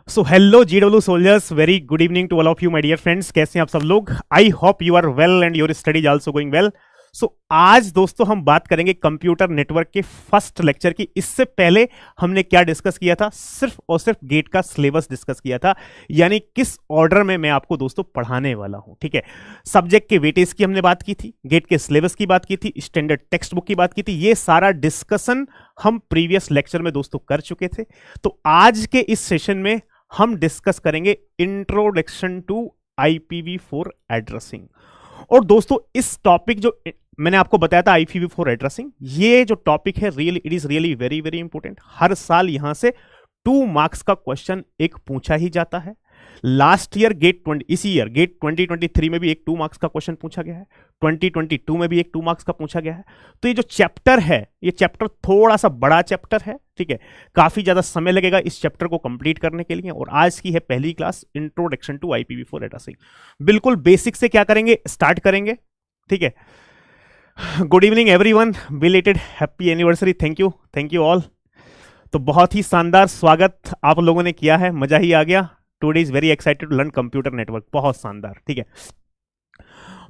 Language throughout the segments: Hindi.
So hello GW soldiers, very good evening to all of you my dear friends. कैसे हैं आप सब लोग? I hope you are well and your studies also going well. So आज दोस्तों हम बात करेंगे कंप्यूटर नेटवर्क के फर्स्ट लेक्चर की। इससे पहले हमने क्या डिस्कस किया था? सिर्फ और सिर्फ गेट का सिलेबस डिस्कस किया था, यानी किस ऑर्डर में मैं आपको दोस्तों पढ़ाने वाला हूं। ठीक है, सब्जेक्ट के वेटेज की हमने बात की थी, गेट के सिलेबस की बात की थी, स्टैंडर्ड टेक्स्ट बुक की बात की थी। ये सारा डिस्कशन हम प्रीवियस लेक्चर में दोस्तों कर चुके थे। तो आज के इस सेशन में हम डिस्कस करेंगे इंट्रोडक्शन टू IPv4 एड्रेसिंग। और दोस्तों इस टॉपिक जो मैंने आपको बताया था IPv4 एड्रेसिंग, ये जो टॉपिक है really it is really very very important. हर साल यहां से 2 मार्क्स का क्वेश्चन एक पूछा ही जाता है। लास्ट ईयर इसी ईयर गेट 2023 में भी एक 2 मार्क्स का क्वेश्चन पूछा गया है, 2022 में भी एक 2 मार्क्स का पूछा गया है। तो ये जो चैप्टर है, ये चैप्टर थोड़ा सा बड़ा चैप्टर है। ठीक है, काफी ज्यादा समय लगेगा इस चैप्टर को कंप्लीट करने के लिए। और आज की है पहली class, introduction to IPv4 addressing. बिल्कुल बेसिक से क्या करेंगे, स्टार्ट करेंगे। ठीक है, good evening everyone, belated happy anniversary, thank you all. तो बहुत ही शानदार स्वागत आप लोगों ने किया है, मजा ही आ गया। Today is very excited to learn computer network, बहुत शानदार। ठीक है,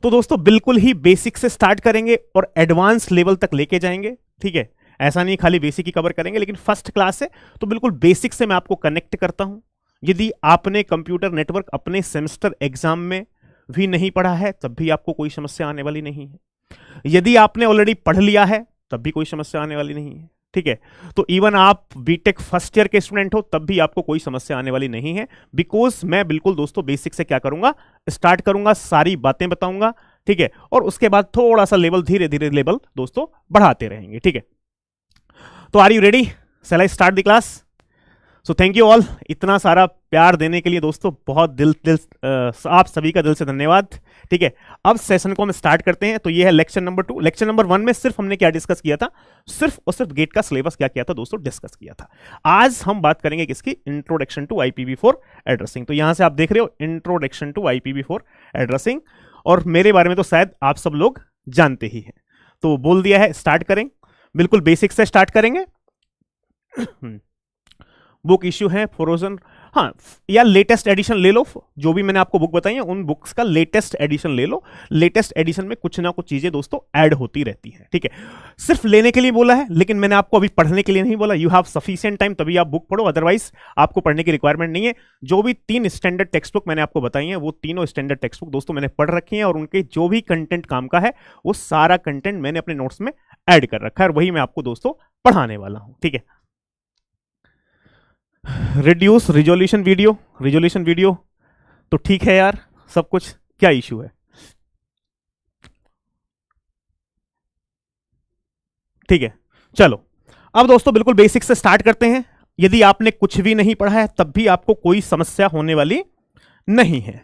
तो दोस्तों बिल्कुल ही बेसिक से स्टार्ट करेंगे और एडवांस लेवल तक लेके जाएंगे। ठीक है, ऐसा नहीं खाली बेसिक ही कवर करेंगे, लेकिन फर्स्ट क्लास है तो बिल्कुल बेसिक से मैं आपको कनेक्ट करता हूं। यदि आपने कंप्यूटर नेटवर्क अपने सेमेस्टर एग्जाम में भी नहीं पढ़ा है तब भी आपको कोई समस्या आने वाली नहीं है। यदि आपने ऑलरेडी पढ़ लिया है तब भी कोई समस्या आने वाली नहीं है। ठीक है, तो इवन आप बीटेक फर्स्ट ईयर के स्टूडेंट हो तब भी आपको कोई समस्या आने वाली नहीं है, बिकॉज मैं बिल्कुल दोस्तों बेसिक से क्या करूंगा, स्टार्ट करूंगा, सारी बातें बताऊंगा। ठीक है, और उसके बाद थोड़ा सा लेवल धीरे धीरे लेवल दोस्तों बढ़ाते रहेंगे। ठीक है, तो are you ready? Shall I start the class? So thank you all, इतना सारा प्यार देने के लिए दोस्तों बहुत आप सभी का दिल से धन्यवाद। ठीक है, अब सेशन को हम स्टार्ट करते हैं। तो ये है लेक्चर नंबर 2। लेक्चर नंबर 1 में सिर्फ हमने क्या डिस्कस किया था, सिर्फ और सिर्फ गेट का सिलेबस क्या किया था दोस्तों, डिस्कस किया था। आज हम बात करेंगे किसकी, इंट्रोडक्शन टू IPv4 एड्रेसिंग। तो यहां से आप देख रहे हो इंट्रोडक्शन टू IPv4 एड्रेसिंग, और मेरे बारे में तो शायद आप सब लोग जानते ही हैं। तो बोल दिया है, स्टार्ट करें, बिल्कुल बेसिक से स्टार्ट करेंगे। बुक इश्यू है फ्रोजन, हाँ, या लेटेस्ट एडिशन ले लो। जो भी मैंने आपको बुक बताई है उन बुक्स का लेटेस्ट एडिशन ले लो। लेटेस्ट एडिशन में कुछ ना कुछ चीजें दोस्तों ऐड होती रहती हैं। ठीक है, सिर्फ लेने के लिए बोला है, लेकिन मैंने आपको अभी पढ़ने के लिए नहीं बोला। यू हैव सफिशिएंट टाइम, तभी आप बुक पढ़ो, अदरवाइज आपको पढ़ने की रिक्वायरमेंट नहीं है। जो भी 3 स्टैंडर्ड टेक्स्ट बुक मैंने आपको बताई है, वो तीनों स्टैंडर्ड टेक्स्ट बुक दोस्तों मैंने पढ़ रखी है, और उनके जो भी कंटेंट काम का है वो सारा कंटेंट मैंने अपने नोट्स में ऐड कर रखा है, और वही मैं आपको दोस्तों पढ़ाने वाला हूं। ठीक है, रिड्यूस रिजोल्यूशन वीडियो तो ठीक है यार, सब कुछ, क्या इशू है? ठीक है, चलो अब दोस्तों बिल्कुल बेसिक से स्टार्ट करते हैं। यदि आपने कुछ भी नहीं पढ़ा है तब भी आपको कोई समस्या होने वाली नहीं है।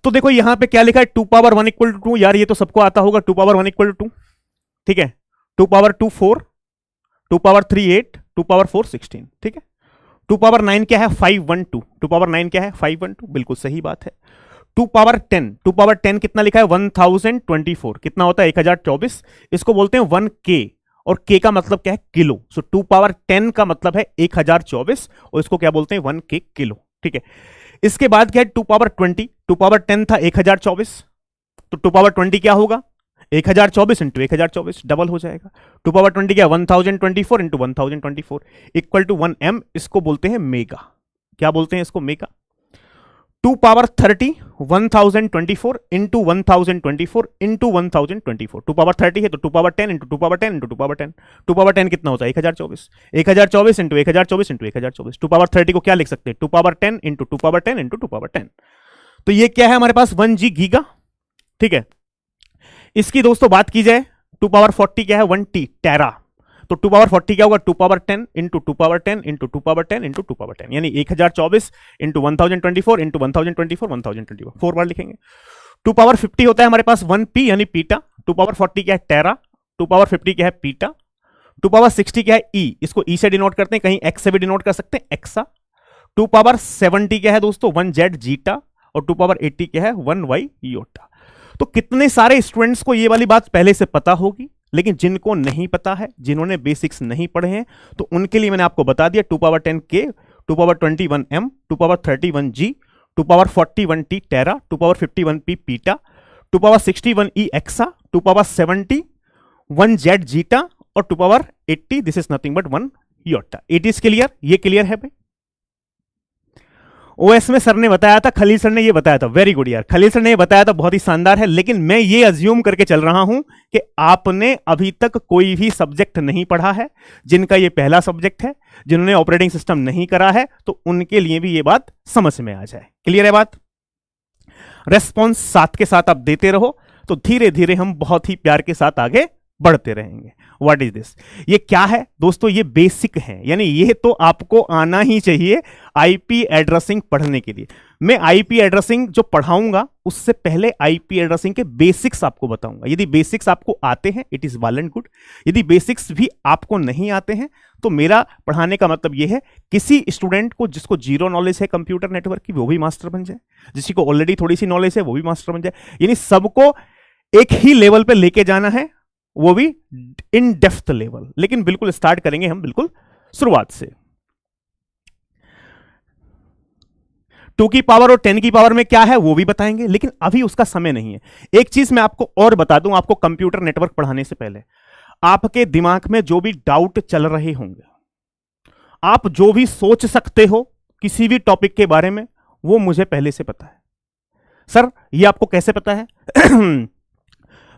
तो देखो यहां पे क्या लिखा है, 2 पावर 1 इक्वल टू 2। यार ये तो सबको आता होगा, 2 पावर 1 इक्वल टू 2। ठीक है, 2 पावर 2 4, 2 पावर 3 8, 2 पावर 4 16। ठीक है, 2 पावर 9 क्या है, 512। 2 पावर 9 क्या है, 512, बिल्कुल सही बात है। 2 पावर 10, 2 पावर 10 कितना लिखा है, 1024। कितना होता है, 1024। इसको बोलते हैं 1K, और K का मतलब क्या है, किलो। सो 2 पावर 10 का मतलब है 1024, और इसको क्या बोलते हैं, 1K किलो। ठीक है, इसके बाद क्या है, 2 पावर 20। 2 पावर 10 था 1024, तो 2 पावर 20 क्या होगा, 1024 इंटू 1024, डबल हो जाएगा। 2 पावर 20 क्या, 1024 इंटू 1024 इक्वल टू 1M। इसको बोलते हैं मेगा। क्या बोलते हैं इसको, mega. 2 power 30, 1024 into 1024 into 1024। 2 power 30 है तो 2 power 10 into 2 power 10 into 2 power 10। 2 power 10 कितना होता है, 1024। 1024 इंटू 1024 इंटू 1024। 2 पावर 30 को क्या लिख सकते हैं, 2 power 10 into 2 power 10 into 2 power 10। तो ये क्या है हमारे पास, 1G गीगा। ठीक है, इसकी दोस्तों बात की जाए, 2 पावर 40 क्या है, 1T टेरा। तो 2 पावर 40 क्या होगा, 2 power 10 into 2 power 10 into 2 power 10 into 2 power 10, यानी 1024 इंटू 1024 इंटू 1024 1024, 4 बार लिखेंगे। 2 पावर 50 होता है हमारे पास 1P यानी पीटा। 2 पावर 40 क्या है, टेरा। 2 पावर 50 क्या है, पीटा। 2 पावर 60 क्या है, ई। इसको ई से डिनोट करते हैं, कहीं एक्स से भी डिनोट कर सकते हैं, एक्सा। 2 पावर 70 क्या है दोस्तों, 1Z जीटा। और 2 पावर 80 क्या है, 1Y योटा। तो कितने सारे स्टूडेंट्स को ये वाली बात पहले से पता होगी, लेकिन जिनको नहीं पता है, जिन्होंने बेसिक्स नहीं पढ़े हैं, तो उनके लिए मैंने आपको बता दिया 2 पावर 10 के two power 21m, two power 31g, two power 41t tera, two power 51p peta, two power 61e exa, two power 70 1z zetta और two power 80 this is nothing but 1 yotta. It is clear? ये क्लियर है भाई? ओएस में सर ने बताया था, खलील सर ने ये बताया था, वेरी गुड यार, खलील सर ने ये बताया था, बहुत ही शानदार है। लेकिन मैं ये अज्यूम करके चल रहा हूं कि आपने अभी तक कोई भी सब्जेक्ट नहीं पढ़ा है, जिनका ये पहला सब्जेक्ट है, जिन्होंने ऑपरेटिंग सिस्टम नहीं करा है, तो उनके लिए भी ये बात समझ में आ जाए। क्लियर है बात? रेस्पॉन्स साथ के साथ आप देते रहो तो धीरे धीरे हम बहुत ही प्यार के साथ आगे बढ़ते रहेंगे। What is this? ये क्या है दोस्तों? ये बेसिक है, यानी ये तो आपको आना ही चाहिए आईपी एड्रेसिंग पढ़ने के लिए। मैं आईपी एड्रेसिंग जो पढ़ाऊंगा उससे पहले आईपी एड्रेसिंग के बेसिक्स आपको बताऊंगा। यदि बेसिक्स आपको आते हैं it is well and good, यदि बेसिक्स भी आपको नहीं आते हैं तो मेरा पढ़ाने का मतलब यह है किसी स्टूडेंट को जिसको जीरो नॉलेज है कंप्यूटर नेटवर्क की वो भी मास्टर बन जाए, जिसकी को ऑलरेडी थोड़ी सी नॉलेज है वो भी मास्टर बन जाए। यानी सबको एक ही लेवल पे लेके जाना है, वो भी इन डेप्थ लेवल। लेकिन बिल्कुल स्टार्ट करेंगे हम बिल्कुल शुरुआत से। 2 की पावर और 10 की पावर में क्या है वो भी बताएंगे, लेकिन अभी उसका समय नहीं है। एक चीज मैं आपको और बता दूं, आपको कंप्यूटर नेटवर्क पढ़ाने से पहले आपके दिमाग में जो भी डाउट चल रहे होंगे, आप जो भी सोच सकते हो किसी भी टॉपिक के बारे में, वो मुझे पहले से पता है। सर ये आपको कैसे पता है?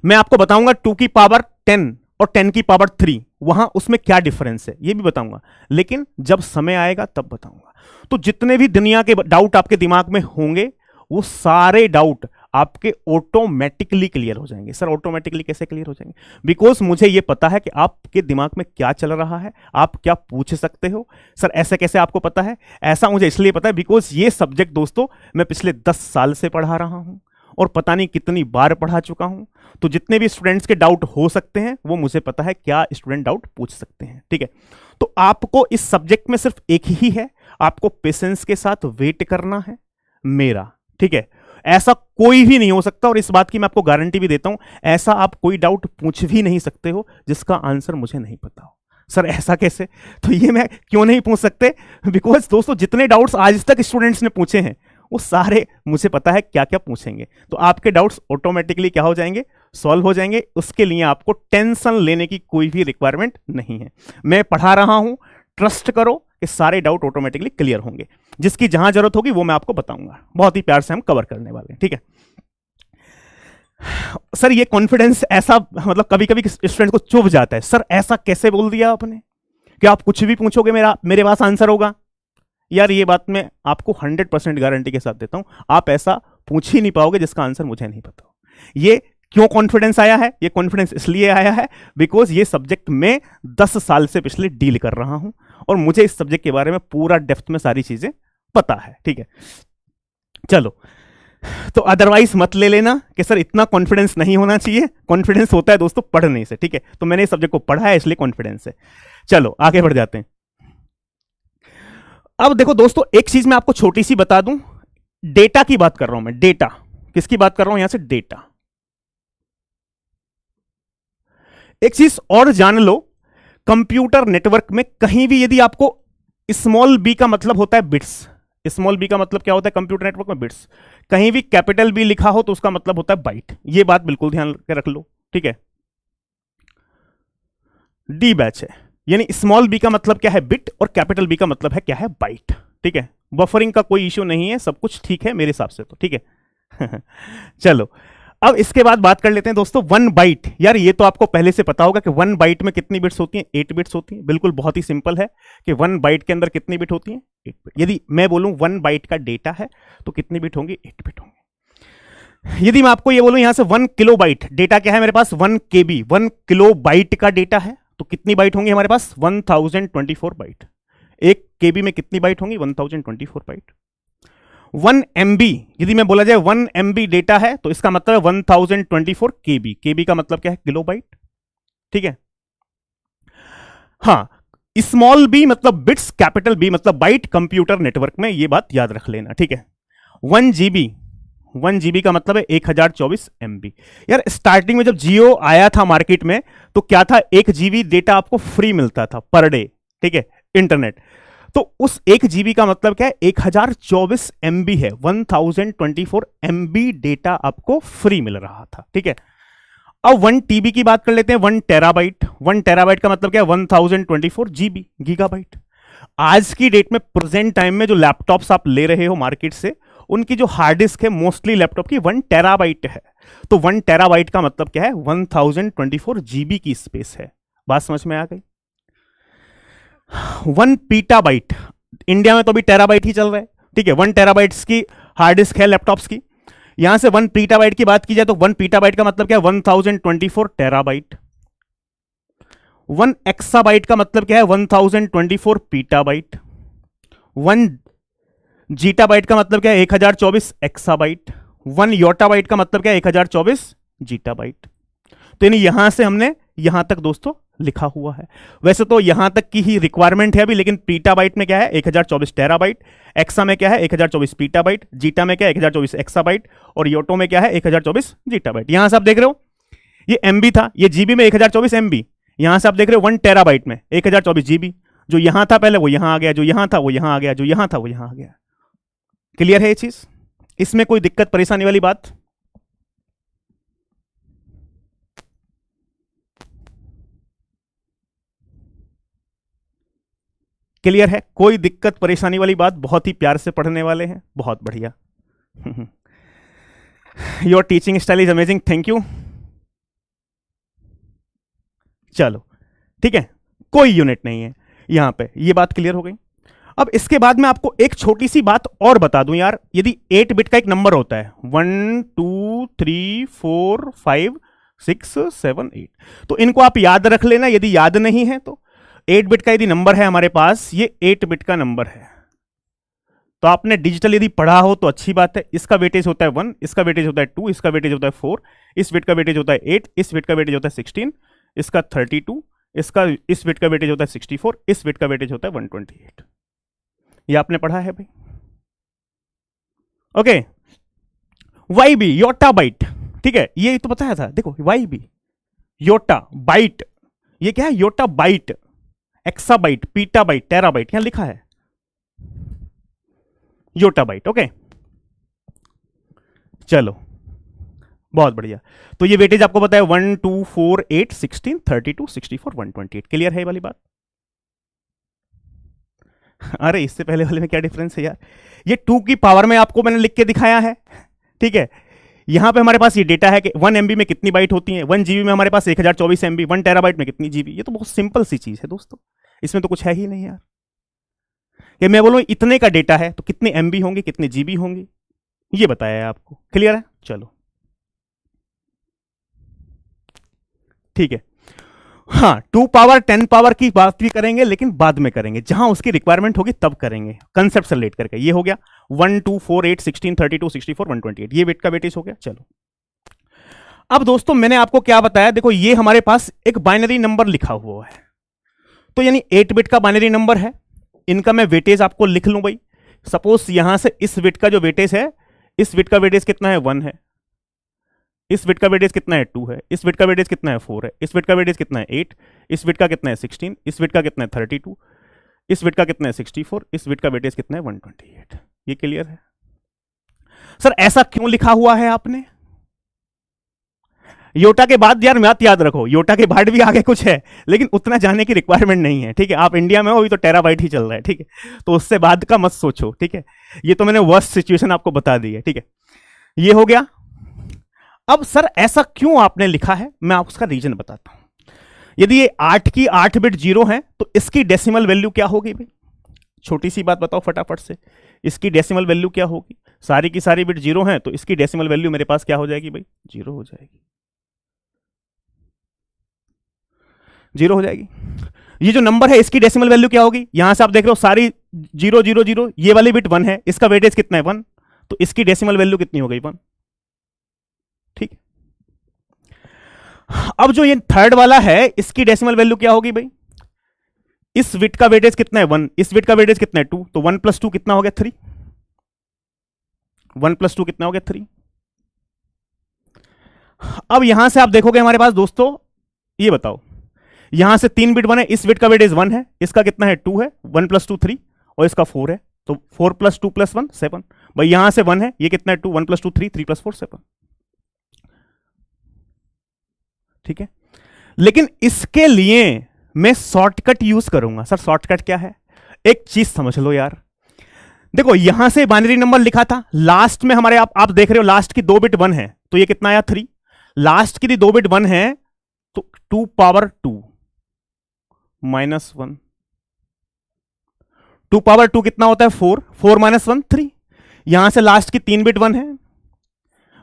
मैं आपको बताऊंगा 2 की पावर 10 और 10 की पावर 3 वहां उसमें क्या डिफरेंस है ये भी बताऊंगा, लेकिन जब समय आएगा तब बताऊंगा। तो जितने भी दुनिया के डाउट आपके दिमाग में होंगे वो सारे डाउट आपके ऑटोमेटिकली क्लियर हो जाएंगे। सर ऑटोमेटिकली कैसे क्लियर हो जाएंगे? बिकॉज मुझे ये पता है कि आपके दिमाग में क्या चल रहा है, आप क्या पूछ सकते हो। सर ऐसे कैसे आपको पता है? ऐसा मुझे इसलिए पता है बिकॉज ये सब्जेक्ट दोस्तों मैं पिछले 10 साल से पढ़ा रहा हूं और पता नहीं कितनी बार पढ़ा चुका हूं। तो जितने भी स्टूडेंट्स के डाउट हो सकते हैं वो मुझे पता है क्या स्टूडेंट डाउट पूछ सकते हैं। ठीक है, तो आपको इस सब्जेक्ट में सिर्फ एक ही है, आपको पेशेंस के साथ वेट करना है मेरा। ठीक है, ऐसा कोई भी नहीं हो सकता और इस बात की मैं आपको गारंटी भी देता हूं, ऐसा आप कोई डाउट पूछ भी नहीं सकते हो जिसका आंसर मुझे नहीं पता हो। सर ऐसा कैसे? तो ये मैं क्यों नहीं पूछ सकते? बिकॉज दोस्तों जितने डाउट्स आज तक स्टूडेंट्स ने पूछे हैं वो सारे मुझे पता है क्या क्या पूछेंगे, तो आपके डाउट्स ऑटोमेटिकली क्या हो जाएंगे? सॉल्व हो जाएंगे। उसके लिए आपको टेंशन लेने की कोई भी रिक्वायरमेंट नहीं है। मैं पढ़ा रहा हूं, ट्रस्ट करो कि सारे डाउट ऑटोमेटिकली क्लियर होंगे। जिसकी जहां जरूरत होगी वो मैं आपको बताऊंगा, बहुत ही प्यार से हम कवर करने वाले हैं। ठीक है सर, ये कॉन्फिडेंस ऐसा मतलब कभी कभी स्टूडेंट को चुभ जाता है। सर ऐसा कैसे बोल दिया आपने कि आप कुछ भी पूछोगे मेरे पास आंसर होगा? यार ये बात मैं आपको 100% गारंटी के साथ देता हूं, आप ऐसा पूछ ही नहीं पाओगे जिसका आंसर मुझे नहीं पता। ये क्यों कॉन्फिडेंस आया है? ये कॉन्फिडेंस इसलिए आया है बिकॉज ये सब्जेक्ट में 10 साल से पिछले डील कर रहा हूं और मुझे इस सब्जेक्ट के बारे में पूरा डेप्थ में सारी चीजें पता है। ठीक है, चलो, तो अदरवाइज मत ले लेना कि सर इतना कॉन्फिडेंस नहीं होना चाहिए। कॉन्फिडेंस होता है दोस्तों पढ़ने से। ठीक है, तो मैंने इस सब्जेक्ट को पढ़ा है इसलिए कॉन्फिडेंस है। चलो आगे बढ़ जाते हैं। अब देखो दोस्तों, एक चीज मैं आपको छोटी सी बता दूं, डेटा की बात कर रहा हूं मैं। डेटा किसकी बात कर रहा हूं? यहां से डेटा। एक चीज और जान लो, कंप्यूटर नेटवर्क में कहीं भी यदि आपको स्मॉल बी का मतलब होता है बिट्स, स्मॉल बी का मतलब क्या होता है कंप्यूटर नेटवर्क में? बिट्स। कहीं भी कैपिटल बी लिखा हो तो उसका मतलब होता है बाइट। ये बात बिल्कुल ध्यान रख लो। ठीक है, डी बैच है, यानी स्मॉल बी का मतलब क्या है? बिट, और कैपिटल बी का मतलब है क्या है? बाइट। ठीक है, बफरिंग का कोई इश्यू नहीं है, सब कुछ ठीक है मेरे हिसाब से तो। ठीक है चलो अब इसके बाद बात कर लेते हैं दोस्तों 1 बाइट। यार ये तो आपको पहले से पता होगा कि 1 बाइट में कितनी बिट्स होती हैं? 8 बिट्स होती हैं। बिल्कुल बहुत ही सिंपल है कि 1 बाइट के अंदर कितनी बिट होती हैं? 8 बिट। यदि मैं बोलूं 1 बाइट का डेटा है तो कितनी बिट होंगी? 8 बिट होंगी। यदि मैं आपको ये बोलूं यहां से 1 किलो बाइट डेटा क्या है मेरे पास? 1 KB, 1 किलो बाइट का डेटा है तो कितनी बाइट होंगी हमारे पास? 1024 बाइट। 1 KB में कितनी बाइट होंगी? 1024 बाइट। 1 MB, यदि मैं बोला जाए 1 MB डेटा है तो इसका मतलब है 1024 KB। KB का मतलब क्या है? Kilo byte. ठीक है, हाँ, स्मॉल बी मतलब बिट्स, कैपिटल बी मतलब बाइट कंप्यूटर नेटवर्क में, ये बात याद रख लेना। ठीक है, 1 GB का मतलब है 1024 MB। यार स्टार्टिंग में जब जियो आया था मार्केट में तो क्या था? 1 GB डेटा आपको फ्री मिलता था पर डे। ठीक है, इंटरनेट। तो उस 1 GB का मतलब क्या है, 1024 MB है, 1024 MB डेटा आपको फ्री मिल रहा था, ठीक है। अब 1 TB की बात कर लेते हैं, 1 TB। 1 TB का मतलब क्या है, 1024 GB, गीगाबाइट। आज की डेट में, प्रेजेंट टाइम में जो लैपटॉप्स आप ले रहे हो मार्केट से, उनकी जो हार्ड डिस्क है मोस्टली लैपटॉप की 1 TB है। तो 1 TB का मतलब क्या है, 1024 GB की स्पेस है। बात समझ में आ गई। 1 PB, इंडिया में तो अभी टेराबाइट ही चल रहा है, ठीक है। 1 TB की हार्ड डिस्क है लैपटॉप्स की। यहां से 1 PB की बात की जाए तो 1 PB का मतलब क्या है, 1024 TB। 1 EB का मतलब क्या है, 1024 PB। 1 GB का मतलब क्या है, 1024 EB। 1 YB का मतलब क्या है, 1024 GB। तो यानी यहां से हमने यहां तक दोस्तों लिखा हुआ है। वैसे तो यहां तक की ही रिक्वायरमेंट है अभी, लेकिन पीटाबाइट में क्या है, 1024 TB। एक्सा में क्या है, 1024 PB। जीटा में क्या है, 1024 EB। और योटो में क्या है, 1024 GB। यहां से आप देख रहे हो ये MB था, ये GB में 1024 MB। यहां से आप देख रहे हो 1 TB में 1024 GB। जो यहां था पहले वो यहां आ गया, जो यहां था वो यहां आ गया, जो यहां था वो यहां आ गया। क्लियर है ये चीज? इसमें कोई दिक्कत परेशानी वाली बात? क्लियर है? कोई दिक्कत परेशानी वाली बात? बहुत ही प्यार से पढ़ने वाले हैं, बहुत बढ़िया। Your teaching style is amazing, thank you. चलो ठीक है, कोई यूनिट नहीं है यहां पे, ये बात क्लियर हो गई। अब इसके बाद मैं आपको एक छोटी सी बात और बता दूं यार, यदि 8 बिट का एक नंबर होता है 1 2 3 4 5 6 7 8, तो इनको आप याद रख लेना। यदि याद नहीं है तो 8 बिट का यदि नंबर है हमारे पास, ये 8 बिट का नंबर है, तो आपने डिजिटल यदि पढ़ा हो तो अच्छी बात है। इसका वेटेज होता है 1, इसका वेटेज होता है 2, इसका वेटेज होता है 4, इस बिट का वेटेज होता है 8, इस बिट का वेटेज होता है 16, इसका 32, इसका इस बिट का वेटेज होता है 64, इस बिट का वेटेज होता है 128। ये आपने पढ़ा है भाई, okay. Y B, yotta byte, ठीक है, ये तो बताया था। देखो वाई बी, योटा बाइट, ये क्या है, योटा बाइट, एक्साबाइट, पीटाबाइट, टेराबाइट, यहां लिखा है योटाबाइट, ओके। चलो बहुत बढ़िया। तो ये वेटेज आपको बताया 1 2 4 8 16 32 64 128। क्लियर है ये वाली बात? अरे इससे पहले वाले में क्या डिफरेंस है यार, ये 2 की पावर में आपको मैंने लिख के दिखाया है, ठीक है। यहां पे हमारे पास ये डेटा है कि 1 MB में कितनी बाइट होती है, 1 GB में हमारे पास 1024 MB, 1 TB में कितनी GB। ये तो बहुत सिंपल सी चीज है दोस्तों, इसमें तो कुछ है ही नहीं यार। ये मैं बोलूं इतने का डेटा है तो कितने MB होंगे, कितने GB होंगे, ये बताया है आपको। क्लियर है? चलो ठीक है। हाँ, 2 पावर 10 पावर की बात भी करेंगे, लेकिन बाद में करेंगे, जहां उसकी रिक्वायरमेंट होगी तब करेंगे, कंसेप्ट से रिलेट करके। ये हो गया 1 2 4 8 16 32 64 128, ये वेट का वेटेज हो गया। चलो अब दोस्तों मैंने आपको क्या बताया, देखो ये हमारे पास एक बाइनरी नंबर लिखा हुआ है, तो यानी 8 बिट का बाइनरी नंबर है। इनका मैं वेटेज आपको लिख लूं भाई। सपोज यहां से इस बिट का जो वेटेज है, इस बिट का वेटेज कितना है, 1 है। इस बिट का वेटेज कितना है, 2 है। इस बिट का वेटेज कितना है, 4 है। इस बिट का वेटेज कितना है, 8। इस बिट का कितना है, 16। इस बिट का कितना है, 32। इस बिट का कितना है, 64। इस बिट का वेटेज कितना है, 128। ये क्लियर है? सर ऐसा क्यों लिखा हुआ है आपने? योटा के बाद यार मत याद रखो, योटा के बाद भी आगे कुछ है, लेकिन उतना जाने की रिक्वायरमेंट नहीं है, ठीक है। आप इंडिया में हो, अभी तो टेराबाइट ही चल रहा है, ठीक है, तो उससे बाद का मत सोचो, ठीक है। ये तो मैंने वर्स्ट सिचुएशन आपको बता दी है, ठीक है। ये हो गया। अब सर ऐसा क्यों आपने लिखा है, मैं आपको उसका रीजन बताता हूं। यदि ये 8 की 8 बिट जीरो है तो इसकी डेसिमल वैल्यू क्या होगी भाई? छोटी सी बात बताओ फटाफट से, इसकी डेसिमल वैल्यू क्या होगी? सारी की सारी बिट जीरो है तो इसकी डेसिमल वैल्यू मेरे पास क्या हो जाएगी भाई? जीरो हो जाएगी, जीरो हो जाएगी। ये जो नंबर है इसकी डेसिमल वैल्यू क्या होगी? यहां से आप देख रहे हो सारी जीरो जीरो जीरो, ये वाली बिट 1 है, इसका वेटेज कितना है, 1, तो इसकी डेसिमल वैल्यू कितनी हो गई, 1, ठीक। अब जो ये थर्ड वाला है इसकी डेसिमल वैल्यू क्या होगी भाई? इस बिट का वेटेज कितना है, 1, इस बिट का वेटेज कितना है, 2, तो 1 + 2 कितना हो गया, 3। 1 + 2 कितना हो गया, 3। अब यहां से आप देखोगे हमारे पास दोस्तों, ये बताओ, यहां से 3 बिट 1 है, इस बिट का वेटेज 1 है, इसका कितना है, 2 है, 1 + 2 3, और इसका 4 है, तो 4 + 2 + 1 7। भाई यहां से 1 है, ये कितना है 2, 1 + 2 3, 3 + 4 7। ठीक है, लेकिन इसके लिए मैं शॉर्टकट यूज करूंगा। सर शॉर्टकट क्या है? एक चीज समझ लो यार, देखो यहां से बाइनरी नंबर लिखा था, लास्ट में हमारे आप देख रहे हो लास्ट की 2 बिट 1 है, तो ये कितना आया 3। लास्ट की 2 बिट 1 है तो 2 पावर 2 -1। 2 पावर 2 कितना होता है 4, 4 - 1 3। यहां से लास्ट की 3 बिट 1 है,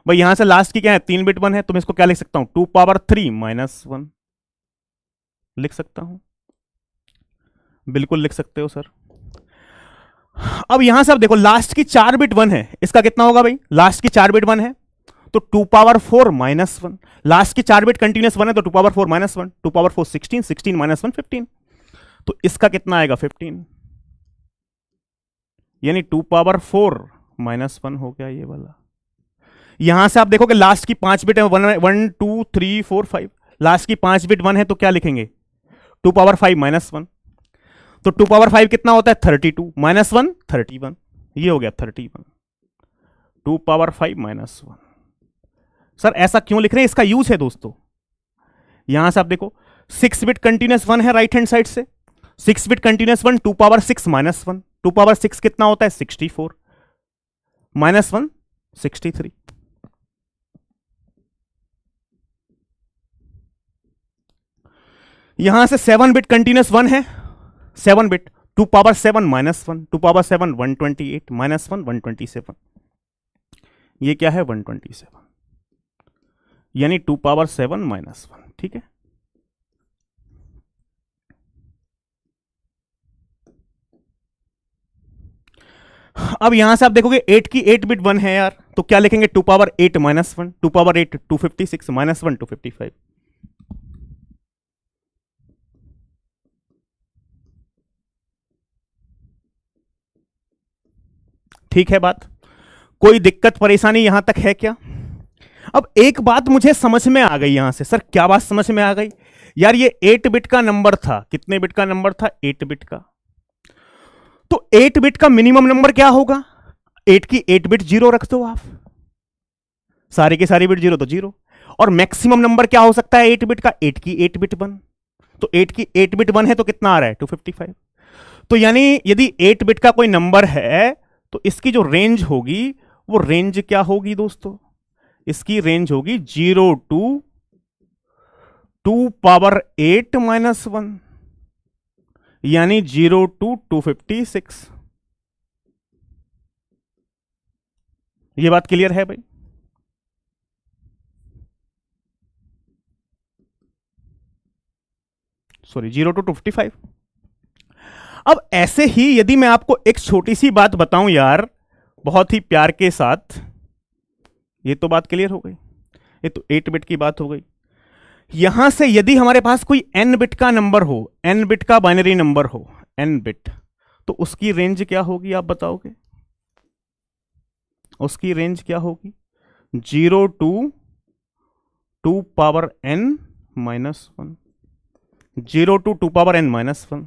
भाई यहां से लास्ट की क्या है 3 बिट 1 है, तो मैं इसको क्या लिख सकता हूं 2 पावर 3 -1 लिख सकता हूं। बिल्कुल लिख सकते हो सर। अब यहां से आप देखो लास्ट की 4 बिट 1 है, इसका कितना होगा भाई, लास्ट की 4 बिट 1 है तो 2 पावर 4 -1। लास्ट की 4 बिट कंटिन्यूस 1 है तो 2 पावर 4 -1, 2 पावर 4 16, 16 - 1 15, तो इसका कितना आएगा 15, यानी 2 पावर 4 -1 हो गया ये वाला। यहां से आप देखो कि लास्ट की 5 बिट है 1 2 3 4 5, लास्ट की 5 बिट 1 है तो क्या लिखेंगे 2 पावर 5 -1, तो 2 पावर 5 कितना होता है 32 -1 31, ये हो गया 31, 2 पावर 5 -1। सर ऐसा क्यों लिख रहे हैं, इसका यूज है दोस्तों। यहां से आप देखो 6 बिट कंटिन्यूस 1 है राइट हैंड साइड से, 6 बिट कंटिन्यूस 1 2 पावर 6 -1, 2 पावर 6 कितना होता है 64 -1 63। यहां से 7 बिट कंटिन्यूस 1 है, 7 बिट 2 पावर 7 -1, 2 पावर 7 128 -1 127, ये क्या है 127, यानी 2 पावर 7 -1। ठीक है, अब यहां से आप देखोगे 8 की 8 बिट 1 है यार, तो क्या लिखेंगे 2 पावर 8 -1, 2 पावर 8 256 -1 255। ठीक है बात, कोई दिक्कत परेशानी यहां तक है क्या? अब एक बात मुझे समझ में आ गई यहां से, सर क्या बात समझ में आ गई यार, ये 8 बिट का नंबर था, कितने बिट का नंबर था 8 बिट का, तो 8 बिट का मिनिमम नंबर क्या होगा, 8 की 8 बिट 0 रख दो आप, सारी की सारी बिट 0 तो 0, और मैक्सिमम नंबर क्या हो सकता है 8 बिट का 8 की 8 बिट 1, तो 8 की 8 बिट 1 है तो कितना आ रहा है 255। तो यानी यदि 8 बिट का कोई नंबर है तो इसकी जो रेंज होगी वो रेंज क्या होगी दोस्तों, इसकी रेंज होगी 0 टू 2 पावर 8 -1, यानी 0 टू 256। ये बात क्लियर है भाई? Sorry 0 to 255। अब ऐसे ही यदि मैं आपको एक छोटी सी बात बताऊं यार, बहुत ही प्यार के साथ, ये तो बात क्लियर हो गई, ये तो 8 बिट की बात हो गई। यहां से यदि हमारे पास कोई n बिट का नंबर हो, n बिट का बाइनरी नंबर हो, n बिट, तो उसकी रेंज क्या होगी आप बताओगे, उसकी रेंज क्या होगी 0 to 2 power n -1, 0 to 2 power n -1।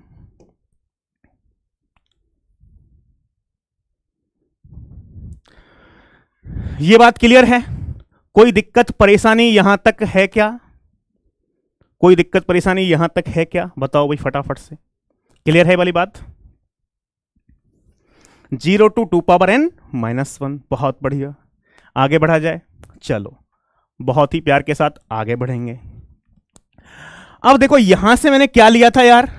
ये बात क्लियर है? कोई दिक्कत परेशानी यहां तक है क्या, कोई दिक्कत परेशानी यहां तक है क्या, बताओ भाई फटाफट से, क्लियर है वाली बात? 0 टू 2 पावर n -1, बहुत बढ़िया, आगे बढ़ा जाए, चलो बहुत ही प्यार के साथ आगे बढ़ेंगे। अब देखो यहां से मैंने क्या लिया था यार,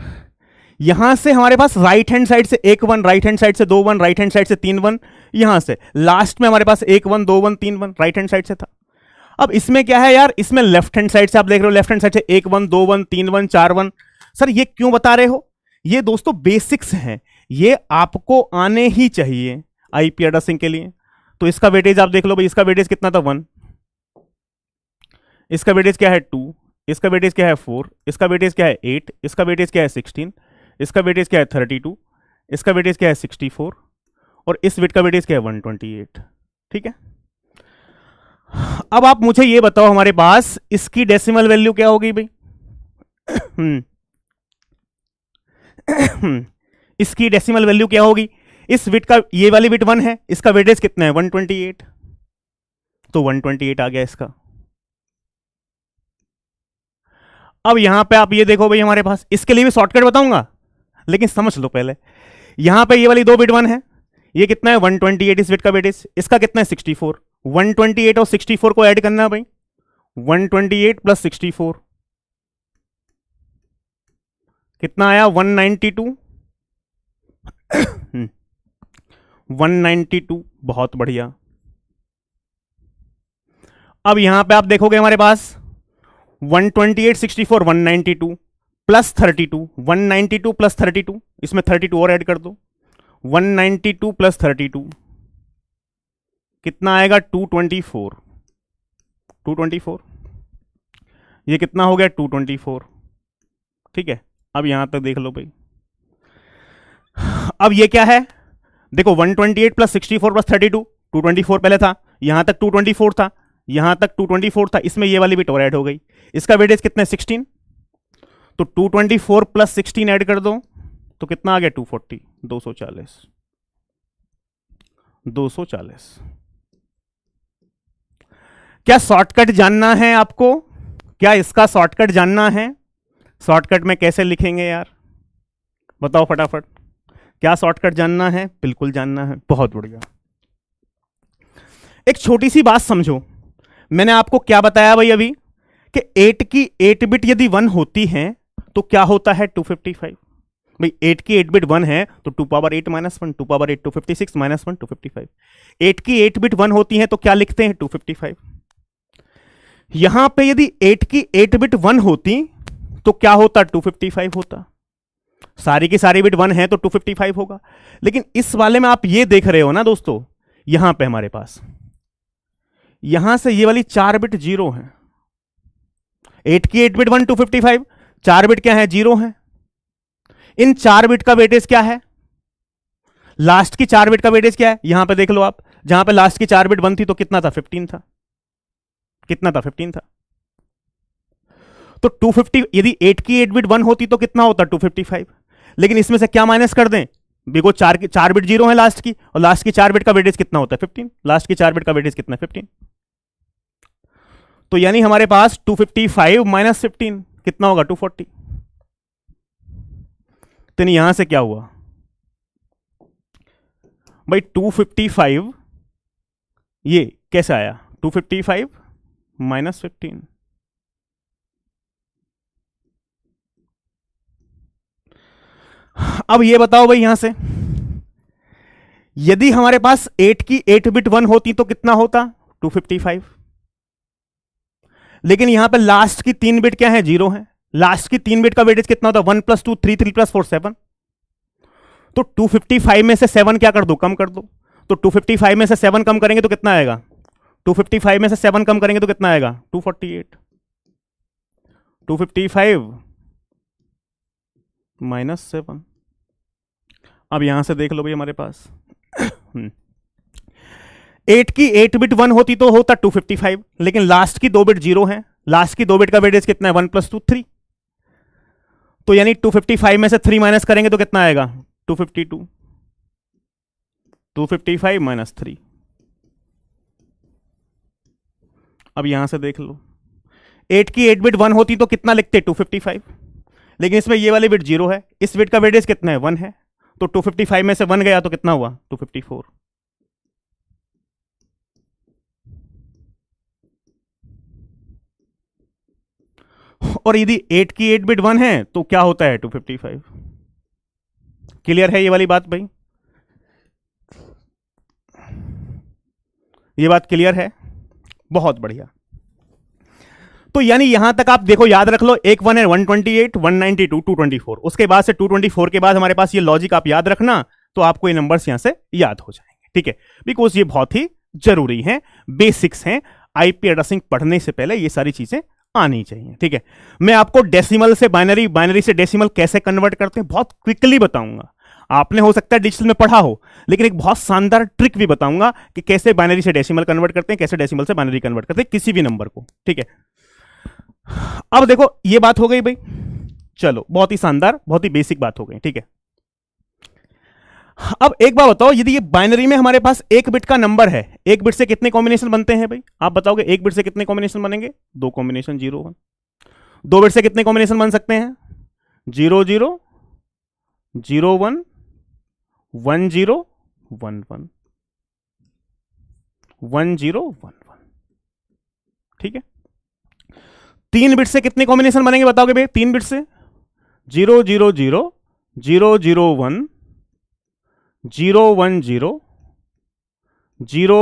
यहां से हमारे पास राइट हैंड साइड से 1 1, राइट हैंड साइड से 2 1, राइट हैंड साइड से 3 1, यहां से लास्ट में हमारे पास 1 1 2 1 3 1 राइट हैंड साइड से था। अब इसमें क्या है यार, इसमें लेफ्ट हैंड साइड से आप देख रहे हो, लेफ्ट हैंड साइड से 1 1 2 1 3 1 4 1। सर ये क्यों बता रहे हो, ये दोस्तों बेसिक्स हैं, ये आपको आने ही चाहिए आईपी एड्रेसिंग के लिए। तो इसका वेटेज आप देख लो भाई, इसका वेटेज कितना था 1, इसका वेटेज क्या है 2, इसका वेटेज क्या है 4, इसका वेटेज क्या है 8, इसका वेटेज क्या है 16, इसका वेटेज क्या है 32, इसका वेटेज क्या है 64, और इस बिट का वेटेज क्या है 128। ठीक है, अब आप मुझे ये बताओ हमारे पास इसकी डेसिमल वैल्यू क्या होगी भाई इसकी डेसिमल वैल्यू क्या होगी? इस बिट का, ये वाली बिट 1 है, इसका वेटेज कितना है? 128, तो 128 आ गया इसका। अब यहां पे आप ये देखो भाई, हमारे पास इसके लिए भी शॉर्टकट बताऊंगा, लेकिन समझ लो पहले। यहां पे ये वाली दो बिट 1 है, ये कितना है? 128 इस बिट का वेटेज, इसका कितना है? 64। 128 और 64 को ऐड करना है भाई, 128 प्लस 64 कितना आया? 192। 192, बहुत बढ़िया। अब यहां पे आप देखोगे हमारे पास 128, 64, 192 प्लस 32, 192 प्लस 32, इसमें 32 और ऐड कर दो, 192 प्लस 32 कितना आएगा? 224। 224, ये कितना हो गया? 224। ठीक है, अब यहां तक देख लो भाई। अब ये क्या है? देखो 128 प्लस 64 प्लस 32, 224 पहले था, यहां तक 224 था, यहां तक 224 था, इसमें ये वाली बिट और ऐड हो गई। इसका वेटेज कितना है? 16। तो 224 प्लस 16 ऐड कर दो तो कितना आ गया? 240, 240, 240। क्या शॉर्टकट जानना है आपको? क्या इसका शॉर्टकट जानना है? शॉर्टकट में कैसे लिखेंगे यार, बताओ फटाफट। क्या शॉर्टकट जानना है? बिल्कुल जानना है, बहुत बढ़िया। एक छोटी सी बात समझो, मैंने आपको क्या बताया भाई अभी, कि 8 की 8 बिट यदि 1 होती है तो क्या होता है? 255। भाई 8 की 8 बिट 1 है तो 2 पावर 8 माइनस 1, 2 पावर 8 256 माइनस 1 255। 8 की 8 बिट 1 होती है तो क्या लिखते हैं? 255। यहां पे यदि 8 की 8 बिट 1 होती तो क्या होता? 255 होता। सारी की सारी बिट 1 है तो 255 होगा। लेकिन इस वाले में आप ये देख रहे हो ना दोस्तों, यहां पे हमारे पास यहां से ये वाली 4 बिट 0 है। 8 की 8 बिट 1 255, 4 बिट क्या है? 0 है। इन 4 बिट का वेटेज क्या है? लास्ट की 4 बिट का वेटेज क्या है? यहां पे देख लो आप, जहां पे लास्ट की 4 बिट 1 थी तो कितना था? 15 था। कितना था? 15 था। तो 250, यदि 8 की 8 बिट 1 होती तो कितना होता? 255। लेकिन इसमें से क्या माइनस कर दें? देखो 4 बिट 0 है लास्ट की, और लास्ट की 4 बिट का वेटेज कितना होता है? 15। लास्ट की 4 बिट का वेटेज कितना है? 15। तो यानी हमारे पास 255 माइनस 15 कितना होगा? 240। तो यहां से क्या हुआ भाई? 255 ये कैसे आया? 255 माइनस 15। अब ये बताओ भाई, यहां से यदि हमारे पास 8 की 8 बिट 1 होती तो कितना होता? 255। लेकिन यहां पे लास्ट की 3 बिट क्या है? 0 है। लास्ट की 3 बिट का वेटेज कितना होता? 1 प्लस 2 3, 3 प्लस 4 7। तो 255 में से 7 क्या कर दो? कम कर दो। तो 255 में से 7 कम करेंगे तो कितना आएगा? 255 में से 7 कम करेंगे तो कितना आएगा? 248। 255 माइनस 7। अब यहां से देख लो भाई हमारे पास 8 की 8 बिट 1 होती तो होता 255, लेकिन लास्ट की 2 बिट 0 है। लास्ट की 2 बिट का वेटेज कितना है? 1 प्लस 2 3। तो यानी 255 में से 3 माइनस करेंगे तो कितना आएगा? 252। 255 माइनस 3। अब यहां से देख लो, 8 की 8 बिट 1 होती तो कितना लिखते? 255। लेकिन इसमें ये वाली बिट 0 है, इस बिट का वेटेज कितना है? 1 है। तो 255 में से 1 गया तो कितना हुआ? 254। और यदि 8 की 8 बिट 1 है तो क्या होता है? 255। क्लियर है ये वाली बात भाई? ये बात क्लियर है? बहुत बढ़िया। तो यानी यहां तक आप देखो, याद रख लो, एक 1 है 128, 192, 224, उसके बाद से 224 के बाद हमारे पास ये लॉजिक आप याद रखना, तो आपको ये नंबर्स यहां से याद हो जाएंगे। ठीक है, बिकॉज ये बहुत ही जरूरी है, बेसिक्स हैं। आईपी एड्रेसिंग पढ़ने से पहले ये सारी चीजें आनी चाहिए। ठीक है, मैं आपको डेसिमल से बाइनरी, बाइनरी से डेसिमल कैसे कन्वर्ट करते हैं बहुत क्विकली बताऊंगा। आपने हो सकता है डिजिटल में पढ़ा हो, लेकिन एक बहुत शानदार ट्रिक भी बताऊंगा कि कैसे बाइनरी से डेसिमल कन्वर्ट करते हैं, कैसे डेसिमल से बाइनरी कन्वर्ट करते हैं किसी भी नंबर को। ठीक है, अब देखो ये बात हो गई भाई, चलो बहुत ही शानदार, बहुत ही बेसिक बात हो गई। ठीक है, अब एक बात बताओ, यदि ये बाइनरी में हमारे पास एक बिट का नंबर है, एक बिट से कितने कॉम्बिनेशन बनते हैं भाई? आप बताओगे एक बिट से कितने कॉम्बिनेशन बनेंगे? दो कॉम्बिनेशन, 0 1। दो बिट से कितने कॉम्बिनेशन बन सकते हैं? 0 0 0 1 1 0 1 1 1 0 1 1। ठीक है। तीन बिट से कितने कॉम्बिनेशन बनेंगे बताओगे भाई? तीन बिट से 0 0 0 0 0 1 0 1 0 0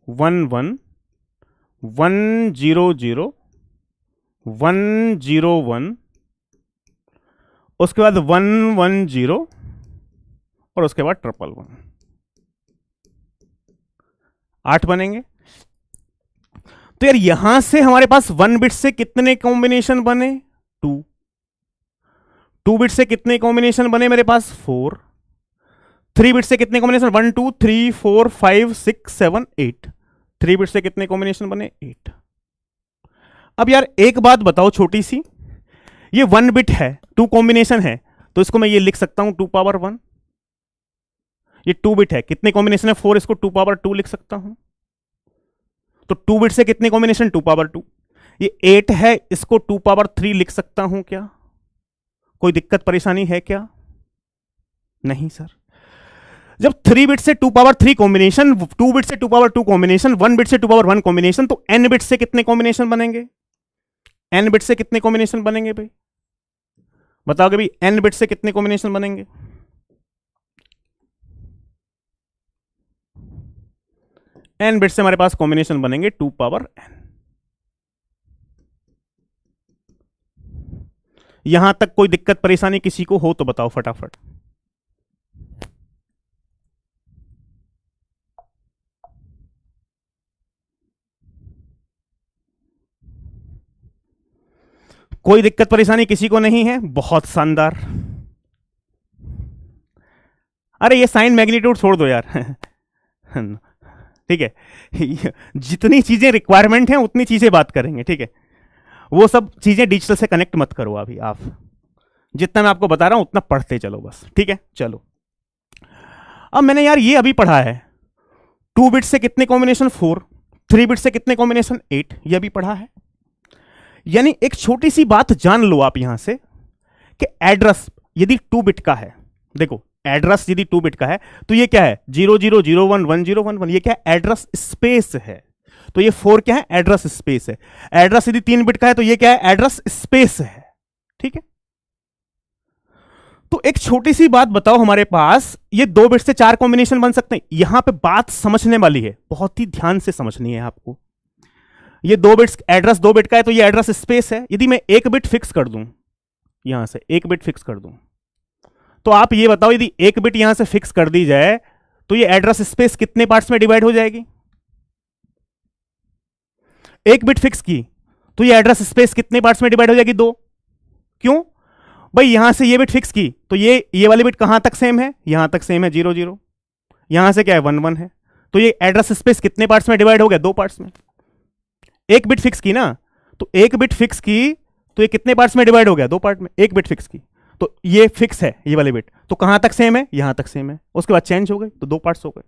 1 1 1 0 0 1 0 1, उसके बाद 1 1 0 और उसके बाद 1 1 1। 8 बनेंगे। तो यार यहां से हमारे पास 1 बिट से कितने कॉम्बिनेशन बने? 2। 2 बिट से कितने कॉम्बिनेशन बने मेरे पास? 4। 3 बिट से कितने कॉम्बिनेशन? 1 2 3 4 5 6 7 8। 3 बिट से कितने कॉम्बिनेशन बने? 8। अब यार एक बात बताओ छोटी सी, ये 1 बिट है, 2 कॉम्बिनेशन है, तो इसको मैं ये लिख सकता हूं 2 पावर 1। ये 2 बिट है, कितने कॉम्बिनेशन है? 4, इसको 2 पावर 2 लिख सकता हूं। तो 2 बिट से कितने कॉम्बिनेशन? 2 पावर 2। ये 8 है, इसको 2 पावर 3 लिख सकता हूं क्या? कोई दिक्कत परेशानी है क्या? नहीं सर। जब 3 बिट से 2 पावर 3 कॉम्बिनेशन, 2 बिट से 2 पावर 2 कॉम्बिनेशन, 1 बिट से 2 पावर 1 कॉम्बिनेशन, तो n बिट से कितने कॉम्बिनेशन बनेंगे? n बिट से कितने कॉम्बिनेशन बनेंगे भाई? बताओगे भाई n बिट से कितने कॉम्बिनेशन बनेंगे? n बिट से हमारे पास कॉम्बिनेशन बनेंगे 2 पावर n। यहां तक कोई दिक्कत परेशानी किसी को हो तो बताओ फटाफट। कोई दिक्कत परेशानी किसी को नहीं है? बहुत शानदार। अरे ये साइन मैग्नीट्यूड छोड़ दो यार। ठीक है, जितनी चीजें रिक्वायरमेंट हैं उतनी चीजें बात करेंगे। ठीक है, वो सब चीजें डिजिटल से कनेक्ट मत करो अभी आप। जितना मैं आपको बता रहा हूं उतना पढ़ते चलो बस। ठीक है, चलो। अब मैंने यार ये अभी पढ़ा है 2 बिट से कितने कॉम्बिनेशन? 4। 3 बिट से कितने कॉम्बिनेशन? 8। ये अभी पढ़ा है। यानी एक छोटी सी बात जान लो आप यहां से कि एड्रेस यदि 2 बिट का है, देखो एड्रेस यदि 2 बिट का है तो ये क्या है? 0 0 0 1 1 0 1 1। ये क्या है? एड्रेस स्पेस है। तो ये 4 क्या है? एड्रेस स्पेस है। एड्रेस यदि 3 बिट का है तो ये क्या है? एड्रेस स्पेस है। ठीक है। तो एक छोटी सी बात बताओ, हमारे पास ये 2 बिट से 4 कॉम्बिनेशन बन सकते हैं। यहां पे बात समझने वाली है, बहुत ही ध्यान से समझनी है आपको। ये 2 बिट्स, एड्रेस 2 बिट का है तो ये एड्रेस स्पेस है। यदि मैं 1 बिट फिक्स कर दूं, यहां से 1 बिट फिक्स कर दूं, तो आप ये बताओ यदि 1 बिट यहां से फिक्स कर दी जाए तो ये एड्रेस स्पेस कितने पार्ट्स में डिवाइड हो जाएगी? 1 बिट फिक्स की तो ये एड्रेस स्पेस कितने पार्ट्स में डिवाइड हो जाएगी? 2। क्यों भाई? यहां से ये बिट फिक्स की तो ये वाली बिट कहां तक सेम है? यहां तक सेम है, 0 0। यहां से क्या है? 1 1 है। तो ये एड्रेस स्पेस कितने पार्ट्स में डिवाइड हो गया? 2 पार्ट्स में। 1 बिट फिक्स की ना, तो 1 बिट फिक्स की तो ये कितने पार्ट्स में डिवाइड हो गया? 2 पार्ट में। 1 बिट फिक्स की तो ये फिक्स है, ये वाली बिट तो कहां तक सेम है? यहां तक सेम है। उसके बाद चेंज हो गई तो 2 पार्ट्स हो गए।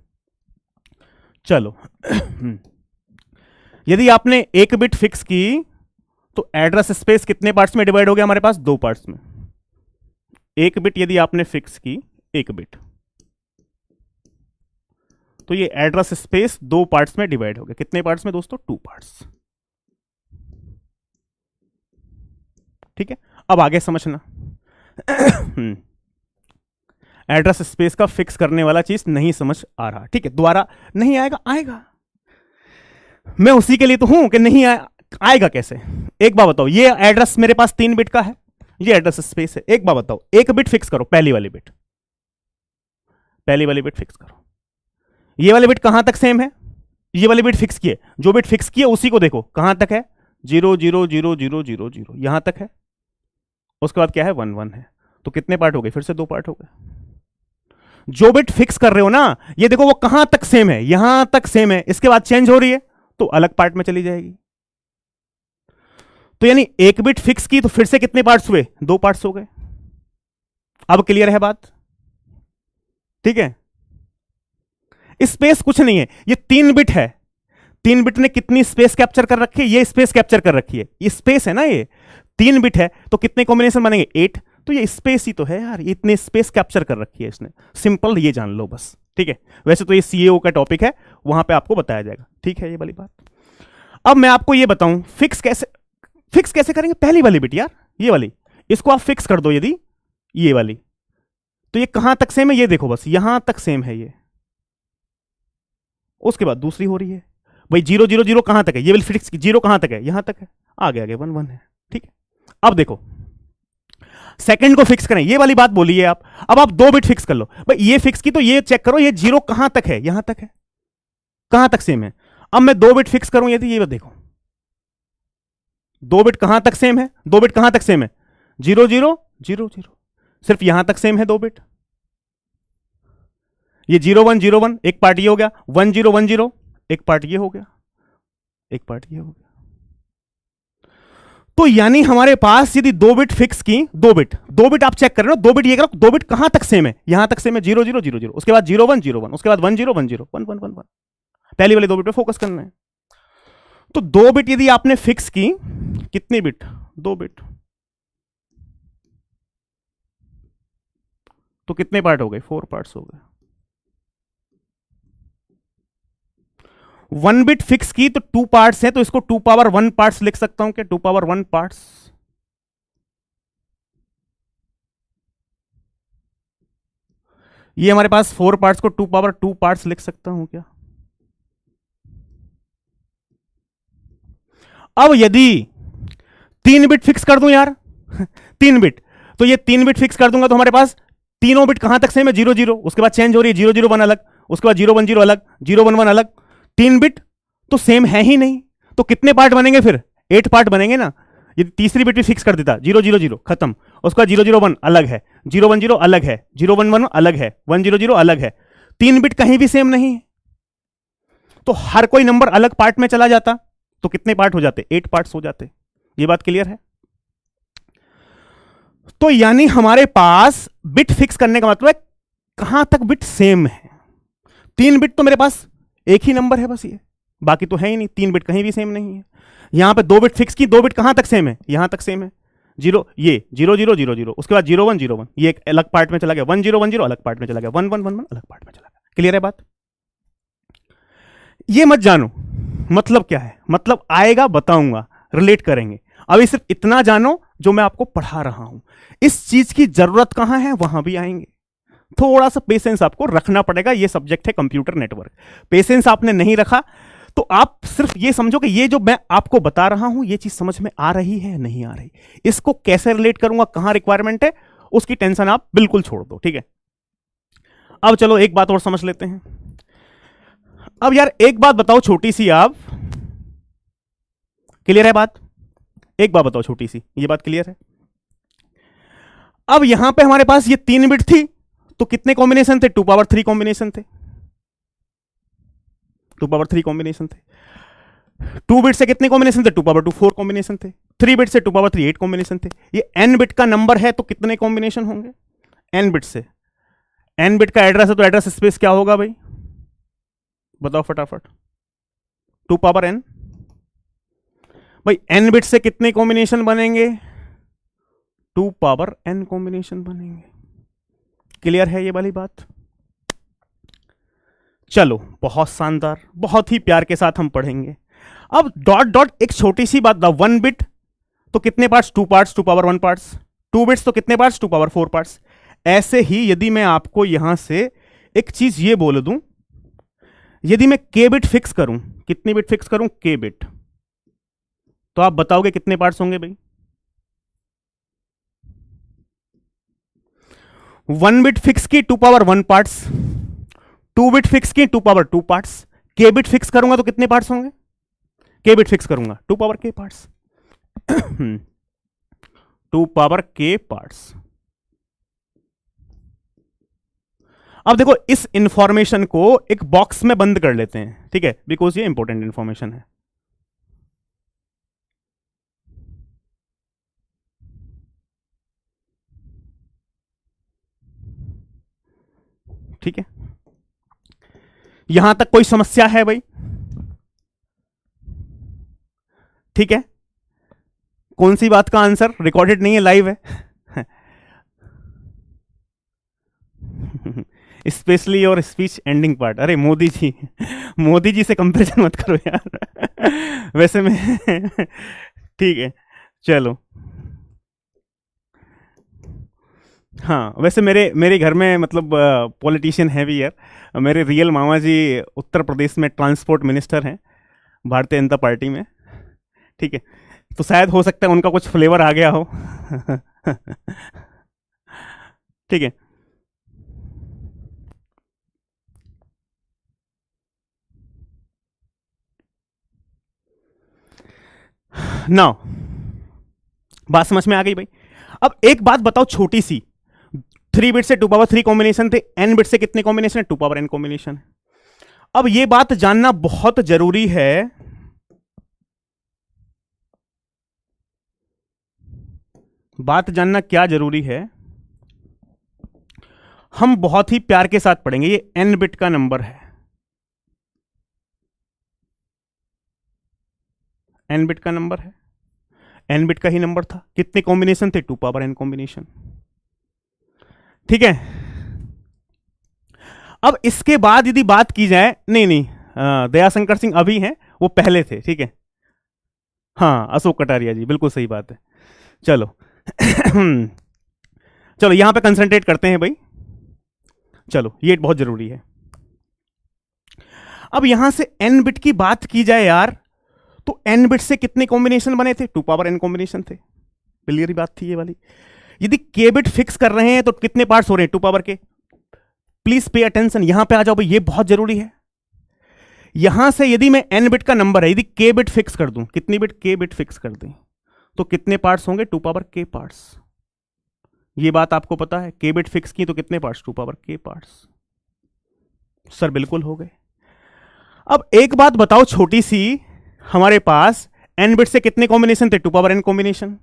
चलो। यदि आपने 1 बिट फिक्स की तो एड्रेस स्पेस कितने पार्ट्स में डिवाइड हो गया हमारे पास? 2 पार्ट्स में। 1 बिट यदि आपने फिक्स की, 1 बिट, तो ये एड्रेस स्पेस 2 पार्ट्स में डिवाइड हो गया। कितने पार्ट्स में दोस्तों? 2 पार्ट्स। ठीक है, अब आगे समझना। एड्रेस स्पेस का फिक्स करने वाला चीज नहीं समझ आ रहा, ठीक है, दोबारा नहीं आएगा? आएगा, मैं उसी के लिए तो हूं कि नहीं आएगा कैसे। एक बात बताओ, ये एड्रेस मेरे पास 3 बिट का है, ये एड्रेस स्पेस है। एक बात बताओ, 1 बिट फिक्स करो, पहली वाली बिट, पहली वाली बिट फिक्स करो। ये वाली बिट कहां तक सेम है? ये वाली बिट फिक्स की है, जो बिट फिक्स की है उसी को देखो कहां तक है? 0 0 0 0 0 0, यहां तक है। उसके बाद क्या है? 1 1 है। तो कितने पार्ट हो गए? फिर से 2 पार्ट हो गए। जो बिट फिक्स कर रहे हो ना, ये देखो वो कहां तक सेम है? यहां तक सेम है। इसके बाद चेंज हो रही है तो अलग पार्ट में चली जाएगी। तो यानी 1 बिट फिक्स की तो फिर से कितने पार्ट्स हुए? 2 पार्ट्स हो गए। अब क्लियर है बात? ठीक है, स्पेस कुछ नहीं है, ये 3 बिट है, 3 बिट ने कितनी स्पेस कैप्चर कर रखी है, ये स्पेस कैप्चर कर रखी है, ये स्पेस है ना, ये 3 बिट है, तो कितने कॉम्बिनेशन बनेंगे 8, तो ये स्पेस ही तो है यार, ये इतने स्पेस कैप्चर कर रखी है इसने, सिंपल, ये जान लो बस। ठीक है, वैसे तो ये सीएओ का टॉपिक है, वहां पे आपको बताया जाएगा। ठीक है, ये वाली बात। अब मैं आपको ये बताऊं फिक्स कैसे करेंगे, पहली वाली बिट यार, ये वाली, इसको आप फिक्स कर दो यदि, ये वाली, तो ये कहां तक सेम है, ये देखो बस यहां तक सेम है ये, उसके बाद दूसरी हो रही है भाई, 0 0 0 कहां तक है, ये वाली फिक्स, 0 कहां तक है, यहां तक है, आगे आगे 1 1 है। ठीक है, अब देखो सेकंड को फिक्स करें, ये वाली बात बोलिए आप, अब आप 2 बिट फिक्स कर लो भाई, ये फिक्स की तो ये चेक करो, ये 0 कहां तक है, यहां तक है, कहां तक सेम है। अब मैं 2 बिट फिक्स करूं यदि, ये देखो 2 बिट कहां तक सेम है, 2 बिट कहां तक सेम है, 0 0 0 0, सिर्फ यहां तक सेम है 2 बिट, ये 0 1 0 1 एक पार्ट ये हो गया, 1 0 1 0 एक पार्ट ये हो गया, एक पार्ट ये हो गया। तो यानी हमारे पास यदि 2 बिट फिक्स की, 2 बिट आप चेक कर रहे हो, 2 बिट ये करो, 2 बिट कहां तक सेम है, यहां तक सेम है, 0 0 0 0, उसके बाद 0 1 0 1, उसके बाद 1 0 1 0 1 1 1 1, पहली वाले 2 बिट पे फोकस करना है। तो 2 बिट यदि आपने फिक्स की, कितनी बिट, 2 बिट, तो कितने पार्ट हो गए, 4 पार्ट्स हो गए। 1 बिट फिक्स की तो 2 पार्ट्स है, तो इसको 2 पावर 1 पार्ट्स लिख सकता हूं क्या, 2 पावर 1 पार्ट्स, ये हमारे पास 4 पार्ट्स को 2 पावर 2 पार्ट्स लिख सकता हूं क्या। अब यदि 3 बिट फिक्स कर दूं यार 3 बिट, तो ये 3 बिट फिक्स कर दूंगा तो हमारे पास तीनों बिट कहां तक सेम है, 0 0, उसके बाद चेंज हो रही है, 0 0 1 अलग, उसके बाद 0 1 0 अलग, 0 1 1 अलग, 3 बिट तो सेम है ही नहीं, तो कितने पार्ट बनेंगे फिर, 8 पार्ट बनेंगे ना। ये तीसरी बिट भी फिक्स कर देता, 0 0 0 खत्म, उसका 0 0 1 अलग है, 0 1 0 अलग है, 0 1 1 अलग है, 1 0 0 अलग है, 3 बिट कहीं भी सेम नहीं है, तो हर कोई नंबर अलग पार्ट में चला जाता, तो कितने पार्ट हो जाते, 8 पार्ट्स हो जाते। ये बात क्लियर है। तो यानी हमारे पास बिट फिक्स करने का मतलब है कहां तक बिट सेम है, 3 बिट तो मेरे पास एक ही नंबर है बस, ये बाकी तो है ही नहीं, 3 बिट कहीं भी सेम नहीं है। यहां पे 2 बिट फिक्स की, 2 बिट कहां तक सेम है, यहां तक सेम है, जीरो, ये 0 0 0 0, उसके बाद 0 1 0 1, ये एक अलग पार्ट में चला गया, 1 0 1 0 अलग पार्ट में चला गया, 1 1 1 1 अलग पार्ट में चला गया। क्लियर है बात, ये मत जानो मतलब क्या है, मतलब आएगा बताऊंगा, रिलेट करेंगे, अभी सिर्फ इतना जानो जो मैं आपको पढ़ा रहा हूं, इस चीज की जरूरत कहां है वहां भी आएंगे, थोड़ा सा पेशेंस आपको रखना पड़ेगा, ये सब्जेक्ट है कंप्यूटर नेटवर्क, पेशेंस आपने नहीं रखा तो आप सिर्फ ये समझो कि ये जो मैं आपको बता रहा हूं ये चीज समझ में आ रही है नहीं आ रही, इसको कैसे रिलेट करूंगा, कहां रिक्वायरमेंट है, उसकी टेंशन आप बिल्कुल छोड़ दो। ठीक है, अब चलो एक बात और समझ लेते हैं। अब यार एक बात बताओ छोटी सी, आप क्लियर है बात, एक बात बताओ छोटी सी, ये बात क्लियर है। अब यहां पे हमारे पास ये 3 बिट थी, तो कितने कॉम्बिनेशन थे, 2 पावर 3 कॉम्बिनेशन थे, 2 पावर 3 कॉम्बिनेशन थे। 2 बिट से कितने कॉम्बिनेशन थे, 2 पावर 2 4 कॉम्बिनेशन थे। 3 बिट से 2 पावर 3 8 कॉम्बिनेशन थे। ये n बिट का नंबर है तो कितने कॉम्बिनेशन होंगे, n बिट से, n बिट का एड्रेस है तो एड्रेस स्पेस क्या होगा भाई, बताओ फटाफट, 2 पावर n, भाई n बिट से कितने कॉम्बिनेशन बनेंगे, 2 पावर n कॉम्बिनेशन बनेंगे। क्लियर है ये वाली बात, चलो बहुत शानदार, बहुत ही प्यार के साथ हम पढ़ेंगे। अब डॉट डॉट एक छोटी सी बात, 1 बिट तो कितने parts, 2 parts, 2 power 1 parts, 2 bits तो कितने पार्ट्स, 2 पावर 4 पार्ट्स। ऐसे ही यदि मैं आपको यहां से एक चीज ये बोल दूं, यदि मैं के बिट फिक्स करूं, कितनी बिट फिक्स करूं, के बिट, तो आप बताओगे कितने पार्ट्स होंगे भाई, 1 बिट फिक्स की 2 पावर 1 पार्ट्स, 2 बिट फिक्स की 2 पावर 2 पार्ट्स, के बिट फिक्स करूंगा तो कितने पार्ट्स होंगे, के बिट फिक्स करूंगा 2 पावर के पार्ट्स 2 पावर के पार्ट्स। अब देखो इस इंफॉर्मेशन को एक बॉक्स में बंद कर लेते हैं, ठीक है, बिकॉज ये इंपॉर्टेंट इंफॉर्मेशन है। ठीक है, यहां तक कोई समस्या है भाई? ठीक है, कौन सी बात का आंसर? रिकॉर्डेड नहीं है, लाइव है। स्पेशली और स्पीच एंडिंग पार्ट, अरे मोदी जी, मोदी जी से कंपैरिजन मत करो यार। वैसे मैं ठीक है, चलो। हाँ, वैसे मेरे मेरे घर में मतलब पॉलिटिशियन है भी यार। मेरे रियल मामा जी उत्तर प्रदेश में ट्रांसपोर्ट मिनिस्टर हैं भारतीय जनता पार्टी में। ठीक है, तो शायद हो सकता है उनका कुछ फ्लेवर आ गया हो। ठीक है, नाउ बात समझ में आ गई भाई। अब एक बात बताओ छोटी सी, 3 बिट से 2 पावर 3 कॉम्बिनेशन थे, n बिट से कितने कॉम्बिनेशन है? 2 पावर n कॉम्बिनेशन है। अब ये बात जानना बहुत जरूरी है, बात जानना क्या जरूरी है, हम बहुत ही प्यार के साथ पढ़ेंगे। ये n बिट का नंबर है, n बिट का नंबर है, n बिट का ही नंबर था। कितने कॉम्बिनेशन थे? 2 पावर n कॉम्बिनेशन। ठीक है, अब इसके बाद यदि बात की जाए, नहीं नहीं, दयाशंकर सिंह अभी हैं, वो पहले थे। ठीक है, हाँ, अशोक कटारिया जी, बिल्कुल सही बात है। चलो चलो यहां पे कंसंट्रेट करते हैं भाई। चलो, ये बहुत जरूरी है। अब यहां से n बिट की बात की जाए यार, तो n बिट से कितने कॉम्बिनेशन बने थे? 2 पावर n कॉम्बिनेशन थे। क्लियर बात थी ये वाली। यदि k बिट फिक्स कर रहे हैं तो कितने पार्ट्स हो रहे हैं? 2 पावर के। प्लीज पे अटेंशन, यहां पे आ जाओ भाई, ये बहुत जरूरी है। यहां से यदि मैं n बिट का नंबर है, यदि k बिट फिक्स कर दूं, कितनी बिट k बिट फिक्स कर दें, तो कितने पार्ट्स होंगे? 2 पावर k पार्ट्स। ये बात आपको पता है, k बिट फिक्स की तो कितने parts? 2 power k parts. Sir बिल्कुल हो गए। अब एक बात बताओ छोटी सी, हमारे पास n बिट से कितने कॉम्बिनेशन थे? 2 power n combination.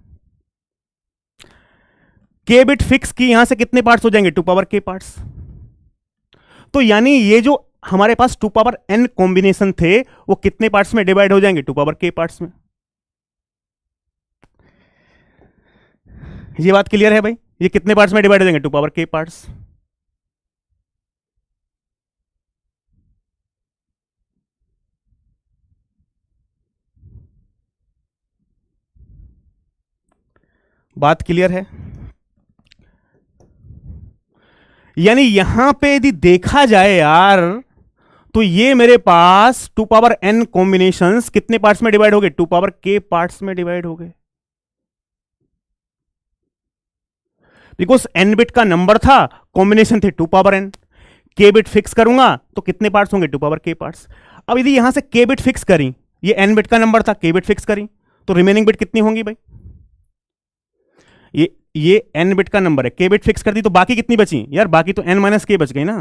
k bit fix की, यहां से कितने पार्ट्स हो जाएंगे? 2 पावर k पार्ट्स। तो यानी ये जो हमारे पास 2 पावर n कॉम्बिनेशन थे, वो कितने पार्ट्स में डिवाइड हो जाएंगे? 2 पावर k पार्ट्स में। ये बात क्लियर है भाई? ये कितने पार्ट्स में डिवाइड हो जाएंगे? 2 पावर k पार्ट्स। बात क्लियर है? यानी यहां पे यदि देखा जाए यार, तो ये मेरे पास 2 पावर n कॉम्बिनेशंस कितने पार्ट्स में डिवाइड हो गए? 2 पावर k पार्ट्स में डिवाइड हो गए। बिकॉज n बिट का नंबर था, कॉम्बिनेशन थे 2 power n। k bit fix करूंगा तो कितने पार्ट्स होंगे? 2 पावर k पार्ट्स। अब यदि यहां से k बिट फिक्स करी, ये n बिट का नंबर था, k बिट फिक्स करी, तो रिमेनिंग बिट कितनी होंगी भाई? ये n बिट का नंबर है, k बिट फिक्स कर दी तो बाकी कितनी बची यार? बाकी तो n माइनस k बच गई ना।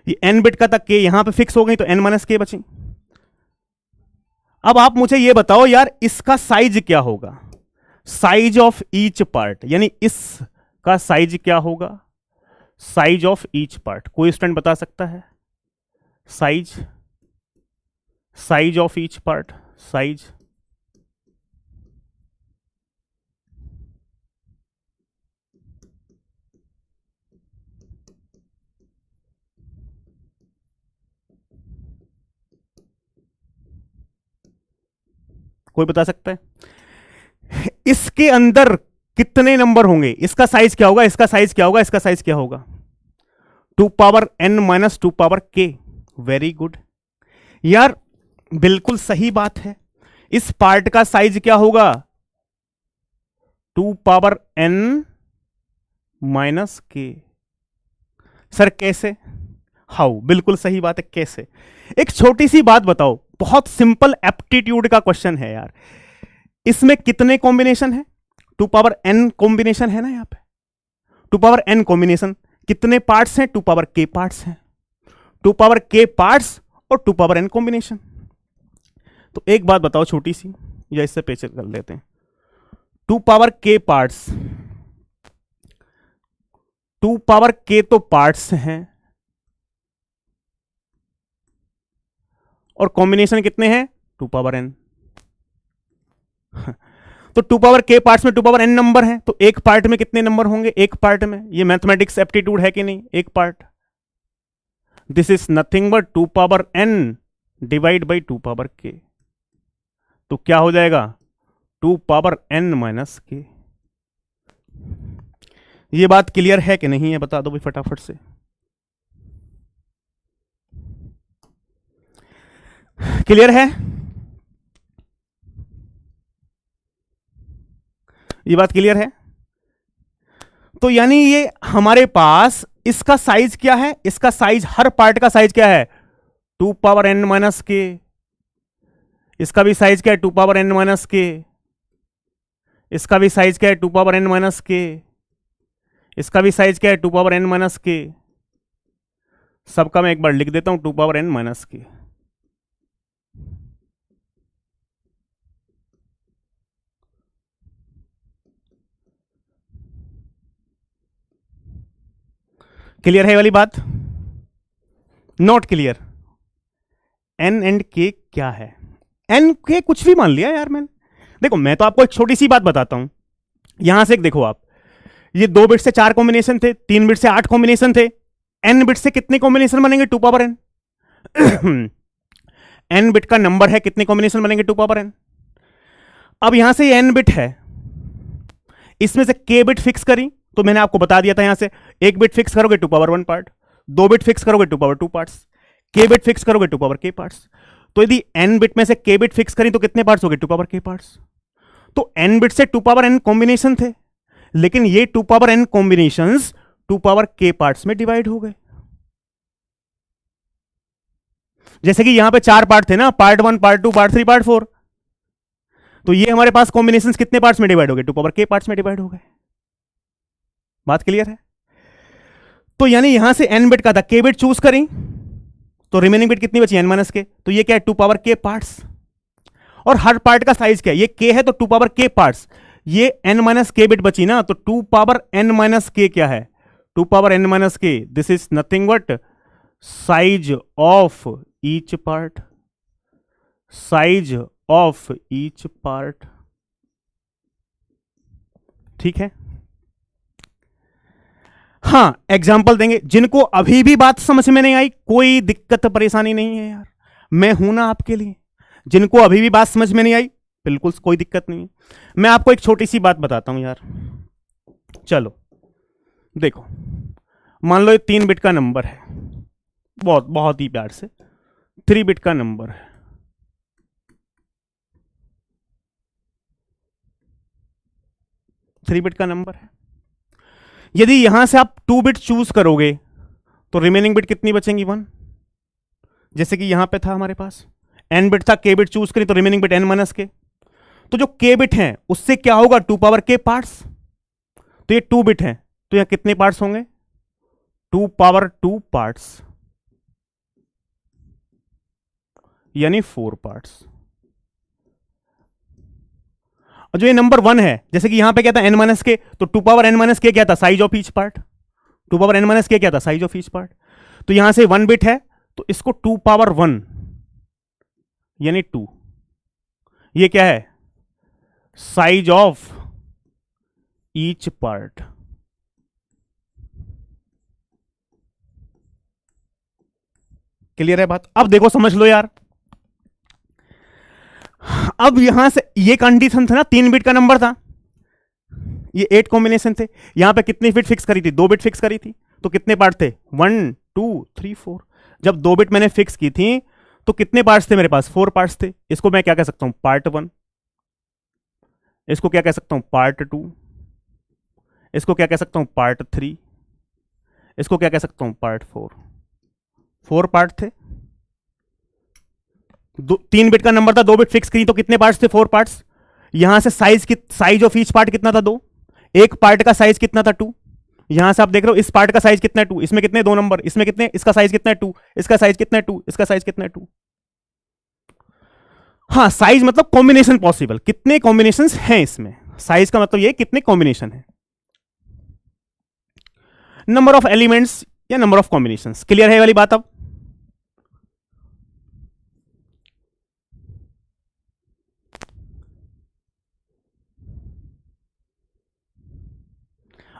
ये n बिट का था, k यहां पे फिक्स हो गई तो n माइनस k बची। अब आप मुझे ये बताओ यार, इसका साइज क्या होगा? साइज ऑफ ईच पार्ट, यानी इसका साइज क्या होगा? साइज ऑफ ईच पार्ट कोई स्टूडेंट बता सकता है? Size, size of each part, size. कोई बता सकता है? इसके अंदर कितने नंबर होंगे? इसका साइज क्या होगा? इसका साइज क्या होगा? इसका साइज क्या होगा? 2 power n minus 2 power k। Very good यार, बिल्कुल सही बात है। इस पार्ट का साइज क्या होगा? 2 power n minus k। Sir कैसे? हाउ? बिल्कुल सही बात है, कैसे? एक छोटी सी बात बताओ, बहुत सिंपल एप्टीट्यूड का क्वेश्चन है यार। इसमें कितने कॉम्बिनेशन है? 2 पावर n कॉम्बिनेशन है ना यहां पे। 2 पावर n कॉम्बिनेशन, कितने पार्ट्स हैं? 2 पावर k पार्ट्स हैं। 2 पावर k पार्ट्स और 2 पावर n कॉम्बिनेशन। तो एक बात बताओ छोटी सी, या इससे पेचर कर लेते हैं। 2 power k parts 2 power k तो पार्ट्स हैं और कॉम्बिनेशन कितने हैं 2 पावर n। तो 2 पावर k पार्ट्स में 2 पावर n नंबर है, तो एक पार्ट में कितने नंबर होंगे, एक पार्ट में। ये मैथमेटिक्स एप्टीट्यूड है कि नहीं, एक part. This is nothing but 2 power n divide by 2 power k। तो क्या हो जाएगा 2 पावर n माइनस k। ये बात क्लियर है कि नहीं है, बता दो भाई फटाफट से। क्लियर है, ये बात क्लियर है। तो यानी ये हमारे पास इसका साइज क्या है, इसका साइज, हर पार्ट का साइज क्या है 2 पावर n माइनस के। इसका भी साइज क्या है 2 पावर n माइनस के। इसका भी साइज क्या है 2 पावर n माइनस के। इसका भी साइज क्या है 2 पावर n माइनस के। सबका मैं एक बार लिख देता हूं 2 पावर n माइनस के। क्लियर है वाली बात, not clear. n and k क्या है, n k कुछ भी मान लिया यार मैंने। देखो मैं तो आपको एक छोटी सी बात बताता हूं, यहां से एक देखो आप, ये 2 बिट से 4 कॉम्बिनेशन थे, 3 बिट से 8 कॉम्बिनेशन थे, n बिट से कितने कॉम्बिनेशन बनेंगे 2 पावर n। n बिट का नंबर है, कितने कॉम्बिनेशन बनेंगे 2 पावर n। अब यहां से ये n बिट है, इसमें से k बिट फिक्स करी तो मैंने आपको बता दिया था, यहां से 1 बिट फिक्स करोगे 2 पावर 1 पार्ट, 2 बिट फिक्स करोगे 2 power 2 parts, k bit fix करोगे 2 पावर k पार्ट्स। तो यदि n बिट में से k बिट फिक्स करी तो कितने पार्ट्स हो गए 2 पावर k पार्ट्स। तो n बिट से 2 पावर n कॉम्बिनेशन थे, लेकिन ये 2 power n combinations 2 power k parts में डिवाइड हो गए। जैसे कि यहां पे 4 पार्ट थे ना, पार्ट 1, पार्ट 2, पार्ट 3, पार्ट 4। तो ये हमारे पास कॉम्बिनेशंस कितने पार्ट्स में डिवाइड हो गए 2 पावर k पार्ट्स में डिवाइड हो गए। बात क्लियर है। तो यानी यहां से n बिट का था, k बिट चूज करें तो रिमेनिंग बिट कितनी बची n माइनस k। तो ये क्या है 2 पावर k पार्ट्स, और हर पार्ट का साइज क्या है, ये k है तो 2 पावर k पार्ट्स, ये n माइनस k बिट बची ना, तो 2 पावर n माइनस k क्या है 2 power n minus k। This is nothing but size of each part, size of each part. ठीक है, हाँ एग्जाम्पल देंगे। जिनको अभी भी बात समझ में नहीं आई कोई दिक्कत परेशानी नहीं है यार, मैं हूं ना आपके लिए। जिनको अभी भी बात समझ में नहीं आई बिल्कुल कोई दिक्कत नहीं है। मैं आपको एक छोटी सी बात बताता हूं यार, चलो देखो, मान लो ये 3 बिट का नंबर है, बहुत बहुत ही प्यार से 3 बिट का नंबर है। थ्री बिट का नंबर है। यदि यहां से आप 2 बिट चूज करोगे तो रिमेनिंग बिट कितनी बचेंगी 1। जैसे कि यहां पे था हमारे पास n बिट था, k बिट चूज करी तो remaining bit n minus k। तो जो k बिट है उससे क्या होगा 2 पावर k पार्ट्स, तो ये 2 बिट है तो यहां कितने पार्ट्स होंगे 2 पावर 2 पार्ट्स, यानी 4 पार्ट्स। और जो ये नंबर 1 है, जैसे कि यहां पे क्या था n माइनस के, तो 2 पावर n माइनस के क्या था size of each part, 2 power n minus के क्या था साइज ऑफ ईच पार्ट। तो यहां से 1 बिट है तो इसको 2 पावर 1 यानी 2, ये क्या है size of each part. Clear है बात। अब देखो समझ लो यार, अब यहां से ये कंडीशन था ना, 3 बिट का नंबर था, ये 8 कॉम्बिनेशन थे, यहां पे कितनी बिट फिक्स करी थी 2 बिट फिक्स करी थी, तो कितने पार्ट थे 1 2 3 4। जब 2 बिट मैंने फिक्स की थी तो कितने पार्ट्स थे मेरे पास 4 पार्ट्स थे। इसको मैं क्या कह सकता हूं पार्ट 1, इसको क्या कह सकता हूं पार्ट 2, इसको क्या कह सकता हूं पार्ट 3, इसको क्या कह सकता हूं पार्ट 4। 4 पार्ट थे, 3 बिट का नंबर था, 2 बिट फिक्स की तो कितने पार्ट्स थे 4 पार्ट्स। यहां से साइज ऑफ ईच पार्ट कितना था 2, एक पार्ट का साइज कितना था 2। यहां से आप देख रहे हो इस पार्ट का साइज कितना है 2, इसमें कितने 2 नंबर, इसमें कितने, इसका साइज कितना है 2, इसका साइज कितना है 2, इसका साइज कितना है 2। हाँ साइज मतलब कॉम्बिनेशन पॉसिबल, कितने कॉम्बिनेशंस हैं इसमें, साइज का मतलब ये कितने कॉम्बिनेशन है। नंबर ऑफ एलिमेंट्स या नंबर ऑफ कॉम्बिनेशंस। क्लियर है ये वाली बात?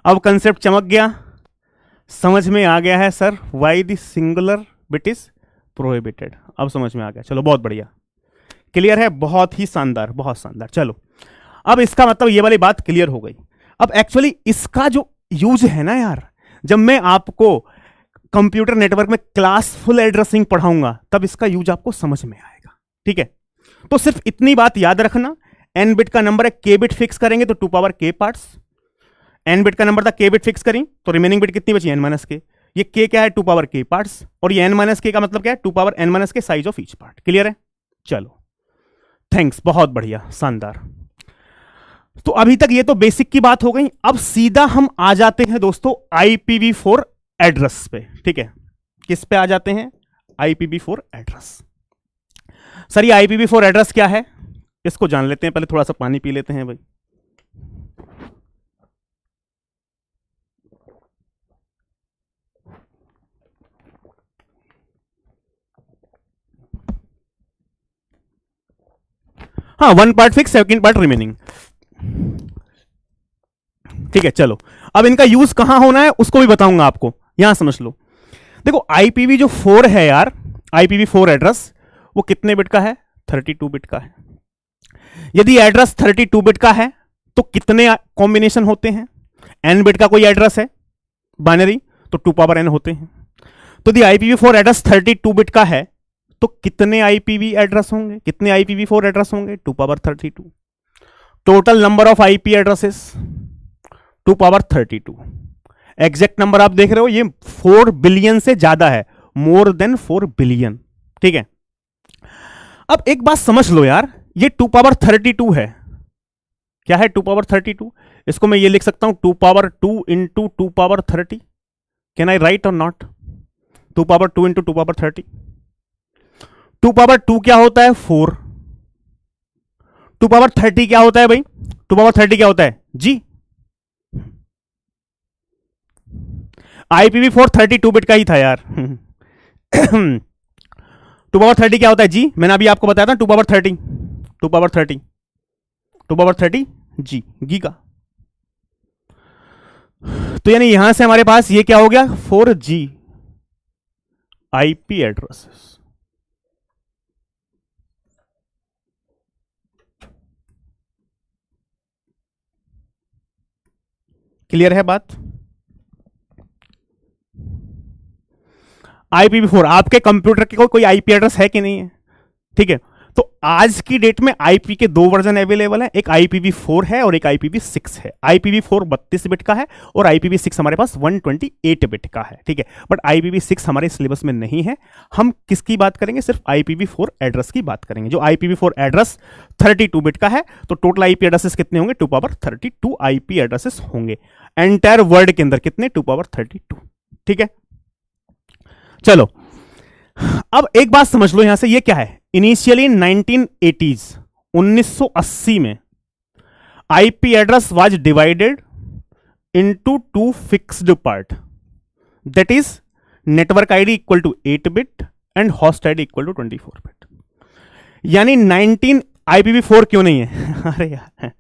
अब कंसेप्ट चमक गया, समझ में आ गया है sir, why the singular bit is prohibited. अब समझ में आ गया, चलो बहुत बढ़िया, क्लियर है, बहुत ही शानदार, बहुत शानदार। चलो अब इसका मतलब ये वाली बात क्लियर हो गई। अब एक्चुअली इसका जो यूज है ना यार, जब मैं आपको कंप्यूटर नेटवर्क में क्लासफुल एड्रेसिंग पढ़ाऊंगा तब इसका यूज आपको समझ में आएगा। ठीक है, तो सिर्फ इतनी बात याद रखना, एन बिट का नंबर है, के बिट फिक्स करेंगे तो 2 power k parts. N bit का नंबर था, के बिट फिक्स करें तो रिमेनिंग बिट कितनी बची? n माइनस के। ये k क्या है? 2 पावर k पार्ट्स, और ये n माइनस के का मतलब क्या है? 2 पावर n माइनस के size of each part. Clear है? चलो थैंक्स, बहुत बढ़िया, शानदार। तो अभी तक ये तो बेसिक की बात हो गई। अब सीधा हम आ जाते हैं दोस्तों IPv4 एड्रेस पे। ठीक है, किस पे आ जाते हैं? IPv4 address. सर ये IPv4 एड्रेस क्या है, इसको जान लेते हैं। पहले थोड़ा सा पानी पी लेते हैं भाई। हाँ, 1 part fix, 2nd part remaining. ठीक है, चलो अब इनका यूज कहां होना है उसको भी बताऊंगा आपको, यहां समझ लो। देखो IPv4 है यार, IPv4 एड्रेस वो कितने बिट का है? 32 बिट का है। यदि एड्रेस 32 बिट का है तो कितने कॉम्बिनेशन होते हैं? n बिट का कोई एड्रेस है बाइनरी तो 2 पावर n होते हैं। तो यदि IPv4 एड्रेस 32 बिट का है तो कितने IPv एड्रेस होंगे? कितने IPv4 एड्रेस होंगे? 2 power 32। Total number of IP addresses 2 power 32। Exact number आप देख रहे हो, ये 4 बिलियन से ज्यादा है, मोर देन 4 बिलियन। ठीक है, अब एक बात समझ लो यार, ये 2 पावर 32 है। क्या है 2 पावर 32? इसको मैं ये लिख सकता हूं 2 power 2 into 2 power 30। Can I write or not? 2 power 2 into 2 power 30। 2 power 2 क्या होता है? 4। 2 पावर 30 क्या होता है भाई? 2 पावर 30 क्या होता है जी? IPv4 32 बिट का ही था यार। 2 पावर 30 क्या होता है जी? मैंने अभी आपको बताया था 2 पावर 30, 2 पावर 30, 2 पावर 30 जी, गीगा। तो यानी यहां से हमारे पास ये क्या हो गया? 4G IP addresses. क्लियर है बात? IPv4 आपके कंप्यूटर के कोई IP एड्रेस है कि नहीं है? ठीक है, तो आज की डेट में IP के 2 वर्जन अवेलेबल है, एक IPv4 है और एक IPv6 है। IPv4 32 बिट का है और IPv6 हमारे पास 128 बिट का है। ठीक है, बट IPv6 हमारे सिलेबस में नहीं है। हम किसकी बात करेंगे? सिर्फ IPv4 एड्रेस की बात करेंगे। जो IPv4 एड्रेस 32 बिट का है, तो टोटल IP एड्रेसेस कितने होंगे? 2 पावर 32 IP एड्रेसेस होंगे एंटायर वर्ल्ड के अंदर। कितने? 2 पावर 32। ठीक है, चलो अब एक बात समझ लो यहां से, ये क्या है? इनिशियली 1980s 1980 में IP address was divided into 2 fixed part, that is network ID equal to 8 bit and host ID equal to 24 bit. यानी 19 IPv4 क्यों नहीं है? अरे यार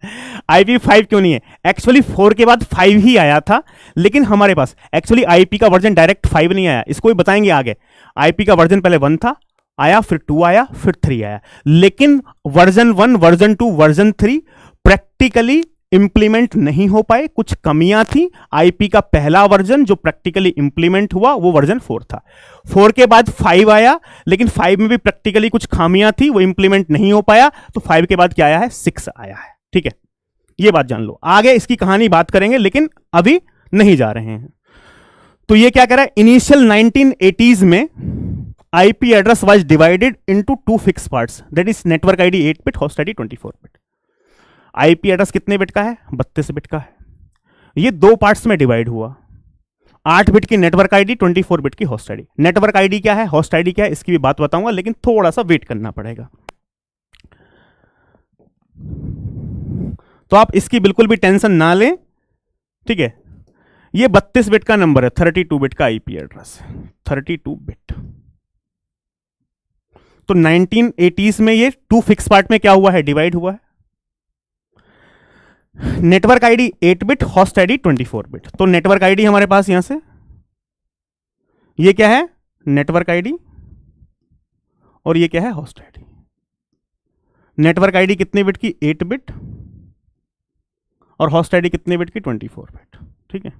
IPv5 क्यों नहीं है? एक्चुअली 4 के बाद 5 ही आया था, लेकिन हमारे पास एक्चुअली IP का वर्जन डायरेक्ट 5 नहीं आया, इसको भी बताएंगे आगे। IP का वर्जन पहले 1 था, आया, फिर 2 आया, फिर 3 आया, लेकिन version 1, version 2, version 3 practically implement नहीं हो पाए, कुछ कमियां थी। आईपी का पहला वर्जन जो प्रैक्टिकली इंप्लीमेंट हुआ वो वर्जन 4 था। 4 के बाद 5 आया, लेकिन 5 में भी प्रैक्टिकली कुछ खामियां थी, वो इंप्लीमेंट नहीं हो पाया, तो 5 के बाद क्या आया है? 6 आया है। ठीक है, ये बात जान लो, आगे इसकी कहानी बात करेंगे, लेकिन अभी नहीं जा रहे हैं। तो ये क्या कह रहा है? इनिशियल 1980s में IP address was divided into 2 fix parts, that is network ID 8 bit, host ID 24 bit. IP address कितने बिट का है? 32 बिट का है। ये 2 पार्ट्स में डिवाइड हुआ, 8 बिट की नेटवर्क आईडी, 24 बिट की होस्ट आईडी। नेटवर्क आईडी क्या है, होस्ट आईडी क्या है, इसकी भी बात बताऊंगा, लेकिन थोड़ा सा वेट करना पड़ेगा। तो आप इसकी बिल्कुल भी टेंशन ना लें, ठीक है। ये 32 बिट का नंबर है, 32 बिट का आईपी एड्रेस है, 32 बिट। तो 1980s में ये 2 फिक्स पार्ट में क्या हुआ है, डिवाइड हुआ है। Network ID 8 bit, host ID 24 bit. तो नेटवर्क आईडी हमारे पास यहां से, ये क्या है, नेटवर्क आईडी, और ये क्या है, होस्ट आईडी। नेटवर्क आईडी कितने बिट की, 8 बिट, और होस्ट आईडी कितने बिट की, 24 बिट। ठीक है।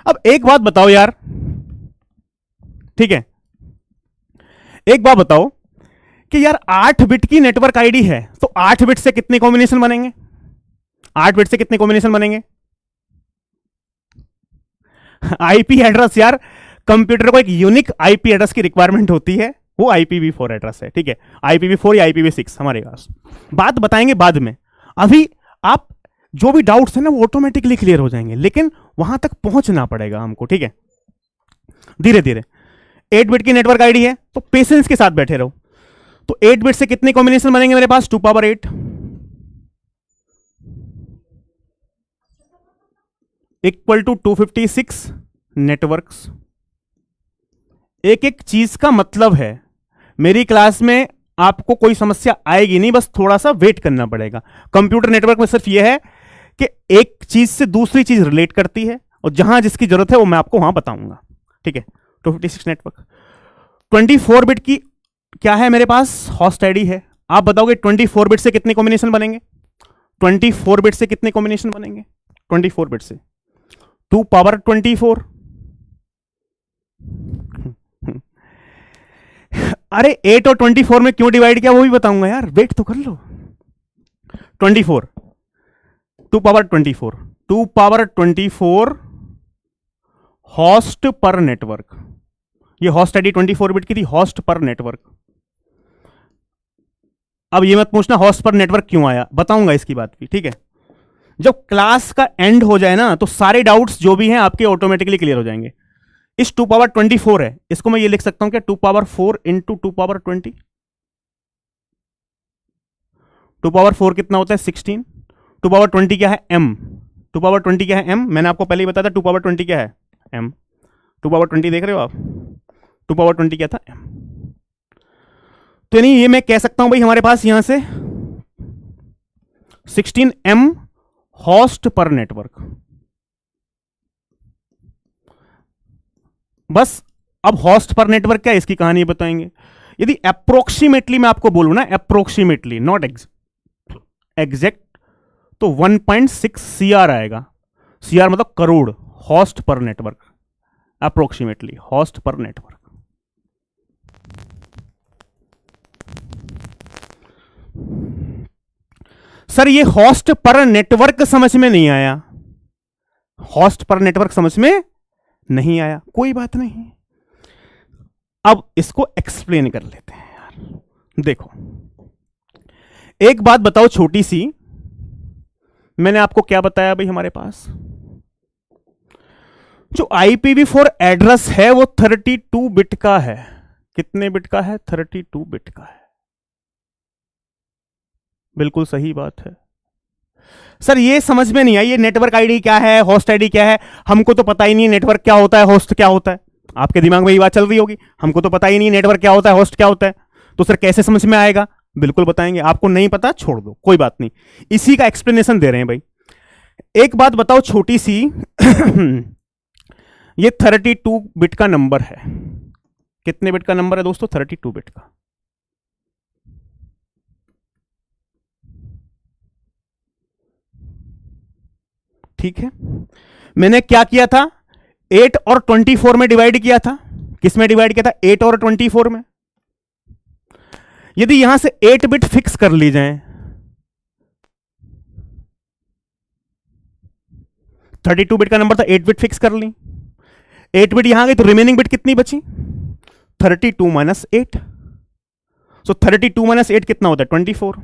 अब एक बात बताओ यार, ठीक है, एक बात बताओ कि यार 8 बिट की नेटवर्क आईडी है, तो 8 बिट से कितने कॉम्बिनेशन बनेंगे, 8 बिट से कितने कॉम्बिनेशन बनेंगे। आईपी एड्रेस यार, कंप्यूटर को एक यूनिक आईपी एड्रेस की रिक्वायरमेंट होती है, वो IPv4 एड्रेस है। ठीक है, IPv4 या IPv6 हमारे पास, बात बताएंगे बाद में। अभी आप जो भी डाउट्स है ना वो ऑटोमेटिकली क्लियर हो जाएंगे, लेकिन वहां तक पहुंचना पड़ेगा हमको। ठीक है, धीरे धीरे। 8 बिट की नेटवर्क आईडी है, तो पेशेंस के साथ बैठे रहो। तो 8 बिट से कितने कॉम्बिनेशन बनेंगे मेरे पास, 2 पावर 8 इक्वल टू 256 नेटवर्क्स। एक एक चीज का मतलब है, मेरी क्लास में आपको कोई समस्या आएगी नहीं, बस थोड़ा सा वेट करना पड़ेगा। कंप्यूटर नेटवर्क में सिर्फ यह है कि एक चीज से दूसरी चीज रिलेट करती है, और जहां जिसकी जरूरत है वो मैं आपको वहां बताऊंगा। ठीक है, 256 नेटवर्क। 24 बिट की क्या है मेरे पास, होस्ट आईडी है। आप बताओगे 24 बिट से कितने कॉम्बिनेशन बनेंगे, 24 बिट से कितने कॉम्बिनेशन बनेंगे, 24 बिट से 2 पावर 24। अरे 8 और 24 में क्यों डिवाइड किया वो भी बताऊंगा यार, वेट तो कर लो। 24 2 पावर 24, 2 पावर 24 होस्ट पर नेटवर्क। ये होस्ट आईडी 24 बिट की थी, होस्ट पर नेटवर्क। अब ये मत पूछना होस्ट पर नेटवर्क क्यों आया, बताऊंगा इसकी बात भी। ठीक है, जब क्लास का एंड हो जाए ना, तो सारे डाउट्स जो भी हैं आपके ऑटोमेटिकली क्लियर हो जाएंगे। इस 2 पावर 24 है, इसको मैं ये लिख सकता हूं क्या, 2 पावर 4 इंटू 2 पावर 20। 2 पावर 4 कितना होता है, 16। 2 पावर 20 क्या है, m। 2 पावर 20 क्या है, m। मैंने आपको पहले ही बताया था 2 पावर 20 क्या है, m। 2 पावर 20 देख रहे हो आप, 2 पावर 20 क्या था, m। तो यानी ये मैं कह सकता हूं भाई हमारे पास यहां से 16m होस्ट पर नेटवर्क। बस अब होस्ट पर नेटवर्क क्या है, इसकी कहानी बताएंगे। यदि अप्रोक्सीमेटली मैं आपको बोलूं ना, अप्रोक्सीमेटली नॉट एग्जैक्ट, तो 1.6 CR आएगा। CR मतलब करोड़, होस्ट पर नेटवर्क, अप्रोक्सीमेटली होस्ट पर नेटवर्क। सर ये होस्ट पर नेटवर्क समझ में नहीं आया, होस्ट पर नेटवर्क समझ में नहीं आया, कोई बात नहीं, अब इसको एक्सप्लेन कर लेते हैं यार। देखो एक बात बताओ छोटी सी, मैंने आपको क्या बताया भाई, हमारे पास जो IPv4 एड्रेस है वो 32 बिट का है। कितने बिट का है, 32 बिट का है। बिल्कुल सही बात है। सर ये समझ में नहीं आई, ये नेटवर्क आईडी क्या है, होस्ट आईडी क्या है, हमको तो पता ही नहीं नेटवर्क क्या होता है, होस्ट क्या होता है। आपके दिमाग में ये बात चल रही होगी, हमको तो पता ही नहीं नेटवर्क क्या होता है, होस्ट क्या होता है, तो सर कैसे समझ में आएगा। बिल्कुल बताएंगे, आपको नहीं पता छोड़ दो, कोई बात नहीं, इसी का एक्सप्लेनेशन दे रहे हैं भाई। एक बात बताओ छोटी सी ये 32 बिट का नंबर है। कितने बिट का नंबर है दोस्तों, 32 बिट का। ठीक है, मैंने क्या किया था, 8 और 24 में डिवाइड किया था। किस में डिवाइड किया था, 8 और 24 में। यदि यहां से 8 बिट फिक्स कर ली जाए, 32 बिट का नंबर था, 8 बिट फिक्स कर ली, 8 बिट यहां गई तो रिमेनिंग बिट कितनी बची, 32 माइनस 8। सो 32 माइनस 8 कितना होता है, 24।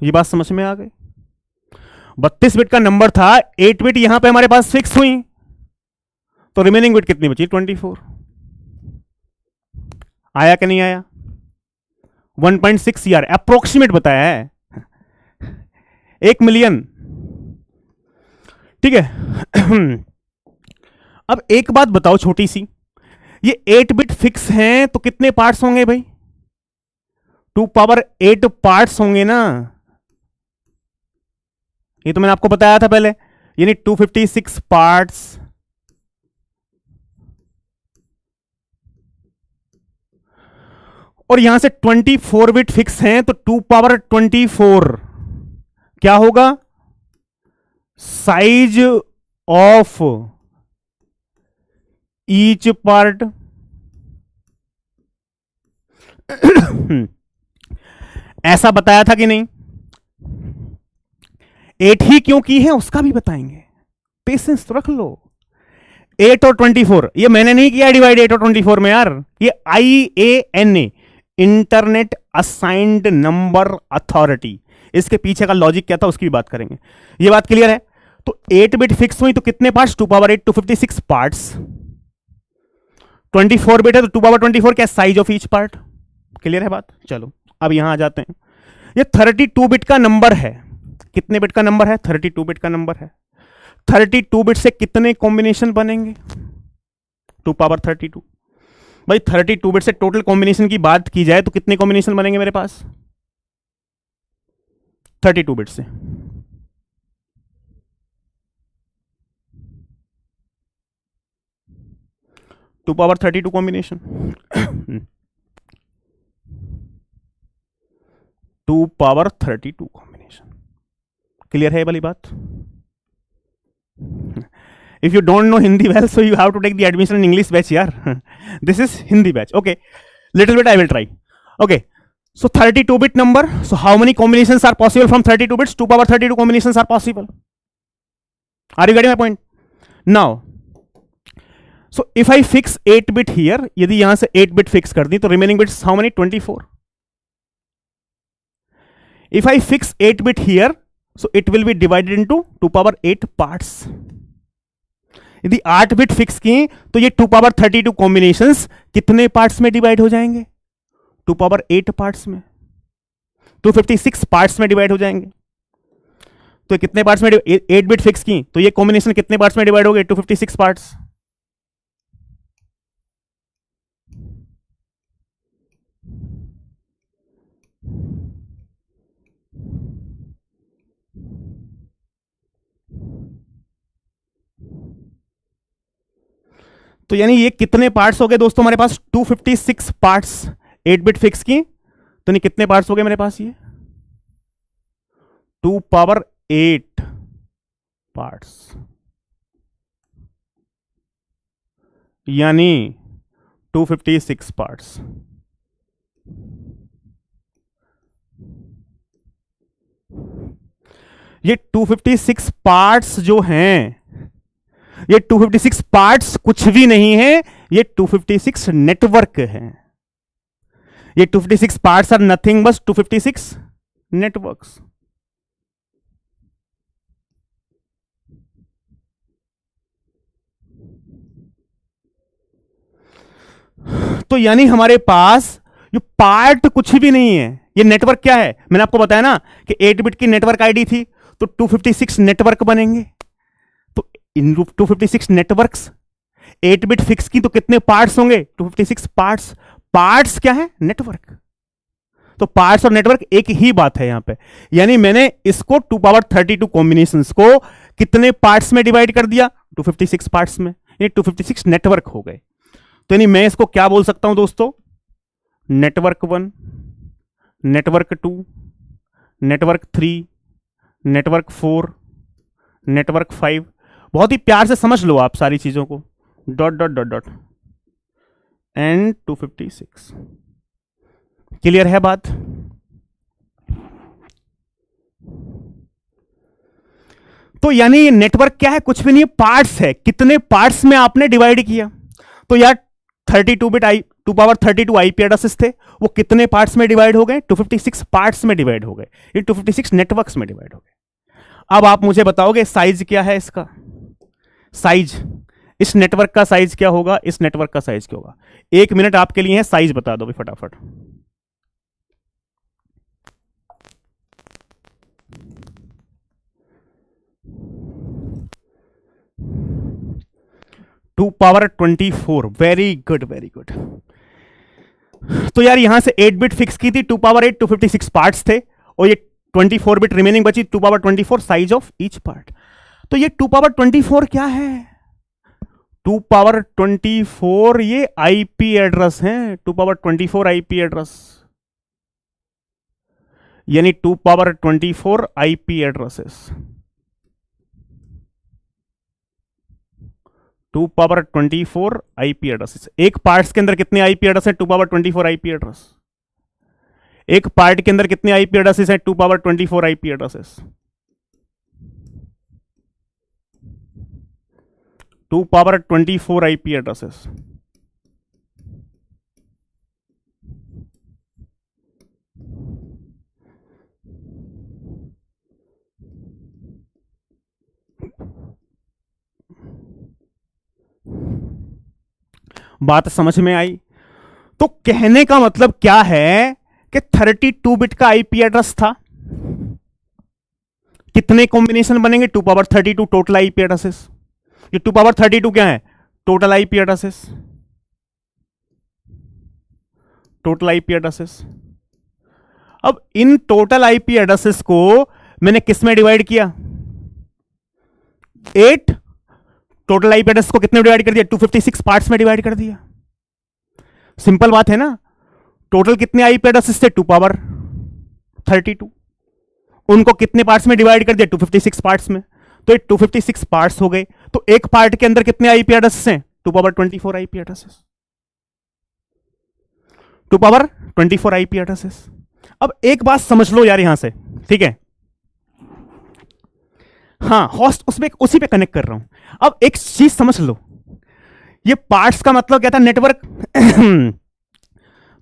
ये बात समझ में आ गई। 32 बिट का नंबर था, 8 बिट यहां पे हमारे पास फिक्स हुई, तो रिमेनिंग बिट कितनी बची, 24। आया कि नहीं आया, 1.6 यार, अप्रोक्सीमेट बताया है, 1 मिलियन। ठीक है। अब एक बात बताओ छोटी सी, ये 8 बिट फिक्स हैं तो कितने पार्ट्स होंगे भाई? 2 पावर 8 पार्ट्स होंगे ना, ये तो मैंने आपको बताया था पहले, यानी 256 पार्ट्स। और यहां से 24 बिट फिक्स हैं तो 2 पावर 24 क्या होगा? Size of each part. ऐसा बताया था कि नहीं? 8 ही क्यों की है उसका भी बताएंगे, पेशेंस तो रख लो। 8 और 24, ये मैंने नहीं किया डिवाइड 8 और 24 में यार, ये IANA, internet assigned number authority, इसके पीछे का लॉजिक क्या था उसकी भी बात करेंगे। ये बात क्लियर है? तो 8 बिट फिक्स हुई तो कितने पार्ट्स? 2 power 8, 256 parts. 24 बिट है तो 2 पावर 24 क्या? Size of each part. Clear है बात? चलो अब यहां आ जाते हैं। ये 32 बिट का नंबर है। कितने बिट का नंबर है? 32 बिट का नंबर है। 32 बिट से कितने कॉम्बिनेशन बनेंगे? 2 पावर 32। भाई 32 बिट से टोटल कॉम्बिनेशन की बात की जाए तो कितने कॉम्बिनेशन बनेंगे मेरे पास 32 बिट से? Two power 32 combination, 2 power 32 combination. Clear है ये वाली बात? If you don't know Hindi well, so you have to take the admission in English batch, yaar. This is Hindi batch. Okay, little bit I will try. Okay, so 32 bit number. So how many combinations are possible from 32 bits? 2 power 32 combinations are possible. Are you getting my point? Now, so if I fix 8 bit here, यदि यहां से 8 bit fix कर दी तो remaining bits how many? 24. If I fix 8 bit here, so it will be divided into 2 power 8 parts. यदि 8 बिट फिक्स की तो ये 2 पावर 32 कॉम्बिनेशंस कितने पार्ट्स में डिवाइड हो जाएंगे? 2 पावर 8 पार्ट्स में, 256 पार्ट्स में डिवाइड हो जाएंगे। तो कितने पार्ट्स में? 8 बिट फिक्स की तो ये कॉम्बिनेशन कितने पार्ट्स में डिवाइड हो गए? 256 पार्ट्स। तो यानी ये कितने पार्ट्स हो गए दोस्तों हमारे पास? 256 पार्ट्स 8 बिट फिक्स की, तो नहीं कितने पार्ट्स हो गए मेरे पास? ये 2 पावर 8 पार्ट्स, यानी 256 पार्ट्स। ये 256 पार्ट्स जो हैं, ये 256 पार्ट्स कुछ भी नहीं है, ये 256 नेटवर्क है। ये 256 पार्ट्स आर नथिंग बस 256 नेटवर्क्स। तो यानी हमारे पास ये पार्ट कुछ भी नहीं है, ये नेटवर्क क्या है? मैंने आपको बताया ना कि 8 बिट की नेटवर्क आईडी थी, तो 256 नेटवर्क बनेंगे। तो इन 256 नेटवर्क्स 8 बिट फिक्स की तो कितने पार्ट्स होंगे? 256 पार्ट्स। पार्ट्स क्या है? नेटवर्क। तो पार्ट्स और नेटवर्क एक ही बात है यहां पे। यानी मैंने इसको 2 पावर 32 कॉम्बिनेशंस को कितने पार्ट्स में डिवाइड कर दिया? 256 पार्ट्स में, यानी 256 नेटवर्क हो गए। तो यानी मैं इसको क्या बोल सकता हूं दोस्तों? Network 1, network 2, network 3, network 4, network 5। बहुत ही प्यार से समझ लो आप सारी चीजों को, dot dot dot dot and 256। Clear है बात? तो यानी ये नेटवर्क क्या है? कुछ भी नहीं, पार्ट्स है। कितने पार्ट्स में आपने डिवाइड किया? तो यार 32 बिट 2 पावर 32 आईपी एड्रेसेस थे, वो कितने पार्ट्स में डिवाइड हो गए? 256 पार्ट्स में डिवाइड हो गए, ये 256 नेटवर्क्स में डिवाइड हो गए। अब आप मुझे बताओगे साइज क्या है इसका? साइज, इस नेटवर्क का साइज क्या होगा? इस नेटवर्क का साइज क्या होगा? 1 मिनट आपके लिए है, साइज बता दो भी फटाफट। 2 power 24, very good very good. तो यार यहां से 8 बिट फिक्स की थी, 2 पावर 8 256 पार्ट्स थे, और ये 24 बिट रिमेनिंग बची, 2 power 24 size of each part. तो ये 2 पावर 24 क्या है? 2 पावर 24 ये आईपी एड्रेस है, 2 पावर 24 आईपी एड्रेस, यानी 2 power 24 IP addresses, 2 power 24 IP addresses. एक पार्ट्स के अंदर कितने आईपी एड्रेस है? 2 पावर 24 आईपी एड्रेस। एक पार्ट के अंदर कितने आईपी एड्रेसेस है? 2 power 24 IP addresses, 2 power 24 IP addresses. बात समझ में आई? तो कहने का मतलब क्या है कि 32 बिट का आईपी एड्रेस था, कितने कॉम्बिनेशन बनेंगे? 2 पावर 32 टोटल आईपी एड्रेसेस। ये 2 पावर 32 क्या है? Total IP addresses, total IP addresses. अब इन टोटल आईपी एड्रेसेस को मैंने किस में डिवाइड किया? 8। टोटल आईपी एड्रेस को कितने डिवाइड कर दिया? 256 पार्ट्स में डिवाइड कर दिया। सिंपल बात है ना। टोटल कितने आईपी एड्रेसेस थे? 2 पावर 32। उनको कितने पार्ट्स में डिवाइड कर दिया? 256 पार्ट्स में। तो ये 256 पार्ट्स हो गए। तो एक पार्ट के अंदर कितने आईपी एड्रेसेस हैं? 2 power 24 IP addresses, 2 power 24 IP addresses. अब एक बात समझ लो यार यहां से, ठीक है? हाँ, होस्ट उसमें उसी पे कनेक्ट कर रहा हूं। अब एक चीज समझ लो, ये पार्ट्स का मतलब क्या था? नेटवर्क।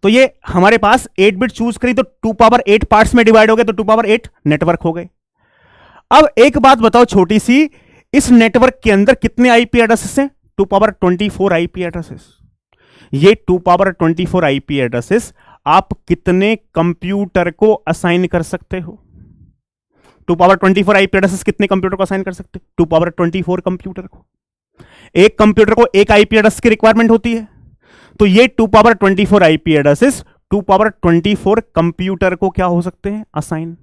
तो ये हमारे पास 8 बिट चूज करी तो 2 पावर 8 पार्ट्स में डिवाइड हो गए, तो 2 पावर 8 नेटवर्क हो गए। अब एक बात बताओ छोटी सी, इस नेटवर्क के अंदर कितने आईपी एड्रेसेस हैं? 2 पावर 24 आईपी एड्रेसेस। ये 2 पावर 24 आईपी एड्रेसेस आप कितने कंप्यूटर को असाइन कर सकते हो? 2 पावर 24 आईपी एड्रेसेस कितने कंप्यूटर को असाइन कर सकते हो? 2 पावर 24 कंप्यूटर को। एक कंप्यूटर को एक आईपी एड्रेस की रिक्वायरमेंट होती है, तो ये 2 power 24 IP addresses 2 power 24 computer को क्या हो सकते हैं? असाइन।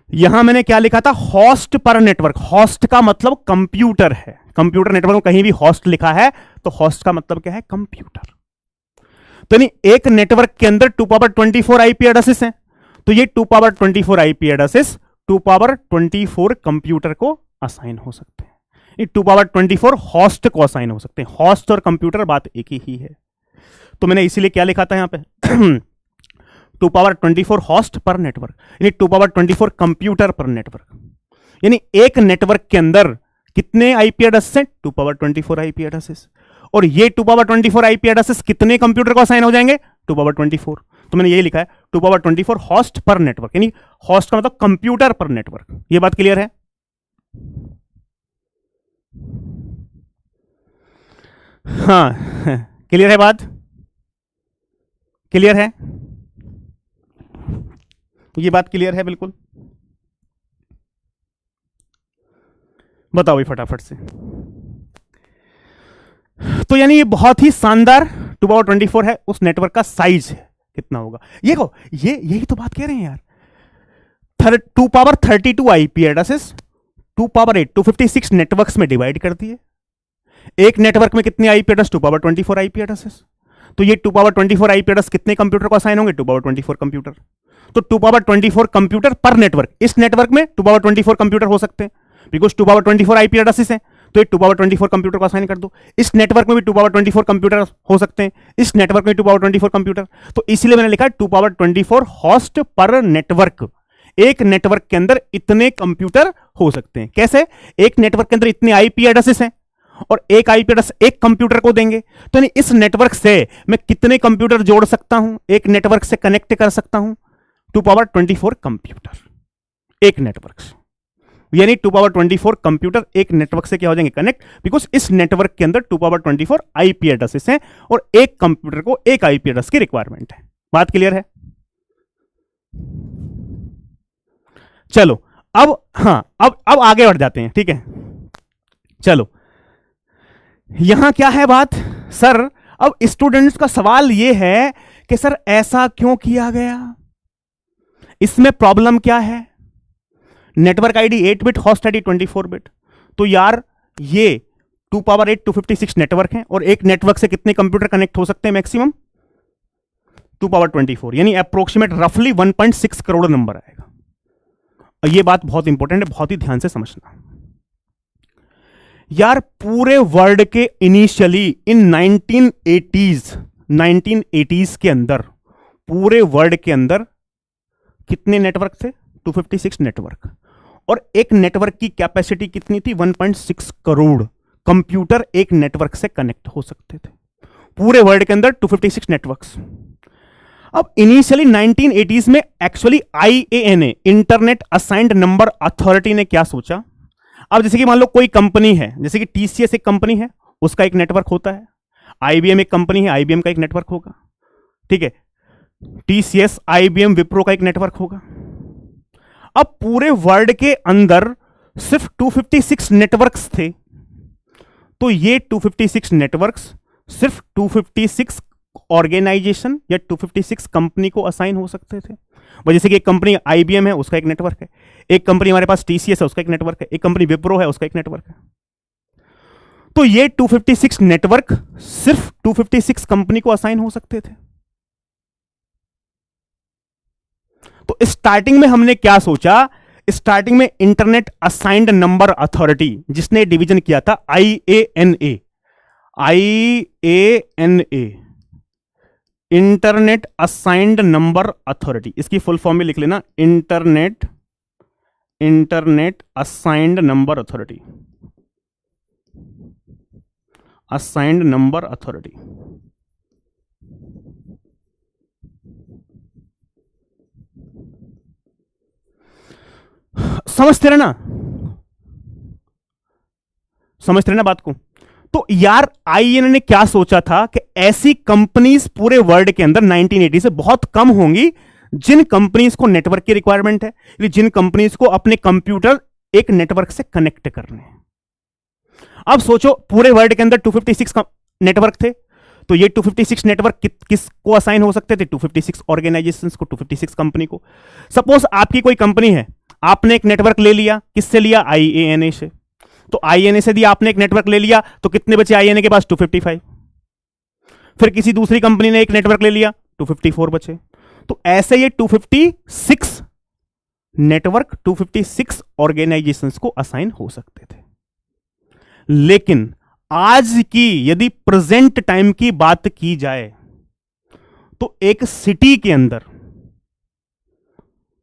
यहां मैंने क्या लिखा था? होस्ट पर नेटवर्क। होस्ट का मतलब कंप्यूटर है। कंप्यूटर नेटवर्क में कहीं भी होस्ट लिखा है तो होस्ट का मतलब क्या है? कंप्यूटर। तो नहीं, एक नेटवर्क के अंदर 2 पावर 24 आईपी एड्रेसेस हैं, तो ये 2 power 24 IP addresses 2 power 24 computer को असाइन हो सकते हैं। 2 पावर 24 होस्ट को असाइन हो सकते हैं। होस्ट और कंप्यूटर बात एक ही है। तो मैंने इसीलिए क्या लिखा था यहां पे? 2 पावर 24 होस्ट पर नेटवर्क, यानी 2 पावर 24 कंप्यूटर पर नेटवर्क। यानी एक नेटवर्क के अंदर कितने आईपी एड्रेसेस हैं? 2 पावर 24 आईपी एड्रेसेस। और ये 2 पावर 24 आईपी एड्रेसेस कितने कंप्यूटर को असाइन हो जाएंगे? 2 पावर 24। तो मैंने यही लिखा है 2 पावर 24 होस्ट पर नेटवर्क, यानी होस्ट का मतलब कंप्यूटर पर नेटवर्क। ये बात क्लियर है? हाँ, क्लियर है बात? क्लियर है? ये बात क्लियर है बिल्कुल? बताओ भाई फटाफट से। तो यानी ये बहुत ही शानदार 2 पावर 24 है, उस नेटवर्क का साइज कितना होगा ये को, ये यही तो बात कह रहे हैं यार। 2 power 32 IP addresses 2 power 8 256 networks में डिवाइड कर दिए। एक नेटवर्क में कितने IP address? 2 power 24 IP addresses. तो ये 2 पावर 24 आईपी एड्रेस कितने कंप्यूटर को असाइन होंगे? 2 पावर 24 कंप्यूटर। तो 2 पावर 24 कंप्यूटर पर नेटवर्क। इस नेटवर्क में 2 पावर 24 कंप्यूटर हो सकते हैं, बिकॉज 2 पावर 24 आईपी एड्रेसेस हैं, तो ये 2 पावर 24 कंप्यूटर को असाइन कर दो। इस नेटवर्क में भी 2 पावर 24 कंप्यूटर हो सकते हैं, इस नेटवर्क में 2 पावर 24 कंप्यूटर। तो इसलिए मैंने लिखा है 2 पावर 24 होस्ट पर नेटवर्क। एक नेटवर्क के अंदर इतने कंप्यूटर हो सकते हैं। कैसे? एक नेटवर्क के अंदर इतने आईपी एड्रेसेस हैं और एक आईपी एड्रेस एक कंप्यूटर को देंगे, तो यानी इस नेटवर्क से मैं कितने कंप्यूटर जोड़ सकता हूं? एक नेटवर्क से कनेक्ट कर सकता हूं 2 पावर 24 कंप्यूटर एक नेटवर्क से। यानी 2 पावर 24 कंप्यूटर एक नेटवर्क से क्या हो जाएंगे? कनेक्ट, बिकॉज इस नेटवर्क के अंदर 2 पावर 24 आईपी एड्रेसेस हैं और एक कंप्यूटर को एक आईपी एड्रेस की रिक्वायरमेंट है। बात क्लियर है? चलो अब हाँ, अब आगे बढ़ जाते हैं, ठीक है? चलो यहां क्या है बात सर, अब स्टूडेंट्स का सवाल यह है कि सर ऐसा क्यों किया गया, इसमें प्रॉब्लम क्या है। Network ID 8 bit, host ID 24 bit. तो यार ये 2 पावर 8 256 नेटवर्क है, और एक नेटवर्क से कितने कंप्यूटर कनेक्ट हो सकते हैं मैक्सिमम, 2 पावर 24, यानी अप्रोक्सीमेट रफली 1.6 करोड़ नंबर आएगा। और ये बात बहुत इंपॉर्टेंट है, बहुत ही ध्यान से समझना। यार पूरे वर्ल्ड के इनिशियली इन 1980s के अंदर पूरे वर्ल्ड के अंदर कितने नेटवर्क थे, 256 नेटवर्क, और एक नेटवर्क की कैपेसिटी कितनी थी, 1.6 करोड़ कंप्यूटर एक नेटवर्क से कनेक्ट हो सकते थे पूरे वर्ल्ड के अंदर, 256 नेटवर्क्स। अब इनिशियली 1980s में actually IANA, internet assigned number authority ने क्या सोचा। अब जैसे कि मान लो कोई कंपनी है, जैसे कि TCS एक कंपनी है, उसका एक नेटवर्क होता है। IBM एक कंपनी है, IBM का एक नेटवर्क होगा, ठीक है। TCS, IBM, विप्रो का एक नेटवर्क होगा। अब पूरे वर्ल्ड के अंदर सिर्फ 256 नेटवर्क्स थे, तो ये 256 नेटवर्क्स सिर्फ 256 ऑर्गेनाइजेशन या 256 कंपनी को असाइन हो सकते थे। जैसे कि एक कंपनी IBM है, उसका एक नेटवर्क है, एक कंपनी हमारे पास TCS है, उसका एक नेटवर्क है, एक कंपनी विप्रो है, उसका एक नेटवर्क है। तो ये 256 नेटवर्क सिर्फ 256 कंपनी को असाइन हो सकते थे। तो स्टार्टिंग में हमने क्या सोचा, स्टार्टिंग में इंटरनेट असाइंड नंबर अथॉरिटी, जिसने डिवीजन किया था IANA, internet assigned number authority, इसकी फुल फॉर्म में लिख लेना, internet assigned number authority, assigned number authority. समझते रहना, समझते रहना बात को। तो यार IANA ने क्या सोचा था कि ऐसी कंपनीज पूरे वर्ल्ड के अंदर 1980 से बहुत कम होंगी जिन कंपनीज को नेटवर्क की रिक्वायरमेंट है, जिन कंपनीज को अपने कंप्यूटर एक नेटवर्क से कनेक्ट करने हैं। अब सोचो पूरे वर्ल्ड के अंदर 256 नेटवर्क थे, तो ये 256 नेटवर्क किसको असाइन हो सकते थे, 256 ऑर्गेनाइजेशंस को, 256 कंपनी को। सपोज आपकी कोई कंपनी है, आपने एक नेटवर्क ले लिया, किससे लिया, IANA से। तो IANA से दिया आपने एक नेटवर्क ले लिया, तो कितने बचे IANA के पास, 255। फिर किसी दूसरी कंपनी ने एक नेटवर्क ले लिया, 254 बचे। तो ऐसे ये 256 नेटवर्क 256 ऑर्गेनाइजेशंस को असाइन हो सकते थे। लेकिन आज की यदि प्रेजेंट टाइम की बात की जाए तो एक सिटी के अंदर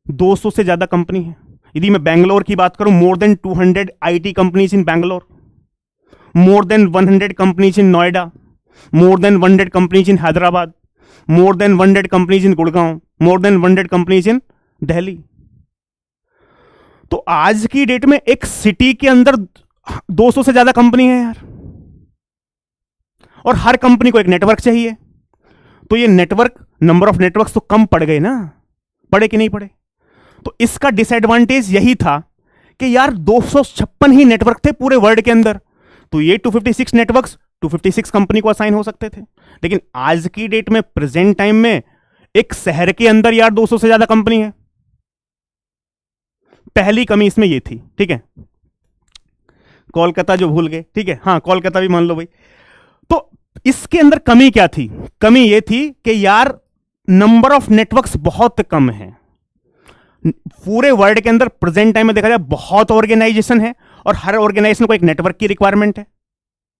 200 से ज्यादा कंपनी है। यदि मैं बैंगलोर की बात करूं, more than 200 IT companies in Bangalore, more than 100 companies in Noida, more than 100 companies in Hyderabad, more than 100 companies in Gurgaon, more than 100 companies in Delhi. तो आज की डेट में एक सिटी के अंदर 200 से ज्यादा कंपनी है यार, और हर कंपनी को एक नेटवर्क चाहिए। तो ये नेटवर्क, नंबर ऑफ नेटवर्क्स तो कम पड़ गए ना, पड़े कि नहीं पड़े। तो इसका डिसएडवांटेज यही था कि यार 256 ही नेटवर्क थे पूरे वर्ल्ड के अंदर, तो ये 256 नेटवर्क्स 256 कंपनी को असाइन हो सकते थे। लेकिन आज की डेट में, प्रेजेंट टाइम में, एक शहर के अंदर यार 200 से ज्यादा कंपनी है। पहली कमी इसमें ये थी, ठीक है। कोलकाता जो भूल गए, ठीक है, हाँ कोलकाता भी मान लो भाई। तो इसके अंदर कमी क्या थी, कमी ये थी कि यार नंबर ऑफ नेटवर्क्स बहुत कम है पूरे वर्ल्ड के अंदर। प्रेजेंट टाइम में देखा जाए बहुत ऑर्गेनाइजेशन है, और हर ऑर्गेनाइजेशन को एक नेटवर्क की रिक्वायरमेंट है,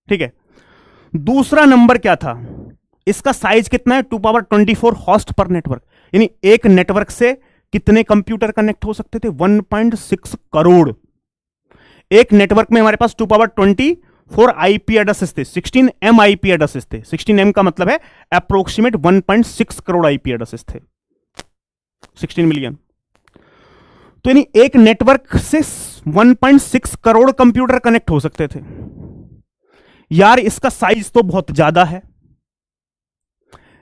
ठीक है। दूसरा नंबर क्या था, इसका साइज कितना है, 2 पावर 24 होस्ट पर नेटवर्क, यानी एक नेटवर्क से कितने कंप्यूटर कनेक्ट हो सकते थे, 1.6 करोड़। एक नेटवर्क में हमारे पास 2 पावर 24 IP एड्रेसेस थे, 16M IP एड्रेसेस थे। 16M का मतलब है अप्रोक्सीमेट 1.6 करोड़ IP एड्रेसेस थे, 16 मिलियन। तो यानी एक नेटवर्क से 1.6 करोड़ कंप्यूटर कनेक्ट हो सकते थे। यार इसका साइज तो बहुत ज्यादा है।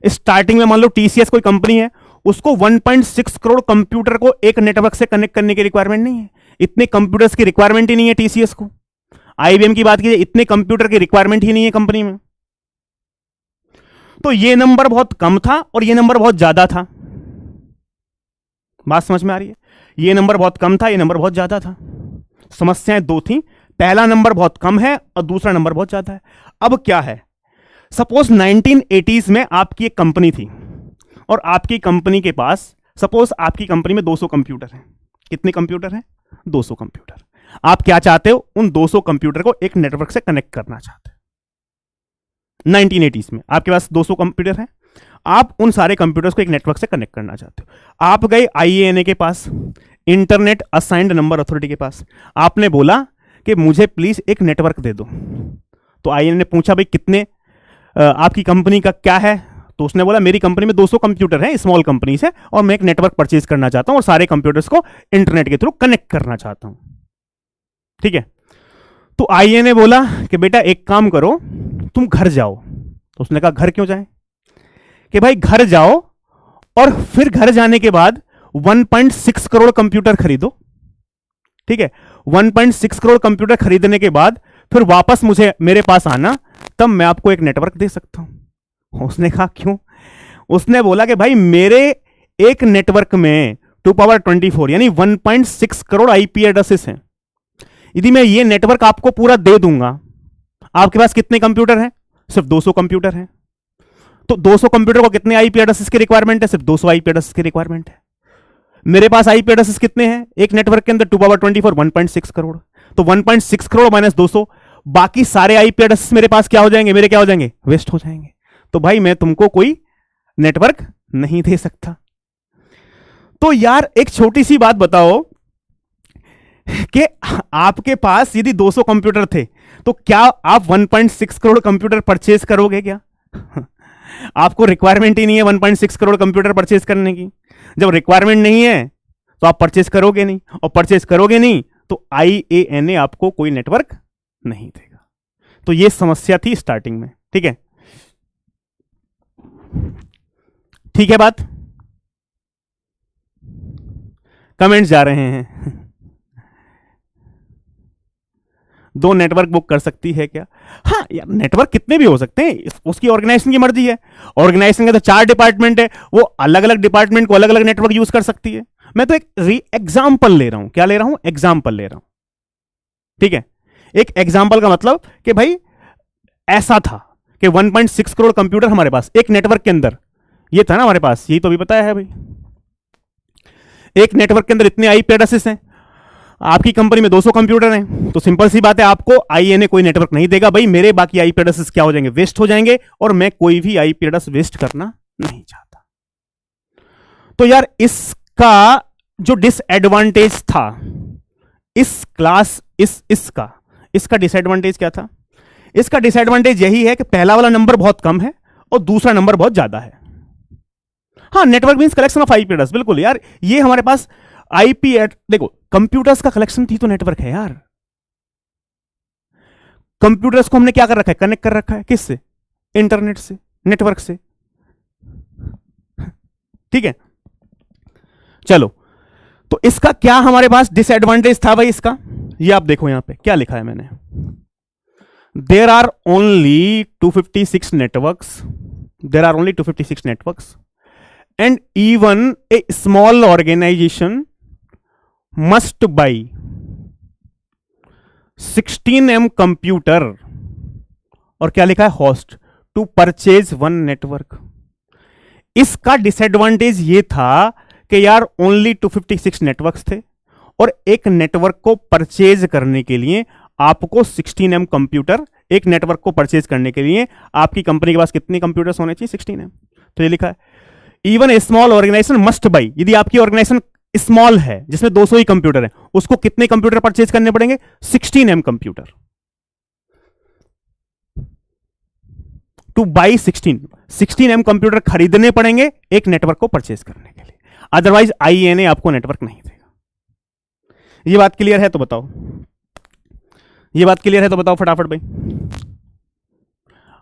स्टार्टिंग में मान लो TCS कोई कंपनी है, उसको 1.6 करोड़ कंप्यूटर को एक नेटवर्क से कनेक्ट करने की रिक्वायरमेंट नहीं है, इतने कंप्यूटर्स की रिक्वायरमेंट ही नहीं है TCS को। आईबीएम की बात कीजिए, इतने कंप्यूटर की रिक्वायरमेंट ही नहीं है कंपनी में। तो ये नंबर बहुत कम था और ये नंबर बहुत ज्यादा था। बात समझ में आ रही है? ये नंबर बहुत कम था, ये नंबर बहुत ज्यादा था। समस्याएं दो थी, पहला नंबर बहुत कम है और दूसरा नंबर बहुत ज्यादा है। अब क्या है, सपोज 1980s में आपकी एक कंपनी थी और आपकी कंपनी के पास, सपोज आपकी कंपनी में 200 कंप्यूटर हैं। कितने कंप्यूटर हैं? 200 कंप्यूटर। आप क्या चाहते हो? उन 200 कंप्यूटर को एक नेटवर्क से कनेक्ट करना चाहते हो। 1980s में आपके पास 200 कंप्यूटर हैं, आप उन सारे कंप्यूटर्स को एक नेटवर्क से कनेक्ट करना चाहते हो। आप गए आईएएनए के पास, इंटरनेट असाइंड नंबर अथॉरिटी के पास, आपने बोला कि मुझे प्लीज एक नेटवर्क दे दो। तो आईएएनए ने पूछा भाई कितने, आपकी कंपनी का क्या है? तो उसने बोला मेरी कंपनी में 200 कंप्यूटर हैं, स्मॉल कंपनी से, और मैं एक नेटवर्क परचेज करना चाहता हूं और सारे कंप्यूटर्स को इंटरनेट के थ्रू कनेक्ट करना चाहता हूं। ठीक है, तो आईएएनए बोला कि बेटा एक काम करो, तुम घर जाओ। तो उसने कहा घर क्यों जाए? कि भाई घर जाओ और फिर घर जाने के बाद 1.6 करोड़ कंप्यूटर खरीदो। ठीक है, 1.6 करोड़ कंप्यूटर खरीदने के बाद फिर वापस मुझे मेरे पास आना, तब मैं आपको एक नेटवर्क दे सकता हूं। उसने कहा क्यों? उसने बोला कि भाई मेरे एक नेटवर्क में 2 पावर 24 यानी 1.6 करोड़ आईपी एड्रेसेस हैं। यदि मैं ये नेटवर्क आपको पूरा दे दूंगा, आपके पास कितने कंप्यूटर हैं? सिर्फ 200 कंप्यूटर हैं। तो 200 कंप्यूटर को कितने आईपी एड्रेसेस की रिक्वायरमेंट है? सिर्फ 200 आईपी एड्रेसेस की रिक्वायरमेंट है। मेरे पास आईपी एड्रेसेस कितने हैं एक नेटवर्क के अंदर? 2 पावर 24 1.6 करोड़। तो 1.6 करोड़ माइनस 200, बाकी सारे आईपी एड्रेसेस मेरे पास क्या हो जाएंगे? मेरे क्या हो जाएंगे? वेस्ट हो जाएंगे। तो भाई मैं तुमको कोई नेटवर्क नहीं दे सकता। तो यार एक छोटी सी बात बताओ कि आपके पास यदि 200 कंप्यूटर थे तो क्या आप 1.6 करोड़ कंप्यूटर परचेज करोगे क्या? आपको रिक्वायरमेंट ही नहीं है 1.6 करोड़ कंप्यूटर परचेज करने की। जब रिक्वायरमेंट नहीं है तो आप परचेज करोगे नहीं, और परचेज करोगे नहीं तो आईएएनए आपको कोई नेटवर्क नहीं देगा। तो यह समस्या थी स्टार्टिंग में। ठीक है, ठीक है बात? कमेंट्स जा रहे हैं। 2 नेटवर्क बुक कर सकती है क्या? हाँ यार, नेटवर्क कितने भी हो सकते हैं, उसकी ऑर्गेनाइजेशन की मर्जी है। ऑर्गेनाइजेशन के तो 4 डिपार्टमेंट है, वो अलग अलग डिपार्टमेंट को अलग अलग नेटवर्क यूज कर सकती है। मैं तो एक एग्जाम्पल ले रहा हूं। क्या ले रहा हूं? एग्जाम्पल ले रहा हूं। ठीक है, एक एग्जाम्पल का मतलब कि भाई ऐसा था कि 1.6 करोड़ कंप्यूटर हमारे पास एक नेटवर्क के अंदर, ये था ना हमारे पास, यही तो अभी बताया है भाई। एक नेटवर्क के अंदर इतने आईपी एड्रेसेस हैं, आपकी कंपनी में 200 कंप्यूटर हैं, तो सिंपल सी बात है आपको आईएनए कोई नेटवर्क नहीं देगा। भाई मेरे बाकी आईपी एड्रेसेस क्या हो जाएंगे? वेस्ट हो जाएंगे, और मैं कोई भी आईपी एड्रेस वेस्ट करना नहीं चाहता। तो यार इसका जो डिसएडवांटेज था इस क्लास, इसका डिसएडवांटेज क्या था? इसका डिसएडवांटेज यही है कि पहला वाला नंबर बहुत कम है और दूसरा नंबर बहुत ज्यादा है। हाँ, network means collection of IP address, बिल्कुल यार, ये हमारे पास आईपी देखो कंप्यूटर्स का कलेक्शन थी तो नेटवर्क है यार। कंप्यूटर्स को हमने क्या कर रखा है? कनेक्ट कर रखा है। किससे? इंटरनेट से, नेटवर्क से। ठीक है, चलो, तो इसका क्या हमारे पास डिसएडवांटेज था भाई इसका? ये आप देखो यहां पे क्या लिखा है मैंने, there are only 256 networks, there are only 256 networks and even a small organization must buy 16M computer, और क्या लिखा है? Host, to purchase 1 network. इसका डिसएडवांटेज ये था कि यार ओनली 256 नेटवर्क्स थे, और एक नेटवर्क को परचेज करने के लिए आपको 16M कंप्यूटर, एक नेटवर्क को परचेज करने के लिए आपकी कंपनी के पास कितने कंप्यूटर्स होने चाहिए? 16M। तो ये लिखा है even a small organisation must buy, यदि आपकी ऑर्गेनाइजेशन स्मॉल है जिसमें 200 ही कंप्यूटर है, उसको कितने कंप्यूटर परचेज करने पड़ेंगे? 16M computer. Two by 16M computer खरीदने पड़ेंगे एक नेटवर्क को परचेज करने के लिए, अदरवाइज आईएनए आपको नेटवर्क नहीं देगा। ये बात क्लियर है तो बताओ, ये बात क्लियर है तो बताओ फटाफट भाई।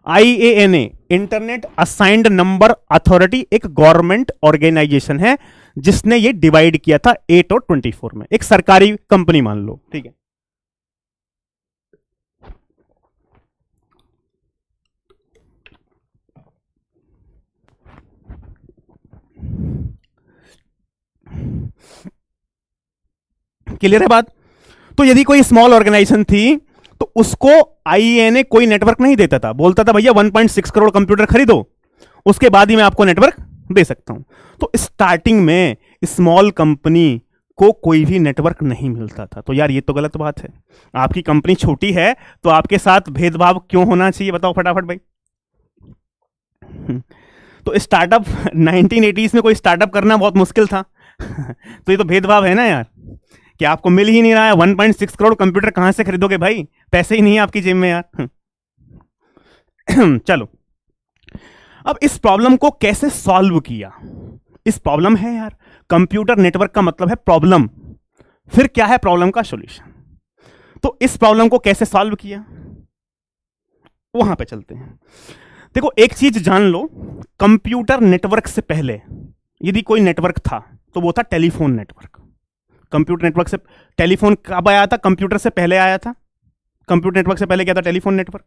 IANA internet assigned number authority एक गवर्नमेंट ऑर्गेनाइजेशन है जिसने ये डिवाइड किया था 8 और 24 में, एक सरकारी कंपनी मान लो। ठीक है, क्लियर है बात? तो यदि कोई स्मॉल ऑर्गेनाइजेशन थी तो उसको आईएनए कोई नेटवर्क नहीं देता था, बोलता था भैया 1.6 करोड़ कंप्यूटर खरीदो, उसके बाद ही मैं आपको नेटवर्क दे सकता हूं। तो स्टार्टिंग में स्मॉल कंपनी को कोई भी नेटवर्क नहीं मिलता था। तो यार ये तो गलत बात है। आपकी कंपनी छोटी है तो आपके साथ भेदभाव क्यों होना चाहिए, बताओ फटाफट भाई। तो स्टार्टअप 1980s में कोई स्टार्टअप करना बहुत मुश्किल था। तो ये तो भेदभाव है ना यार, कि आपको मिल ही नहीं रहा है। 1.6 करोड़ कंप्यूटर कहां से खरीदोगे भाई, पैसे ही नहीं है आपकी जेब में यार। चलो, अब इस प्रॉब्लम को कैसे सॉल्व किया। इस प्रॉब्लम है यार, कंप्यूटर नेटवर्क का मतलब है प्रॉब्लम, फिर क्या है प्रॉब्लम का सॉल्यूशन। तो इस प्रॉब्लम को कैसे सॉल्व किया, वहां पे चलते हैं। देखो एक चीज जान लो, कंप्यूटर नेटवर्क से पहले यदि कोई नेटवर्क था तो वो था टेलीफोन नेटवर्क। कंप्यूटर नेटवर्क से टेलीफोन कब आया था, कंप्यूटर से पहले आया था। कंप्यूटर नेटवर्क से पहले क्या था, टेलीफोन नेटवर्क।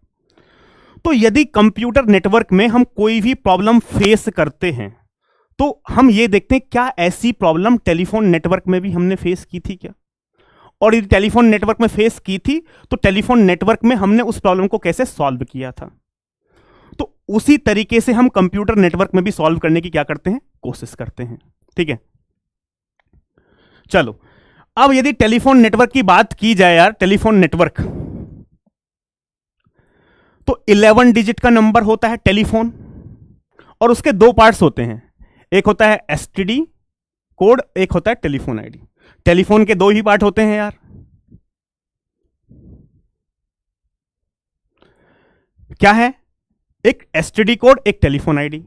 तो यदि कंप्यूटर नेटवर्क में हम कोई भी प्रॉब्लम फेस करते हैं तो हम ये देखते हैं क्या ऐसी प्रॉब्लम टेलीफोन नेटवर्क में भी हमने फेस की थी क्या, और यदि टेलीफोन नेटवर्क में फेस की थी तो टेलीफोन नेटवर्क में हमने उस प्रॉब्लम को कैसे सॉल्व किया था। तो उसी तरीके से हम कंप्यूटर नेटवर्क में भी सॉल्व करने की क्या करते हैं, कोशिश करते हैं। ठीक है, चलो अब यदि टेलीफोन नेटवर्क की बात की जाए यार, टेलीफोन नेटवर्क तो 11 डिजिट का नंबर होता है टेलीफोन, और उसके दो पार्ट्स होते हैं, एक होता है एसटीडी कोड, एक होता है टेलीफोन आईडी। टेलीफोन के दो ही पार्ट होते हैं यार, क्या है, एक एसटीडी कोड, एक टेलीफोन आईडी,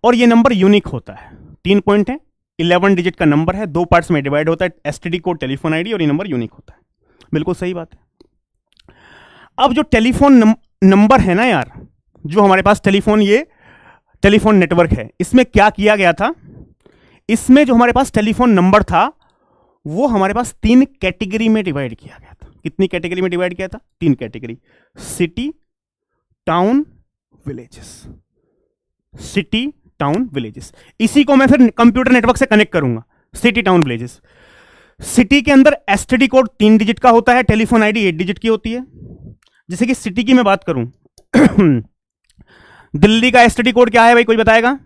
और ये नंबर यूनिक होता है। 3 पॉइंट है, 11 डिजिट का नंबर है, दो पार्ट्स में डिवाइड होता है, एसटीडी कोड, टेलीफोन आईडी, और ये नंबर यूनिक होता है। बिल्कुल सही बात है। अब जो टेलीफोन नंबर है ना यार, जो हमारे पास टेलीफोन, ये टेलीफोन नेटवर्क है, इसमें क्या किया गया था, इसमें जो हमारे पास टेलीफोन नंबर था वो हमारे पास 3 कैटेगरी में डिवाइड किया गया था। कितनी कैटेगरी में डिवाइड किया था, 3 category, city, town, villages. City, town, villages, इसी को मैं फिर कंप्यूटर नेटवर्क से कनेक्ट करूंगा, सिटी, टाउन, विलेजेस। सिटी के अंदर एसटीडी कोड 3 डिजिट का होता है, टेलीफोन आईडी 8 डिजिट की होती है। जैसे कि सिटी की मैं बात करूं दिल्ली का एसटीडी कोड क्या है भाई, कोई बताएगा?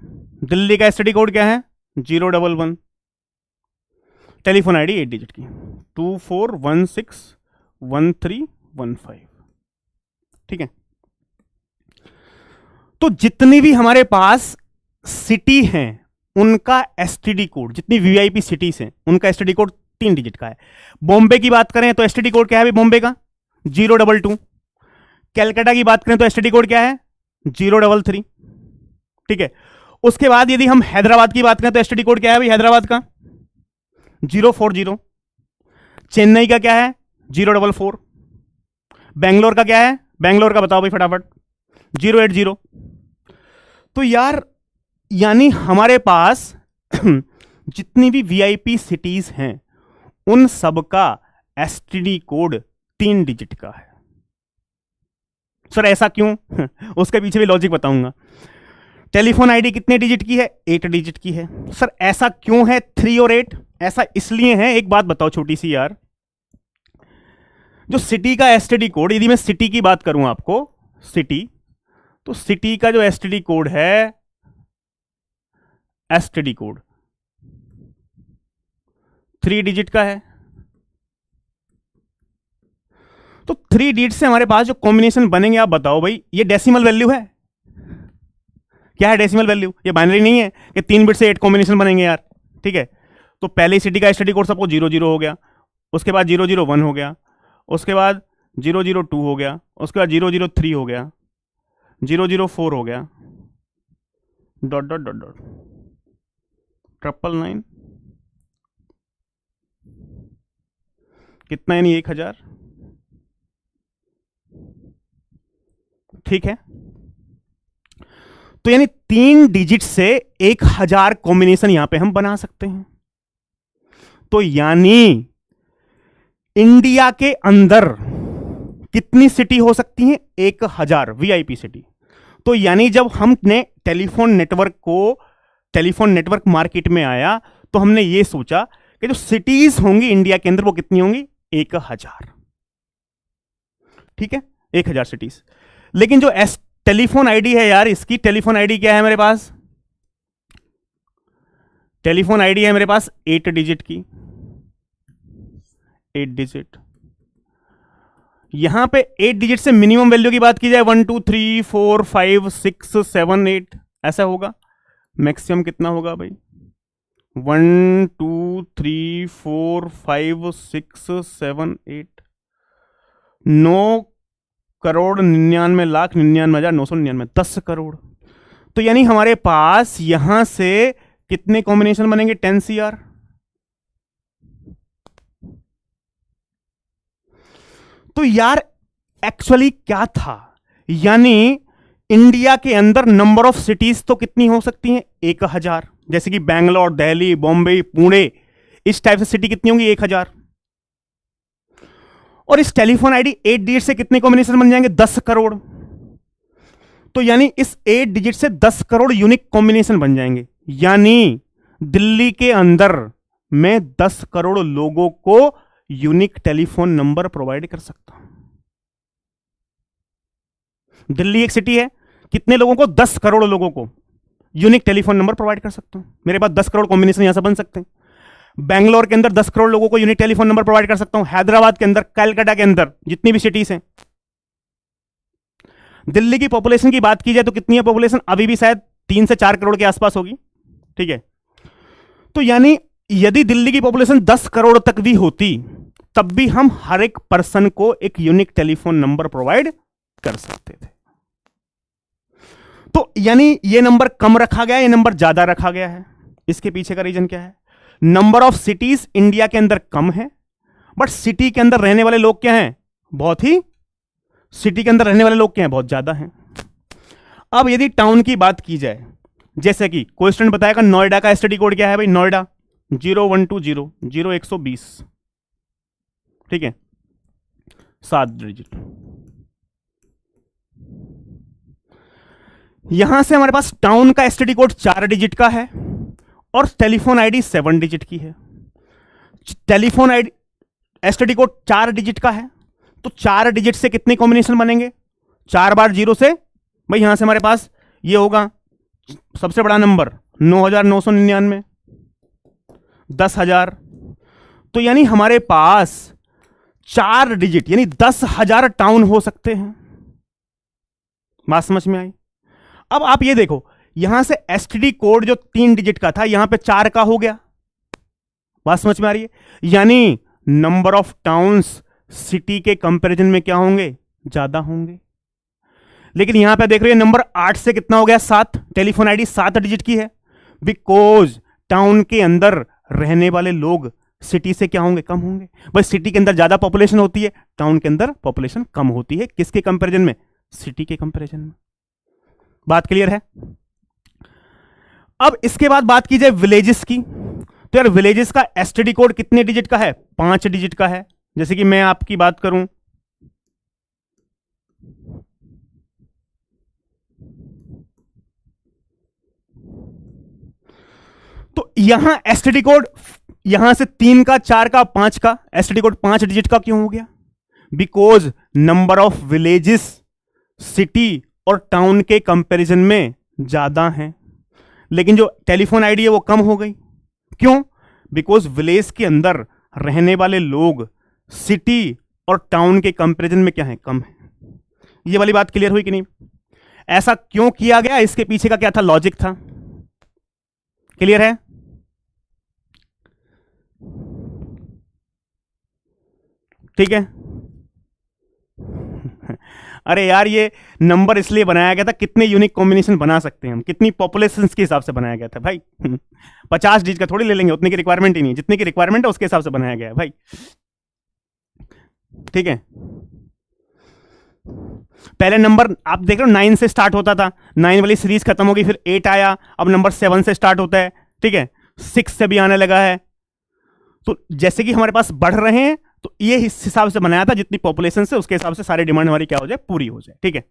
दिल्ली का एसटीडी कोड क्या है, 011। टेलीफोन आईडी 8 डिजिट की, 24161315। ठीक है, तो जितनी भी हमारे पास सिटी हैं उनका एसटीडी कोड, जितनी वीआईपी सिटीज हैं उनका एसटीडी कोड 3 डिजिट का है। बॉम्बे की बात करें तो एसटीडी कोड क्या है भाई बॉम्बे का, 022। कैलकाटा की बात करें तो एसटीडी कोड क्या है, 033। ठीक है, उसके बाद यदि हम हैदराबाद की बात करें तो एसटीडी कोड क्या है भाई हैदराबाद का, 040। चेन्नई का क्या है, 044। बेंगलोर का क्या है, बेंगलोर का बताओ भाई फटाफट, 080। तो यार यानी हमारे पास जितनी भी वीआईपी सिटीज हैं उन सब का एसटीडी कोड 3 डिजिट का है। सर ऐसा क्यों उसके पीछे भी लॉजिक बताऊंगा। टेलीफोन आईडी कितने डिजिट की है, 8 डिजिट की है। सर ऐसा क्यों है 3 और 8, ऐसा इसलिए है, एक बात बताओ छोटी सी यार, जो सिटी का एसटीडी कोड, यदि मैं सिटी की बात करूं आपको, सिटी, तो सिटी का जो एसटीडी कोड है, एसटीडी कोड 3 डिजिट का है। तो 3 डिजिट से हमारे पास जो कॉम्बिनेशन बनेंगे आप बताओ भाई, ये डेसिमल वैल्यू है, क्या है डेसिमल वैल्यू, ये बाइनरी नहीं है कि 3 बिट से 8 कॉम्बिनेशन बनेंगे यार। ठीक है, तो पहले सिटी का एसटीडी कोड सपोज 00 हो गया, उसके बाद 001 हो गया, उसके बाद 002 हो गया, उसके बाद 003 हो गया, 004 हो गया, डॉट डॉट डॉट डॉट 999, कितना यानी 1000। ठीक है, तो यानी 3 डिजिट से 1000 कॉम्बिनेशन यहां पे हम बना सकते हैं। तो यानी इंडिया के अंदर कितनी सिटी हो सकती हैं, 1000 वीआईपी सिटी। तो यानी जब हमने टेलीफोन नेटवर्क मार्केट में आया तो हमने ये सोचा कि जो सिटीज होंगी इंडिया के अंदर वो कितनी होंगी, 1000। ठीक है, 1000 सिटीज। लेकिन जो टेलीफोन आईडी है यार, इसकी टेलीफोन आईडी क्या है मेरे पास, टेलीफोन आईडी है मेरे पास 8 डिजिट की, 8 डिजिट। यहां पे 8 डिजिट से मिनिमम वैल्यू की बात की जाए 1 2 3 4 5 6 7 8 ऐसा होगा। मैक्सिमम कितना होगा भाई, 1 2 3 4 5 6 7 8, 9,99,99,999, 10 करोड़। तो यानी हमारे पास यहां से कितने कॉम्बिनेशन बनेंगे, 10 CR। तो यार एक्चुअली क्या था, यानी इंडिया के अंदर नंबर ऑफ सिटीज तो कितनी हो सकती हैं, 1000। जैसे कि बैंगलोर, दिल्ली, बॉम्बे, पुणे, इस टाइप से सिटी कितनी होंगी, 1000। और इस टेलीफोन आईडी 8 डिजिट से कितने कॉम्बिनेशन बन जाएंगे, 10 करोड़। तो यानी इस 8 डिजिट से 10 करोड़ यूनिक कॉम्बिनेशन बन जाएंगे। यानी दिल्ली के अंदर मैं 10 करोड़ लोगों को यूनिक टेलीफोन नंबर प्रोवाइड कर सकता हूं। दिल्ली एक सिटी है, कितने लोगों को, 10 करोड़ लोगों को यूनिक टेलीफोन नंबर प्रोवाइड कर सकता हूं। मेरे पास 10 करोड़ कॉम्बिनेशन यहां से बन सकते हैं। बैंगलोर के अंदर 10 करोड़ लोगों को यूनिक टेलीफोन नंबर प्रोवाइड कर सकता हूं। हैदराबाद के अंदर, कलकत्ता के अंदर, जितनी भी सिटीज हैं। दिल्ली की पॉपुलेशन की बात की जाए तो कितनी है पॉपुलेशन, अभी भी शायद 3 से 4 करोड़ के आसपास होगी। ठीक है, तो यानी यदि दिल्ली की पॉपुलेशन 10 करोड़ तक भी होती, तब भी हम हर एक पर्सन को एक यूनिक टेलीफोन नंबर प्रोवाइड कर सकते थे। तो यानी ये नंबर कम रखा गया, ये नंबर ज्यादा रखा गया है। इसके पीछे का रीजन क्या है, नंबर ऑफ सिटीज इंडिया के अंदर कम है, बट सिटी के अंदर रहने वाले लोग क्या हैं, बहुत ही, सिटी के अंदर रहने वाले लोग क्या हैं, बहुत ज्यादा हैं। अब यदि टाउन की बात की जाए, जैसे कि कोई स्टूडेंट बताएगा नोएडा का एसटीडी कोड क्या है भाई, नोएडा 0120 0120। ठीक है, 7 डिजिट। यहां से हमारे पास टाउन का एसटीडी कोड 4 डिजिट का है और टेलीफोन आईडी 7 डिजिट की है। Telephone ID STD code 4 digit का है, तो 4 डिजिट से कितने कॉम्बिनेशन बनेंगे, 4 बार 0 से भाई, यहां से हमारे पास ये होगा सबसे बड़ा नंबर 9,999, 10,000। तो यानी हमारे पास 4 डिजिट यानी 10,000 टाउन हो सकते हैं। बात समझ में आई। अब आप ये देखो, यहां से एसटीडी कोड जो 3 डिजिट का था, यहां पे 4 का हो गया। बात समझ में आ रही है, यानी नंबर ऑफ टाउन्स सिटी के कंपैरिजन में क्या होंगे, ज्यादा होंगे। लेकिन यहां पे देख रहे हैं नंबर 8 से कितना हो गया, 7। टेलीफोन आईडी 7 डिजिट की है, बिकॉज टाउन के अंदर रहने वाले लोग सिटी से क्या होंगे, कम होंगे। बस सिटी के अंदर ज्यादा पॉपुलेशन होती है, टाउन के अंदर पॉपुलेशन कम होती है। किसके कंपैरिजन में, सिटी के कंपैरिजन में। बात क्लियर है। अब इसके बाद बात की जाए विलेजेस की, तो यार विलेजेस का एसटीडी कोड कितने डिजिट का है, 5 डिजिट का है। जैसे कि मैं आपकी बात करूं, तो यहां एसटीडी कोड यहां से 3 का, 4 का, 5 का, एसटीडी कोड 5 डिजिट का क्यों हो गया, because number of villages city और टाउन के कंपैरिजन में ज्यादा हैं। लेकिन जो टेलीफोन आईडी है वो कम हो गई, क्यों, बिकॉज विलेज के अंदर रहने वाले लोग सिटी और टाउन के कंपैरिजन में क्या है, कम है। ये वाली बात क्लियर हुई कि नहीं। ऐसा क्यों किया गया, इसके पीछे का क्या था, लॉजिक था। क्लियर है। ठीक है। अरे यार ये नंबर इसलिए बनाया गया था, कितने यूनिक कॉम्बिनेशन बना सकते हैं हम, कितनी पॉपुलेशन के हिसाब से बनाया गया था भाई। 50 डिजिट का थोड़ी ले लेंगे, उतने की रिक्वायरमेंट ही नहीं, जितने की रिक्वायरमेंट है उसके हिसाब से बनाया गया है भाई। ठीक है, पहले नंबर आप देख रहे हो 9 से स्टार्ट होता था, 9 वाली सीरीज खत्म हो गई, फिर 8 आया, अब नंबर 7 से स्टार्ट होता है। ठीक है, 6 से भी आने लगा है। तो जैसे कि हमारे पास बढ़ रहे हैं, तो ये इस हिसाब से बनाया था, जितनी पॉपुलेशन से उसके हिसाब से सारी डिमांड हमारी क्या हो जाए, पूरी हो जाए। ठीक है,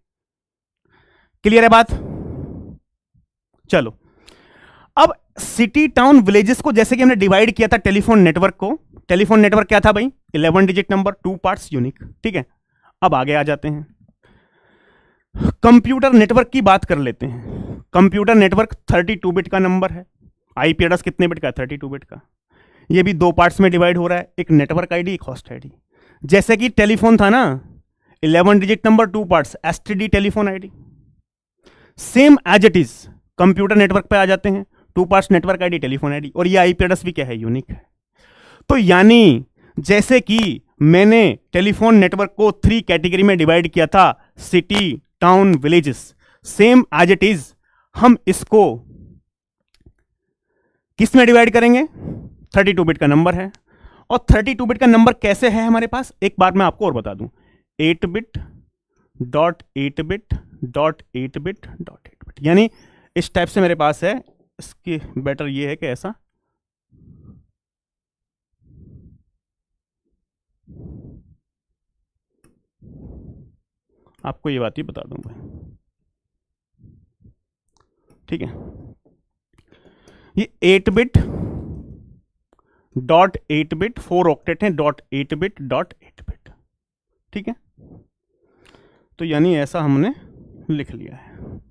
क्लियर है बात। चलो अब सिटी टाउन विलेजेस को जैसे कि हमने डिवाइड किया था टेलीफोन नेटवर्क को, टेलीफोन नेटवर्क क्या था भाई, 11 डिजिट नंबर, 2 पार्ट्स यूनिक। ठीक है, अब आगे आ जाते हैं, कंप्यूटर नेटवर्क की बात कर लेते हैं। कंप्यूटर नेटवर्क 32 बिट का नंबर है। आईपी एड्रेस कितने बिट का, 32 बिट का। ये भी 2 पार्ट्स में डिवाइड हो रहा है, एक नेटवर्क आईडी, एक होस्ट आईडी। जैसे कि टेलीफोन था ना, 11 digit number, 2 parts, STD telephone ID. Same as it is computer network पे आ जाते हैं, 2 parts network ID, telephone ID, और ये आईपी एड्रेस भी क्या है, यूनिक है। तो यानी जैसे कि मैंने टेलीफोन नेटवर्क को 3 कैटेगरी में डिवाइड किया था, city town villages, same as it is हम इसको किस में डिवाइड करेंगे, 32 बिट का नंबर है। और 32 बिट का नंबर कैसे है हमारे पास, एक बार मैं आपको और बता दूं, 8 bit dot 8 bit dot 8 bit dot 8 bit, यानी इस टाइप से मेरे पास है। इसकी बेटर ये है कि ऐसा आपको ये बात ही बता दूं भाई। ठीक है, ये 8 बिट डॉट 8 बिट, 4 ऑक्टेट है, डॉट 8 बिट डॉट 8 बिट। ठीक है, तो यानी ऐसा हमने लिख लिया है।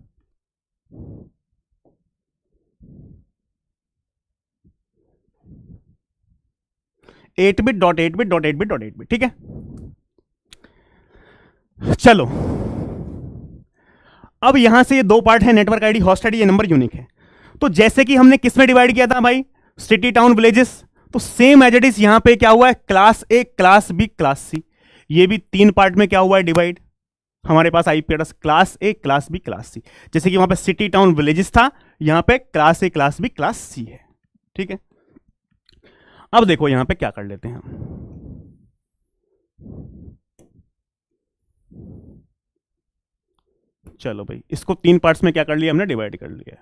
Eight bit dot 8 bit dot 8 bit dot 8 bit. ठीक है, चलो अब यहां से ये 2 पार्ट है, नेटवर्क आईडी, होस्ट आईडी, ये नंबर यूनिक है। तो जैसे कि हमने किस में डिवाइड किया था भाई, सिटी टाउन विलेजेस, तो सेम एज इट इज यहां पे क्या हुआ है, class A, class B, class C, ये भी 3 पार्ट में क्या हुआ है डिवाइड। हमारे पास IP address class A, class B, class C, जैसे कि वहां पे सिटी टाउन विलेजेस था, यहां पे class A, class B, class C है। ठीक है, अब देखो यहां पे क्या कर लेते हैं हम, चलो भाई इसको 3 पार्ट्स में क्या कर लिया हमने, डिवाइड कर लिया।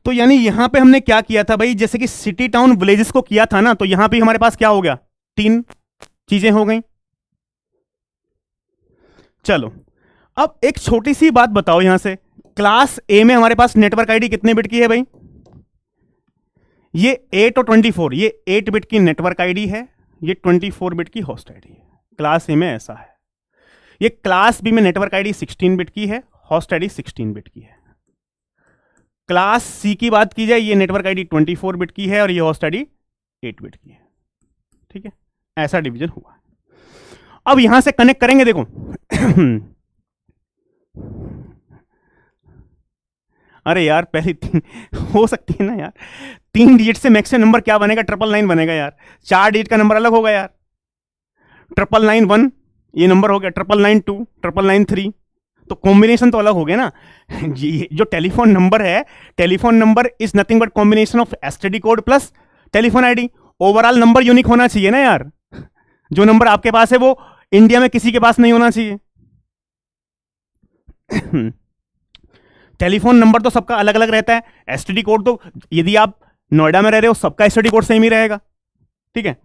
तो यानी यहां पे हमने क्या किया था भाई, जैसे कि सिटी टाउन विलेजेस को किया था ना, तो यहां पे हमारे पास क्या हो गया, 3 चीजें हो गई। चलो अब एक छोटी सी बात बताओ, यहां से क्लास ए में हमारे पास नेटवर्क आईडी कितने बिट की है भाई, ये 8 और 24, ये 8 बिट की नेटवर्क आईडी है, ये 24 बिट की होस्ट आईडी है। क्लास ए में ऐसा है। ये क्लास बी में नेटवर्क आईडी 16 बिट की है, होस्ट आईडी 16 बिट की है। क्लास सी की बात की जाए, ये नेटवर्क आईडी 24 बिट की है और ये होस्ट आईडी 8 बिट की है। ठीक है, ऐसा डिवीजन हुआ। अब यहां से कनेक्ट करेंगे, देखो अरे यार पहले हो सकती है ना यार, 3 डिजिट से मैक्सिमम नंबर क्या बनेगा, 999 बनेगा यार। 4 डिजिट का नंबर अलग होगा यार, 999 ये नंबर हो गया, 999 999 तो कॉम्बिनेशन तो अलग हो गया ना। जो टेलीफोन नंबर है, telephone number is nothing but combination of STD code plus telephone ID. Overall number unique होना चाहिए ना यार, जो नंबर आपके पास है वो इंडिया में किसी के पास नहीं होना चाहिए। टेलीफोन नंबर तो सबका अलग अलग रहता है, एसटीडी कोड तो यदि आप नोएडा में रह रहे हो सबका एसटीडी कोड सेम ही रहेगा। ठीक है,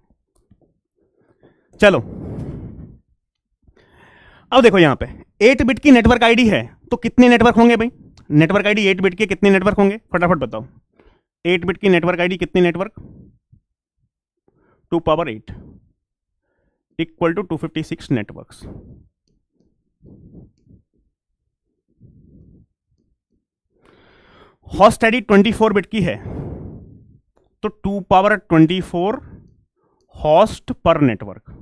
चलो अब देखो यहां पे 8 बिट की नेटवर्क आईडी है, तो कितने नेटवर्क होंगे भाई, नेटवर्क आईडी 8 बिट के कितने नेटवर्क होंगे, फटाफट बताओ। 8 बिट की नेटवर्क आईडी कितने network, 2 power 8 equal to 256 networks. Host ID 24 bit की है, तो 2 पावर 24 होस्ट पर नेटवर्क,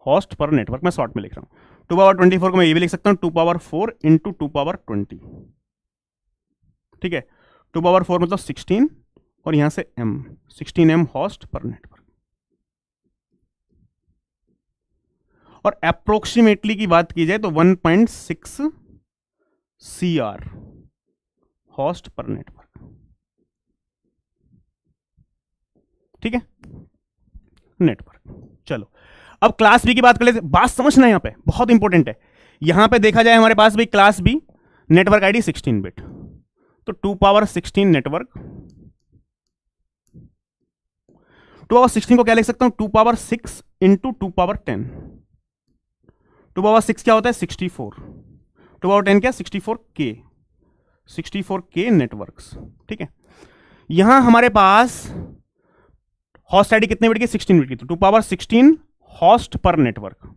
होस्ट पर नेटवर्क मैं शॉर्ट में लिख रहा हूं। 2 पावर 24 को मैं ये भी लिख सकता हूं 2 पावर 4 इंटू 2 पावर 20। ठीक है, 2 पावर 4 मतलब 16 और यहां से m, 16m होस्ट पर नेटवर्क। और अप्रोक्सीमेटली की बात की जाए तो 1.6 CR होस्ट पर नेटवर्क। ठीक है, नेटवर्क। चलो अब क्लास बी की बात कर लेते, बात समझना यहां पे बहुत इंपॉर्टेंट है। यहां पे देखा जाए हमारे पास भी class B network ID 16 bit, तो 2 पावर 16 नेटवर्क, 2 पावर 16 को क्या लिख सकता हूं, 2 power 6 into 2 power 10, two power 6 क्या होता है 64, टू पावर 10 क्या 64K, 64K नेटवर्क्स। ठीक है, यहां हमारे पास होस्ट आईडी कितने बिट की 16 बिट की, तो टू पावर 16 होस्ट पर नेटवर्क,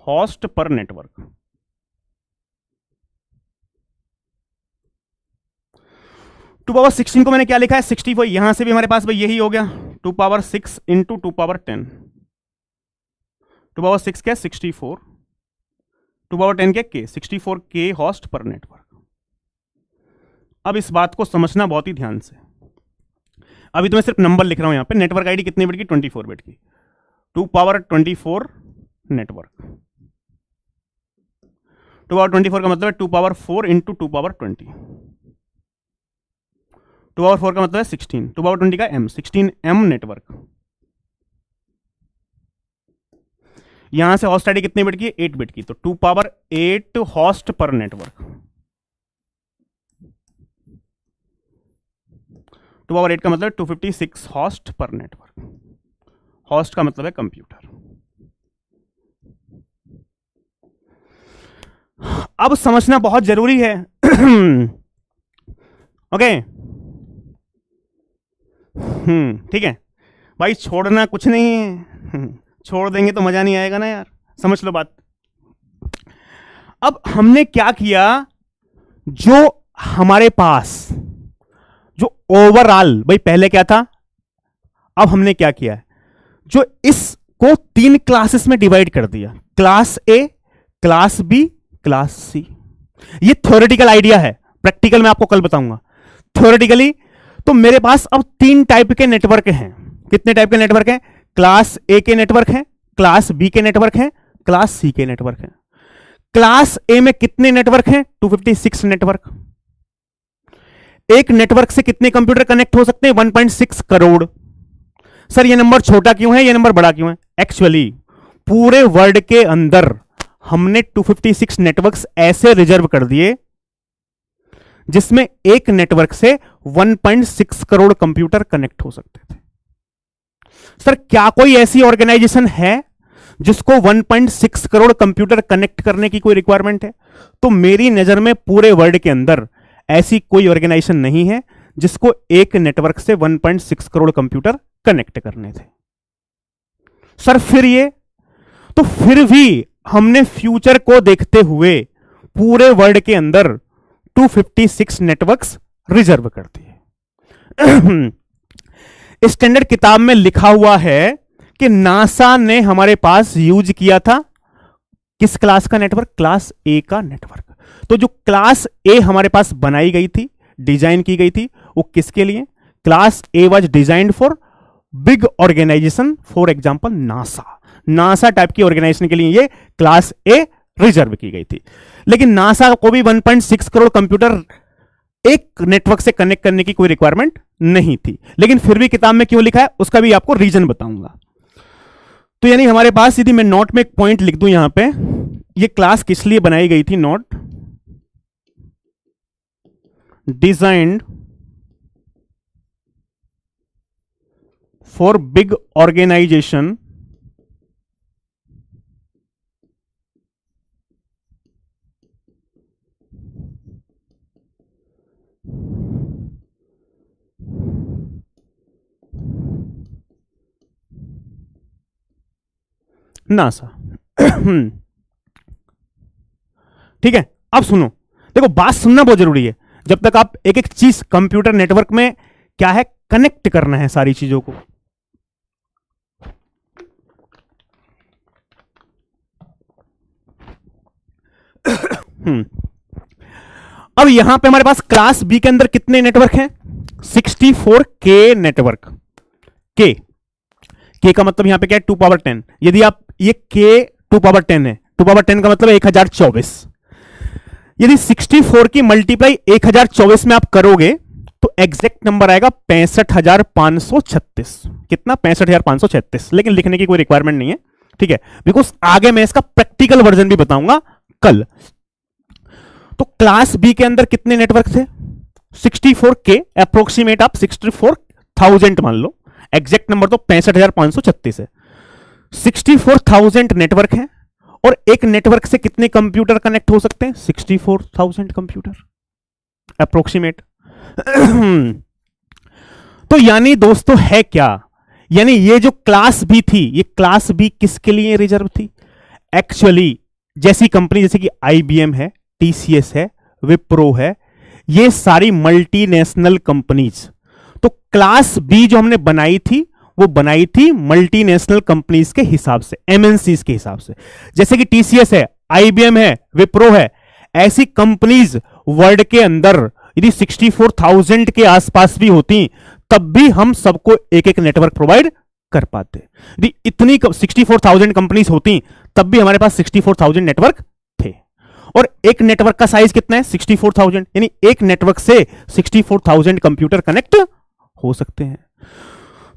होस्ट पर नेटवर्क। टू पावर 16 को मैंने क्या लिखा है 64, यहां से भी हमारे पास भाई यही हो गया, two power 6 into two power 10, two power 6 क्या 64, टू पावर 10 क्या के 64K होस्ट पर नेटवर्क। अब इस बात को समझना बहुत ही ध्यान से, अभी तो मैं सिर्फ नंबर लिख रहा हूं यहां पे, नेटवर्क आईडी कितने बिट की 24 बिट की, two power 24 network, two power 24 का मतलब है two power 4 into two power 20, two power 4 का मतलब है 16, टू पावर 20 का m, 16m नेटवर्क। यहां से होस्ट आईडी कितने बिट की 8 बिट की, तो टू पावर 8 होस्ट पर नेटवर्क, टू पावर 8 का मतलब 256 होस्ट पर नेटवर्क, होस्ट का मतलब है कंप्यूटर। अब समझना बहुत जरूरी है ओके ठीक है भाई, छोड़ना कुछ नहीं है, छोड़ देंगे तो मजा नहीं आएगा ना यार, समझ लो बात। अब हमने क्या किया, जो हमारे पास जो ओवरऑल भाई पहले क्या था, अब हमने क्या किया है, जो इसको 3 क्लासेस में डिवाइड कर दिया, class A, class B, class C. ये थ्योरेटिकल आइडिया है, प्रैक्टिकल में आपको कल बताऊंगा। थ्योरेटिकली तो मेरे पास अब 3 टाइप के नेटवर्क हैं। कितने टाइप के नेटवर्क हैं, क्लास ए के नेटवर्क हैं, क्लास बी के नेटवर्क हैं, क्लास सी के नेटवर्क हैं। क्लास ए में कितने नेटवर्क हैं 256 नेटवर्क। एक नेटवर्क से कितने कंप्यूटर कनेक्ट हो सकते हैं 1.6 करोड़। सर ये नंबर छोटा क्यों है, ये नंबर बड़ा क्यों है, एक्चुअली पूरे वर्ल्ड के अंदर हमने 256 नेटवर्क्स ऐसे रिजर्व कर दिए जिसमें एक नेटवर्क से 1.6 करोड़ कंप्यूटर कनेक्ट हो सकते थे। सर क्या कोई ऐसी ऑर्गेनाइजेशन है जिसको 1.6 करोड़ कंप्यूटर कनेक्ट करने की कोई रिक्वायरमेंट है? तो मेरी नजर में पूरे वर्ल्ड के अंदर ऐसी कोई ऑर्गेनाइजेशन नहीं है जिसको एक नेटवर्क से 1.6 करोड़ कंप्यूटर कनेक्ट करने थे। सर फिर भी हमने फ्यूचर को देखते हुए पूरे वर्ल्ड के अंदर 256 नेटवर्क्स रिजर्व कर दिए। स्टैंडर्ड किताब में लिखा हुआ है कि नासा ने हमारे पास यूज किया था किस क्लास का नेटवर्क, क्लास ए का नेटवर्क। तो जो क्लास ए हमारे पास बनाई गई थी, डिजाइन की गई थी, वो किसके लिए, class A was designed for big organisation, for example NASA type की ऑर्गेनाइजेशन के लिए ये क्लास ए रिजर्व की गई थी। लेकिन नासा को भी 1.6 करोड़ कंप्यूटर एक नेटवर्क से कनेक्ट करने की कोई रिक्वायरमेंट नहीं थी। लेकिन फिर भी किताब में क्यों लिखा है उसका भी आपको रीजन बताऊंगा। तो यानी हमारे पास, यदि मैं नोट में एक पॉइंट लिख दूं यहां पे, ये क्लास किस लिए बनाई गई थी, not designed for big organisation NASA. ठीक है, अब सुनो, देखो बात सुनना बहुत जरूरी है। जब तक आप एक एक चीज कंप्यूटर नेटवर्क में क्या है कनेक्ट करना है सारी चीजों को। अब यहां पे हमारे पास क्लास बी के अंदर कितने नेटवर्क हैं 64K नेटवर्क। के का मतलब यहां पे क्या है 2 पावर 10। यदि आप ये के 2 पावर 10 है, 2 पावर 10 का मतलब 1024। यदि 64 की मल्टीप्लाई 1024 में आप करोगे तो एग्जैक्ट नंबर आएगा 65,536। कितना, 65,536। लेकिन लिखने की कोई रिक्वायरमेंट नहीं है, ठीक है, बिकॉज आगे मैं इसका प्रैक्टिकल वर्जन भी बताऊंगा कल। तो क्लास बी के अंदर कितने नेटवर्क थे 64K, अप्रोक्सीमेट आप 64,000 मान लो, एग्जैक्ट नंबर तो 65,536 है। 64,000 नेटवर्क है और एक नेटवर्क से कितने कंप्यूटर कनेक्ट हो सकते हैं? 64,000 कंप्यूटर अप्रोक्सीमेट। तो यानी दोस्तों है क्या, यानी ये जो क्लास बी थी, ये क्लास बी किसके लिए रिजर्व थी? एक्चुअली जैसी कंपनी जैसे कि आईबीएम है, टीसीएस है, विप्रो है, ये सारी मल्टीनेशनल कंपनीज। तो क्लास बी जो हमने बनाई थी वो बनाई थी मल्टीनेशनल कंपनीज के हिसाब से, एमएनसीज के हिसाब से। जैसे कि टीसीएस है, आईबीएम है, विप्रो है, ऐसी कंपनीज वर्ल्ड के अंदर यदि 64,000 के आसपास भी होती तब भी हम सबको एक एक नेटवर्क प्रोवाइड कर पाते। यदि इतनी 64,000 कंपनीज होती तब भी हमारे पास 64,000 नेटवर्क थे। और एक नेटवर्क का साइज कितना है? 64,000, यानी एक नेटवर्क से 64,000 कंप्यूटर कनेक्ट हो सकते हैं।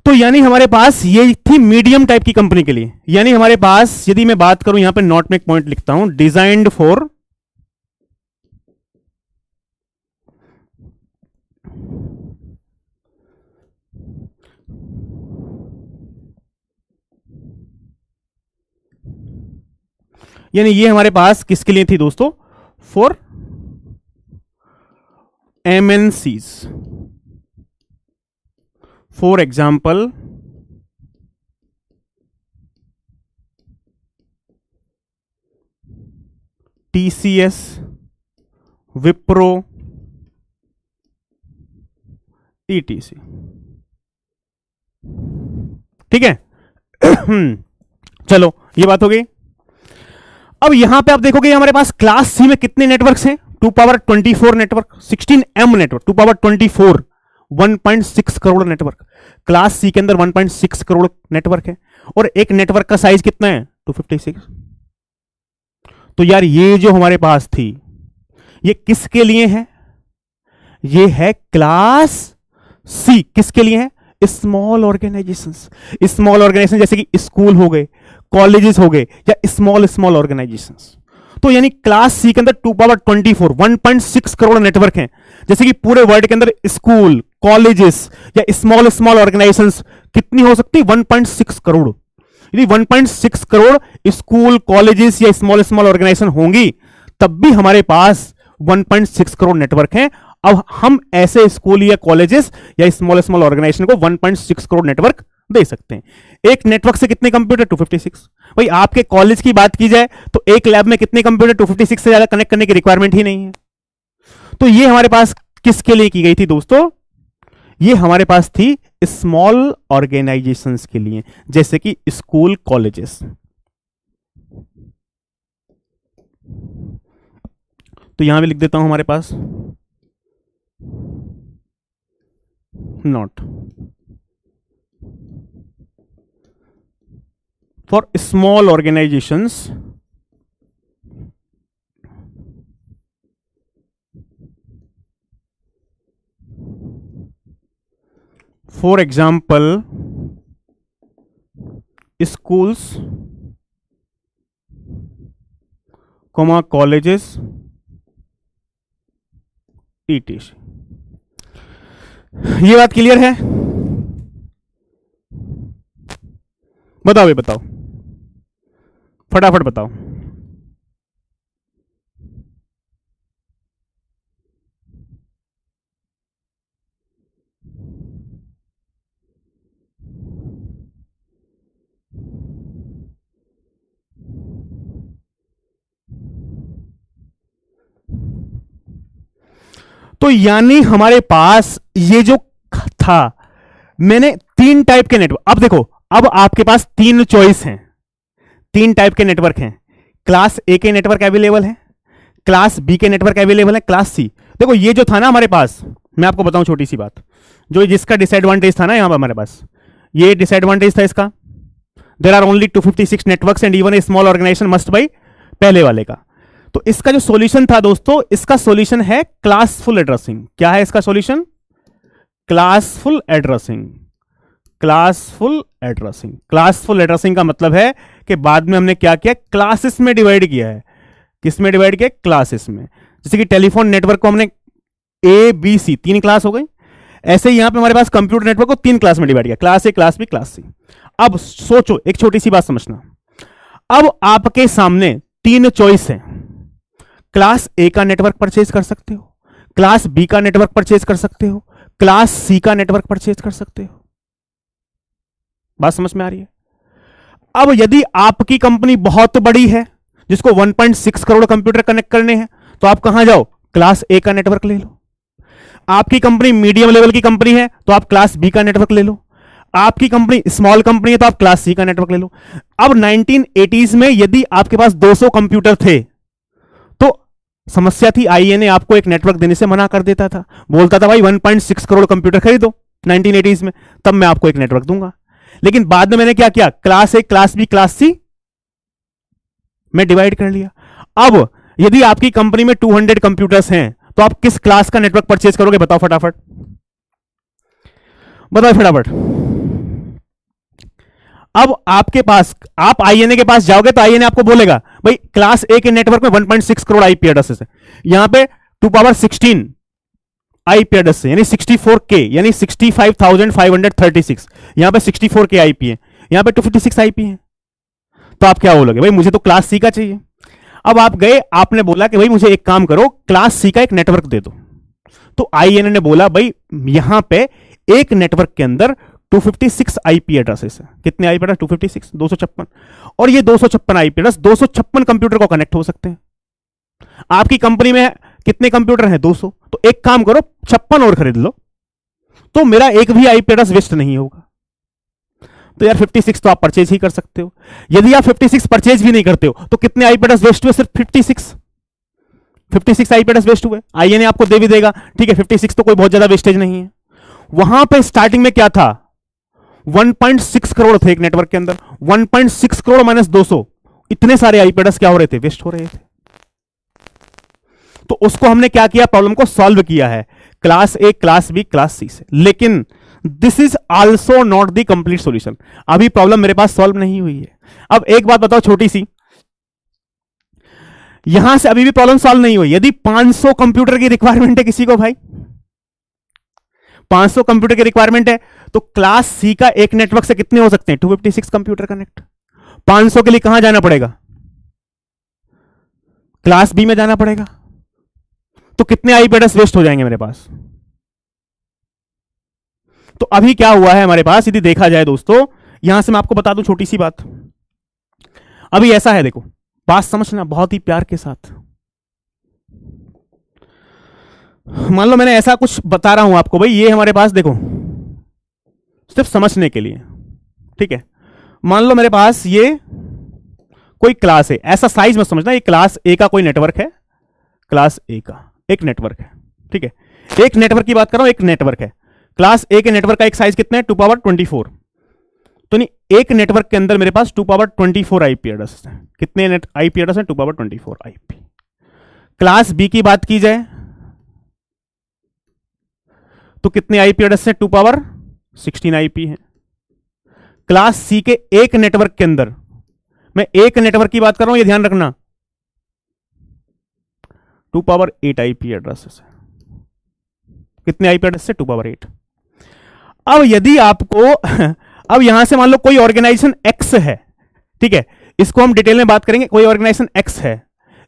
तो यानी हमारे पास ये थी मीडियम टाइप की कंपनी के लिए। यानी हमारे पास, यदि मैं बात करूं, यहां पे नोट में एक पॉइंट लिखता हूं, डिजाइन्ड फॉर यानी ये हमारे पास किसके लिए थी दोस्तों? For MNCs. For example TCS, Wipro, etc. ठीक है। चलो ये बात हो गई। अब यहां पे आप देखोगे हमारे पास क्लास सी में कितने नेटवर्क्स हैं? 2 power 24 network, 16M network, 2 power 24, 1.6 crore network. Class C के अंदर 1.6 करोड़ नेटवर्क है और एक नेटवर्क का साइज कितना है? 256। तो यार ये जो हमारे पास थी ये किसके लिए है? ये है क्लास सी। किसके लिए है? Small organisations. स्मॉल ऑर्गेनाइजेशन जैसे कि स्कूल हो गए, कॉलेजेस हो गए, या स्मॉल ऑर्गेनाइजेशंस। तो यानी क्लास सी के अंदर 2 पावर 24, 1.6 करोड़ नेटवर्क हैं। जैसे कि पूरे वर्ल्ड के अंदर स्कूल, कॉलेजेस या स्मॉल ऑर्गेनाइजेशंस कितनी हो सकती? 1.6 करोड़। यदि 1.6 करोड़ स्कूल, कॉलेजेस या स्मॉल ऑर्गेनाइजेशन होंगी तब भी हमारे पास 1.6 करोड़ नेटवर्क हैं। अब हम ऐसे स्कूल या कॉलेजेस या स्मॉल ऑर्गेनाइजेशन को 1.6 करोड़ नेटवर्क दे सकते हैं। एक नेटवर्क से कितने कंप्यूटर? 256। भाई आपके कॉलेज की बात की जाए तो एक लैब में कितने कंप्यूटर? 256 से ज्यादा कनेक्ट करने की रिक्वायरमेंट ही नहीं है। तो ये हमारे पास किसके लिए की गई थी दोस्तों? ये हमारे पास थी स्मॉल ऑर्गेनाइजेशंस के लिए, जैसे कि स्कूल, कॉलेजेस। तो यहां भी लिख देता हूं हमारे पास not for small organisations for example schools, colleges, etc. ये बात क्लियर है? बताओ, ये बताओ, फटाफट बताओ। तो यानी हमारे पास ये जो था, मैंने 3 टाइप के नेटवर्क, अब देखो, अब आपके पास 3 चॉइस हैं, 3 टाइप के नेटवर्क हैं। क्लास ए के नेटवर्क अवेलेबल है, क्लास बी के नेटवर्क अवेलेबल है, क्लास सी। देखो ये जो था ना हमारे पास, मैं आपको बताऊं छोटी सी बात, जो जिसका डिसएडवांटेज था ना यहां पर हमारे पास, ये डिसएडवांटेज था इसका, there are only 256 networks and even a small organisation must buy, पहले वाले का। तो इसका जो सॉल्यूशन था दोस्तों, इसका सॉल्यूशन है क्लासफुल एड्रेसिंग। क्या है इसका solution? Classful addressing. Classful addressing. Classful addressing का मतलब है कि बाद में हमने क्या किया? क्लासेस में डिवाइड किया है। किस में डिवाइड किया? क्लासेस में। जैसे कि टेलीफोन नेटवर्क को हमने ए बी सी 3 क्लास हो गई, ऐसे ही यहां पे हमारे पास कंप्यूटर नेटवर्क को 3 क्लास में डिवाइड किया, class A, class B, class C. अब सोचो, एक छोटी सी बात समझना, अब आपके सामने तीन चॉइस है। क्लास ए का नेटवर्क परचेज कर सकते हो, क्लास बी का नेटवर्क परचेज कर सकते हो, क्लास सी का नेटवर्क परचेज कर सकते हो। बात समझ में आ रही है? अब यदि आपकी कंपनी बहुत बड़ी है जिसको 1.6 करोड़ कंप्यूटर कनेक्ट करने हैं, तो आप कहां जाओ, क्लास ए का नेटवर्क ले लो। आपकी कंपनी मीडियम लेवल की कंपनी है तो आप क्लास बी का नेटवर्क ले लो। आपकी कंपनी स्मॉल कंपनी है तो आप क्लास सी का नेटवर्क ले लो। अब 1980s में यदि आपके पास 200 कंप्यूटर थे तो समस्या थी, आईएनए आपको एक नेटवर्क देने से मना कर देता था, बोलता था भाई 1.6 करोड़ कंप्यूटर खरीदो 1980s में, तब मैं आपको एक नेटवर्क दूंगा। लेकिन बाद में मैंने क्या किया, class A, class B, class C में डिवाइड कर लिया। अब यदि आपकी कंपनी में 200 कंप्यूटर्स हैं तो आप किस क्लास का नेटवर्क परचेज करोगे, बताओ फटाफट, बताओ फटाफट। अब आपके पास, आप आईएनए के पास जाओगे तो आईएनए आपको बोलेगा भाई क्लास ए के नेटवर्क में 1.6 करोड़ आईपी एड्रेसेस है, यहां पे 2 आईपी एड्रेस है, यानी 64K, यानी 65,536, यहां पे 64K आईपी है, यहां पे 256 आईपी है। तो आप क्या बोलोगे, भाई मुझे तो क्लास सी का चाहिए। अब आप गए, आपने बोला कि भाई मुझे एक काम करो, क्लास सी का एक नेटवर्क दे दो। तो आईएनए ने बोला भाई यहां पे एक नेटवर्क के अंदर 256 आईपी एड्रेसेस है। कितने आईपी एड्रेस, 256, 256, और ये 256 आईपी एड्रेस 256 कंप्यूटर को कनेक्ट हो सकते हैं। आपकी कंपनी में कितने कंप्यूटर हैं, 200, तो एक काम करो 56 और खरीद लो, तो मेरा एक भी आईपी एड्रेस वेस्ट नहीं होगा। तो यार 56 तो आप परचेज ही कर सकते हो। यदि आप 56 परचेज भी नहीं करते हो तो कितने आईपी एड्रेस वेस्ट हुए, सिर्फ 56 आईपी एड्रेस वेस्ट हुए। आईएनए आपको दे भी देगा, ठीक है 56 तो कोई बहुत ज्यादा वेस्टेज नहीं है। वहां पे स्टार्टिंग में क्या था, 1.6 करोड़ थे एक नेटवर्क के अंदर, 1.6 करोड़ माइनस 200, इतने सारे आईपी एड्रेस क्या हो रहे थे, वेस्ट हो रहे थे। तो उसको हमने क्या किया, प्रॉब्लम को सॉल्व किया है class A, class B, class C से। लेकिन this is also not the complete solution, अभी प्रॉब्लम मेरे पास सॉल्व नहीं हुई है। अब एक बात बताओ छोटी सी, यहां से अभी भी प्रॉब्लम सॉल्व नहीं हुई। यदि 500 कंप्यूटर की रिक्वायरमेंट है किसी को, भाई 500 कंप्यूटर की रिक्वायरमेंट है, तो क्लास सी का एक नेटवर्क से कितने हो सकते हैं, 256 कंप्यूटर कनेक्ट। 500 के लिए कहां जाना पड़ेगा, क्लास बी में जाना पड़ेगा। तो कितने आईपी एड्रेस वेस्ट हो जाएंगे मेरे पास। तो अभी क्या हुआ है हमारे पास, यदि देखा जाए दोस्तों, यहां से मैं आपको बता दूं छोटी सी बात। अभी ऐसा है, देखो बात समझना बहुत ही प्यार के साथ। मान लो मैंने ऐसा कुछ बता रहा हूं आपको, भाई ये हमारे पास देखो, सिर्फ समझने के लिए, ठीक है। मान लो मेरे पास ये कोई क्लास है, ऐसा साइज मत समझना, ये क्लास ए का कोई नेटवर्क है, क्लास ए का एक नेटवर्क है, ठीक है। एक नेटवर्क की बात कर रहा हूं, एक नेटवर्क है, क्लास ए के नेटवर्क का एक साइज कितना है, 2 पावर 24। तो नहीं, एक नेटवर्क के अंदर मेरे पास 2 पावर 24 आईपी एड्रेस है। कितने आईपी एड्रेस है, 2 पावर 24 आईपी। क्लास बी की बात की जाए तो कितने आईपी एड्रेस है, 2 पावर 16 आईपी है। क्लास सी के एक नेटवर्क के अंदर, मैं एक नेटवर्क की बात कर रहा हूं, ये ध्यान रखना, 2 पावर 8 आईपी एड्रेसेस है। कितने आईपी एड्रेस है, 2 पावर 8। अब यदि आपको अब यहां से मान लो कोई ऑर्गेनाइजेशन एक्स है, ठीक है, इसको हम डिटेल में बात करेंगे। कोई ऑर्गेनाइजेशन एक्स है,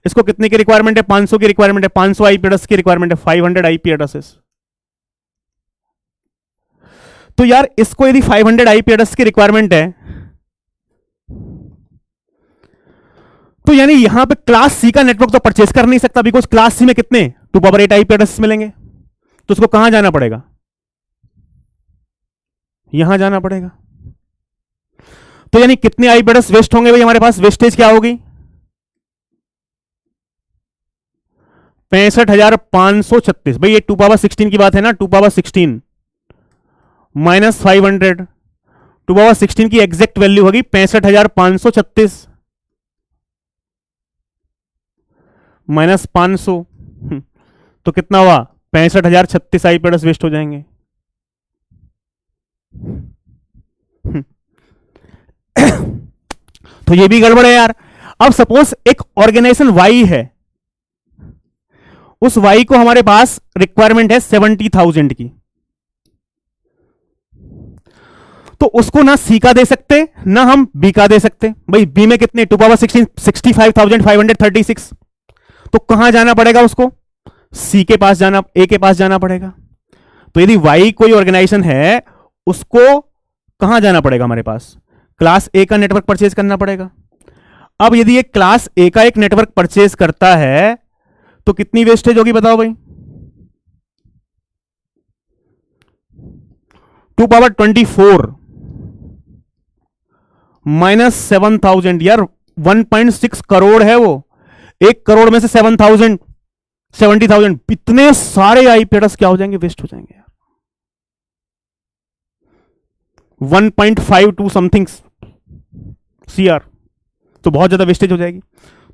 इसको कितने की रिक्वायरमेंट है, 500 की रिक्वायरमेंट है, 500 आईपी एड्रेस की रिक्वायरमेंट है, 500 आईपी एड्रेसेस। तो यार इसको यदि 500 आईपी एड्रेस की रिक्वायरमेंट है, तो यानी यहां पे क्लास सी का नेटवर्क तो परचेज कर नहीं सकता, बिकॉज क्लास सी में कितने 2 पावर 8 आईपी एड्रेस मिलेंगे। तो उसको कहां जाना पड़ेगा, यहां जाना पड़ेगा। तो यानी कितने आईपी एड्रेस वेस्ट होंगे भाई हमारे पास, वेस्टेज क्या होगी, 65,536। भाई ये 2 पावर 16 की बात है ना, 2 पावर 16 माइनस 500, 2 पावर 16 की एग्जैक्ट वैल्यू होगी 65,536 माइनस 500, तो कितना हुआ, 65,036 आईपी एड्रेस वेस्ट हो जाएंगे। तो ये भी गड़बड़ है यार। अब सपोज एक ऑर्गेनाइजेशन वाई है, उस वाई को हमारे पास रिक्वायरमेंट है 70,000 की। तो उसको ना सी का दे सकते ना हम बी का दे सकते। भाई बी में कितने 2 पावर 16 65,536, तो कहां जाना पड़ेगा उसको, सी के पास जाना, ए के पास जाना पड़ेगा। तो यदि वाई कोई ऑर्गेनाइजेशन है उसको कहां जाना पड़ेगा, हमारे पास क्लास ए का नेटवर्क परचेज करना पड़ेगा। अब यदि ये क्लास ए का एक नेटवर्क परचेज करता है तो कितनी वेस्टेज होगी बताओ भाई, 2 पावर 24 माइनस 7,000, यार 1.6 करोड़ है वो, 1 करोड़ में से 7,000 70,000, इतने सारे आईपी एड्रेस क्या हो जाएंगे, वेस्ट हो जाएंगे यार। 1.52 समथिंग सीआर, तो बहुत ज्यादा वेस्टेज हो जाएगी।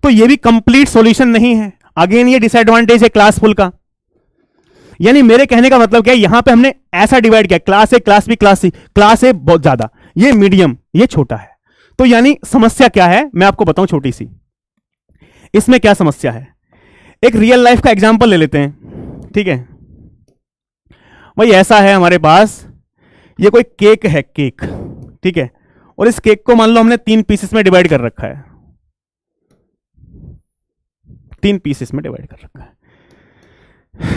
तो ये भी कंप्लीट सॉल्यूशन नहीं है। अगेन ये डिसएडवांटेज है क्लास फुल का। यानी मेरे कहने का मतलब क्या है, यहां पे हमने ऐसा डिवाइड किया, class A, class B, class C. Class A बहुत ज्यादा, ये मीडियम, ये छोटा है। तो यानी समस्या क्या है मैं आपको बताऊं छोटी सी। इसमें क्या समस्या है, एक रियल लाइफ का एग्जांपल ले लेते हैं, ठीक है। भाई ऐसा है हमारे पास, ये कोई केक है, केक, ठीक है, और इस केक को मान लो हमने 3 पीसेस में डिवाइड कर रखा है, 3 पीसेस में डिवाइड कर रखा है।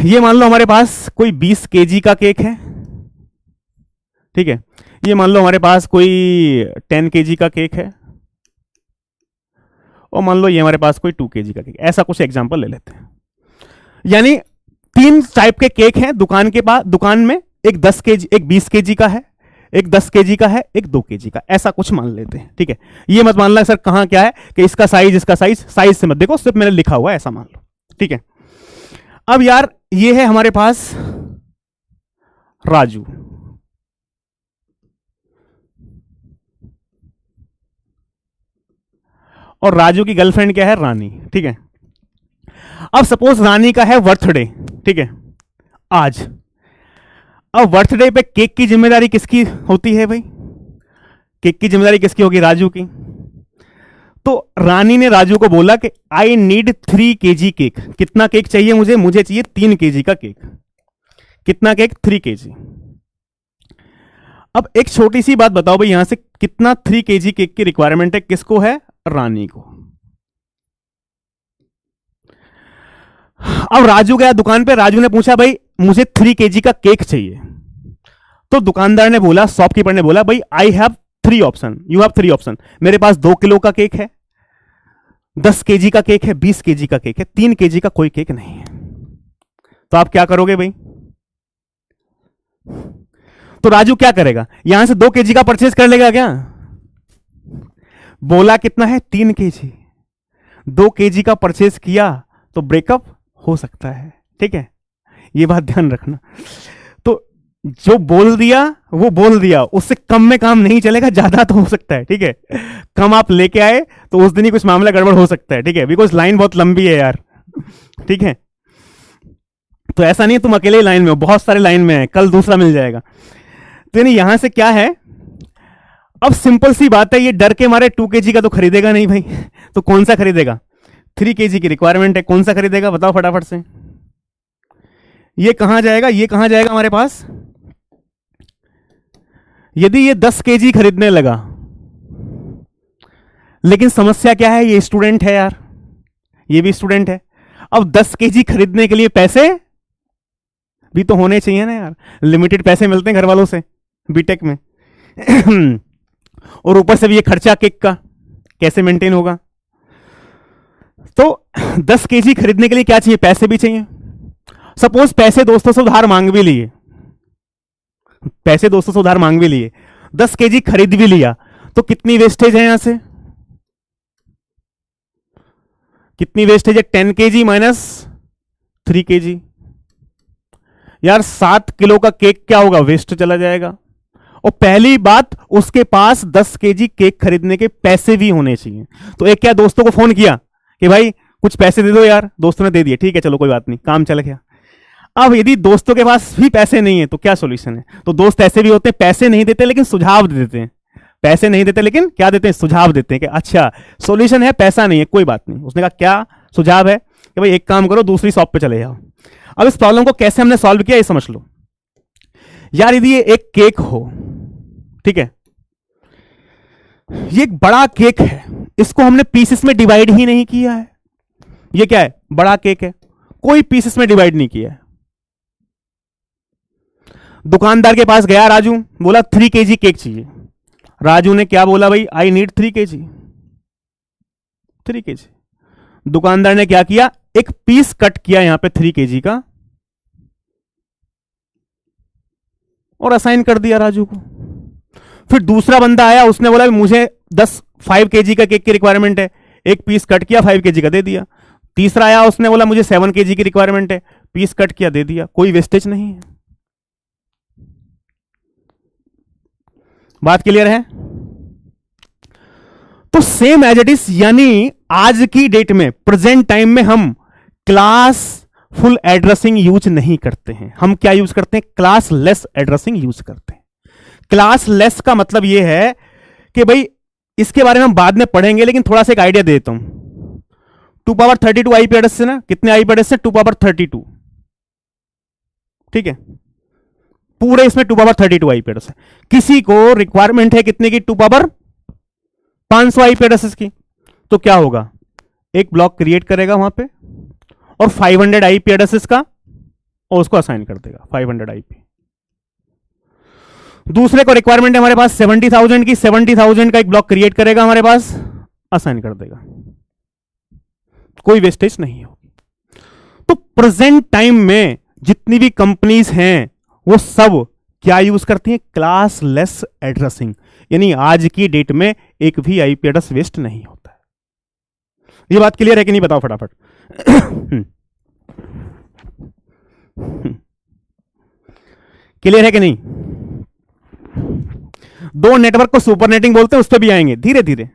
ये मान लो हमारे पास कोई 20 केजी का केक है, ठीक है। ये मान लो हमारे पास कोई 10 केजी का केक है, और मान लो ये हमारे पास कोई 2 केजी का केक, ऐसा कुछ एग्जांपल ले लेते हैं। यानी 3 टाइप के केक हैं दुकान के पास, दुकान में एक 10 केजी, एक 20 केजी का है, एक 10 केजी का है, एक 2 केजी का, ऐसा कुछ मान लेते हैं, ठीक है। ये मत मान लो सर कहां क्या है कि इसका साइज, इसका साइज, साइज से मत देखो, सिर्फ मैंने लिखा हुआ है ऐसा मान लो, ठीक है। अब यार ये है हमारे पास राजू, और राजू की गर्लफ्रेंड क्या है, रानी, ठीक है। अब सपोज रानी का है बर्थडे, ठीक है, आज। अब बर्थडे पे केक की जिम्मेदारी किसकी होती है भाई, केक की जिम्मेदारी किसकी होगी, राजू की। तो रानी ने राजू को बोला कि आई नीड 3 केजी केक। कितना केक चाहिए मुझे, मुझे चाहिए 3 केजी का केक। कितना केक, 3 केजी। अब एक छोटी सी बात बताओ भाई, यहां से कितना 3 केजी केक की रिक्वायरमेंट है, किसको है, रानी को। अब राजू गया दुकान पे, राजू ने पूछा भाई मुझे 3 केजी का केक चाहिए। तो दुकानदार ने बोला, शॉपकीपर ने बोला, भाई I have 3 option, you have 3 option. मेरे पास 2 किलो का केक है, 10 केजी का केक है, 20 केजी का केक है, 3 केजी का कोई केक नहीं है। तो आप क्या करोगे भाई, तो राजू क्या करेगा, यहां से 2 केजी का परचेज कर लेगा क्या, बोला कितना है, 3 केजी, 2 केजी का परचेज किया तो ब्रेकअप हो सकता है, ठीक है, ये बात ध्यान रखना। तो जो बोल दिया वो बोल दिया, उससे कम में काम नहीं चलेगा, ज्यादा तो हो सकता है, ठीक है। कम आप लेके आए तो उस दिन ही कुछ मामला गड़बड़ हो सकता है, ठीक है, बिकॉज लाइन बहुत लंबी है यार, ठीक है। तो ऐसा नहीं तुम अकेले ही लाइन में हो, बहुत सारे लाइन में है, कल दूसरा मिल जाएगा। तो यानी यहां से क्या है, अब सिंपल सी बात है, ये डर के मारे 2 केजी का तो खरीदेगा नहीं भाई, तो कौन सा खरीदेगा, 3 केजी की रिक्वायरमेंट है, कौन सा खरीदेगा बताओ फटाफट से। ये कहां जाएगा, ये कहां जाएगा हमारे पास। यदि ये 10 केजी खरीदने लगा, लेकिन समस्या क्या है, ये स्टूडेंट है यार, ये भी स्टूडेंट है। अब 10 केजी खरीदने के लिए पैसे भी तो होने चाहिए ना यार, लिमिटेड पैसे मिलते हैं घर वालों से बीटेक में और ऊपर से भी ये खर्चा केक का कैसे मेंटेन होगा। तो 10 केजी खरीदने के लिए क्या चाहिए, पैसे भी चाहिए। सपोज पैसे दोस्तों से उधार मांग भी लिए, पैसे दोस्तों से उधार मांग भी लिए, 10 केजी खरीद भी लिया, तो कितनी वेस्टेज है यहां से, कितनी वेस्टेज है, 10 केजी माइनस 3 केजी। यार 7 किलो का केक क्या होगा, वेस्ट चला जाएगा। और पहली बात, उसके पास 10 केजी केक खरीदने के पैसे भी होने चाहिए। तो एक क्या दोस्तों को फोन किया कि भाई कुछ पैसे दे दो यार, दोस्तों ने दे दिए, ठीक है चलो कोई बात नहीं, काम चल गया। अब यदि दोस्तों के पास भी पैसे नहीं है तो क्या सॉल्यूशन है, तो दोस्त ऐसे भी होते हैं, पैसे नहीं देते लेकिन सुझाव दे देते हैं, पैसे नहीं देते लेकिन क्या देते हैं, सुझाव देते हैं कि अच्छा सॉल्यूशन है, पैसा नहीं है कोई बात नहीं। उसने कहा क्या सुझाव है कि भाई एक काम करो, दूसरी शॉप पे चले जाओ। अब इस प्रॉब्लम को कैसे हमने सॉल्व किया ये समझ लो। यार यदि ये एक केक हो, ठीक है, ये एक बड़ा केक है, इसको हमने पीसेस में डिवाइड ही नहीं किया है। ये क्या है? बड़ा केक है, कोई पीसेस में डिवाइड नहीं किया है। दुकानदार के पास गया राजू, बोला 3 kg केक चाहिए। राजू ने क्या बोला? भाई आई नीड 3 kg। 3 kg। दुकानदार ने क्या किया? एक पीस कट किया यहां पे 3 kg का और असाइन कर दिया राजू को। फिर दूसरा बंदा आया, उसने बोला मुझे 5 kg का केक की रिक्वायरमेंट है, एक पीस कट किया 5 kg का दे दिया। तीसरा आया, उसने बोला मुझे 7 kg की रिक्वायरमेंट है, पीस कट किया दे दिया, कोई वेस्टेज नहीं है। बात क्लियर है? तो सेम एज इट इज, यानी आज की डेट में प्रेजेंट टाइम में हम क्लास फुल एड्रेसिंग यूज नहीं करते हैं। हम क्या यूज करते हैं? क्लास लेस एड्रेसिंग यूज करते हैं। क्लास लेस का मतलब यह है कि भाई इसके बारे में हम बाद में पढ़ेंगे, लेकिन थोड़ा सा एक आइडिया दे देता हूं। 2 power 32 आईपी एड्रेस से ना, कितने आईपी एड्रेस से? 2 power 32। ठीक है, पूरे इसमें 2 power 32 आईपी एड्रेस है। किसी को रिक्वायरमेंट है कितने की? 2 power 500 आईपी एड्रेसेस की। तो क्या होगा? एक ब्लॉक क्रिएट करेगा वहां पे और 500 आईपी एड्रेसेस का, और उसको असाइन कर देगा 500 आईपी। दूसरे को रिक्वायरमेंट है हमारे पास 70,000 की, 70,000 का एक ब्लॉक क्रिएट करेगा हमारे पास, असाइन कर देगा, कोई वेस्टेज नहीं होगी। तो प्रेजेंट टाइम में जितनी भी कंपनीज हैं वो सब क्या यूज करती हैं? क्लास लेस एड्रेसिंग, यानी आज की डेट में एक भी आईपी एड्रेस वेस्ट नहीं होता है। ये बात क्लियर है कि नहीं? बताओ फटाफट। क्लियर है कि नहीं? 2 नेटवर्क को सुपरनेटिंग बोलते हैं, उस पर भी आएंगे धीरे धीरे।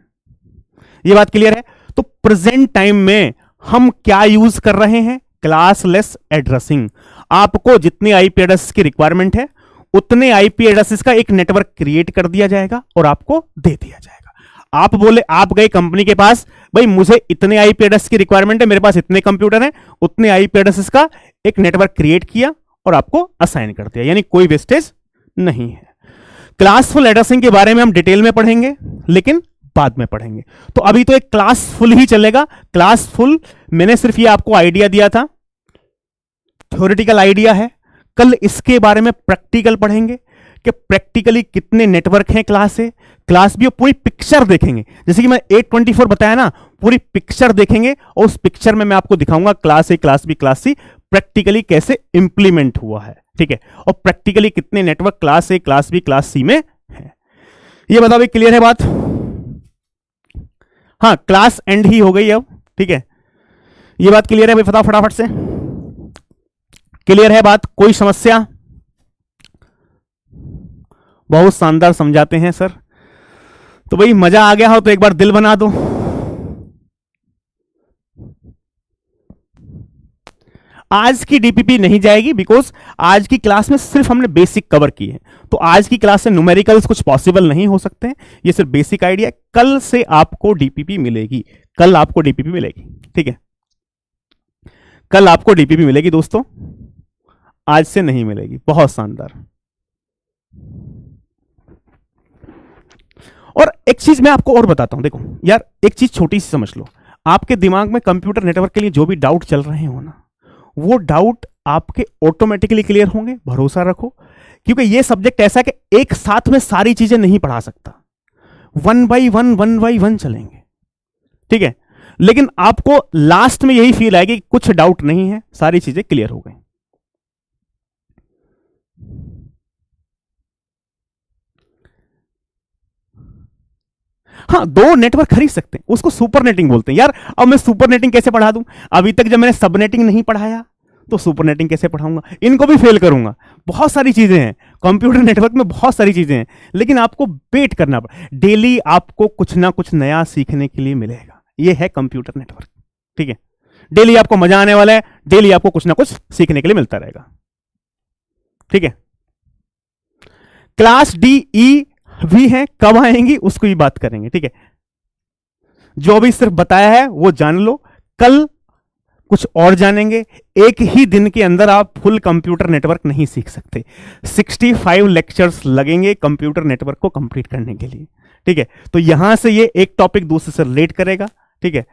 ये बात क्लियर है? तो प्रेजेंट टाइम में हम क्या यूज कर रहे हैं? Classless addressing. आपको जितने आईपी एड्रेस की रिक्वायरमेंट है उतने आईपी एड्रेसेस का एक नेटवर्क क्रिएट कर दिया जाएगा और आपको दे दिया जाएगा। आप बोले, आप गए कंपनी के पास, भाई मुझे इतने आईपी एड्रेस की रिक्वायरमेंट है, मेरे पास इतने कंप्यूटर हैं, उतने आईपी एड्रेसेस का एक नेटवर्क क्रिएट किया और आपको असाइन कर दिया, यानी कोई वेस्टेज नहीं है। क्लासफुल एड्रेसिंग के बारे में हम डिटेल में पढ़ेंगे, लेकिन बाद में पढ़ेंगे। तो अभी तो एक क्लासफुल ही चलेगा। क्लासफुल मैंने सिर्फ ये आपको आइडिया दिया था, थ्योरेटिकल आइडिया है। कल इसके बारे में प्रैक्टिकल पढ़ेंगे कि प्रैक्टिकली कितने नेटवर्क हैं क्लास ए, क्लास बी, और पूरी पिक्चर देखेंगे। जैसे कि मैं 824 बताया ना, पूरी पिक्चर देखेंगे और उस पिक्चर में मैं आपको दिखाऊंगा class A, class B, class C practically कैसे इंप्लीमेंट हुआ है। ठीक है, और प्रैक्टिकली कितने network class A, class B, class C में है। ये बताओ, क्लियर है बात? हाँ, क्लास एंड ही हो गई अब। ठीक है, ये बात क्लियर है भाई? बताओ फटाफट से, क्लियर है बात? कोई समस्या? बहुत शानदार समझाते हैं सर। तो भाई मजा आ गया हो तो एक बार दिल बना दो। आज की डीपीपी नहीं जाएगी, बिकॉज आज की क्लास में सिर्फ हमने बेसिक कवर की है। तो आज की क्लास से न्यूमेरिकल्स कुछ पॉसिबल नहीं हो सकते हैं, ये सिर्फ बेसिक आइडिया। कल से आपको डीपीपी मिलेगी, कल आपको डीपीपी मिलेगी। ठीक है, कल आपको डीपीपी मिलेगी दोस्तों, आज से नहीं मिलेगी। बहुत शानदार। और एक चीज मैं आपको और बताता हूं, देखो यार, एक चीज छोटी सी समझ लो। आपके दिमाग में कंप्यूटर नेटवर्क के लिए जो भी डाउट चल रहे हो ना, वो डाउट आपके ऑटोमेटिकली क्लियर होंगे, भरोसा रखो। क्योंकि ये सब्जेक्ट ऐसा है कि एक साथ में सारी चीजें नहीं पढ़ा सकता, 1 by 1 चलेंगे। ठीक है, लेकिन आपको लास्ट में यही फील आएगी कि कुछ डाउट नहीं है, सारी चीजें क्लियर हो गई। हाँ, 2 नेटवर्क खरीद सकते हैं, उसको सुपरनेटिंग बोलते हैं। यार अब मैं सुपरनेटिंग कैसे पढ़ा दूं? अभी तक जब मैंने सबनेटिंग नहीं पढ़ाया तो सुपरनेटिंग कैसे पढ़ाऊंगा? इनको भी फेल करूंगा। बहुत सारी चीजें हैं कंप्यूटर नेटवर्क में, बहुत सारी चीजें हैं, लेकिन आपको वेट करना पड़ेगा। डेली आपको कुछ ना कुछ नया सीखने के लिए मिलेगा। यह है कंप्यूटर नेटवर्क। ठीक है, डेली आपको मजा आने वाला है, डेली आपको कुछ ना कुछ सीखने के लिए मिलता रहेगा। ठीक है, क्लास डी ई भी है, कब आएंगी उसको भी बात करेंगे। ठीक है, जो भी सिर्फ बताया है वो जान लो। कल कुछ और जानेंगे। एक ही दिन के अंदर आप फुल कंप्यूटर नेटवर्क नहीं सीख सकते, 65 लेक्चर्स लगेंगे कंप्यूटर नेटवर्क को कंप्लीट करने के लिए। ठीक है, तो यहां से ये एक टॉपिक दूसरे से रिलेट करेगा। ठीक है,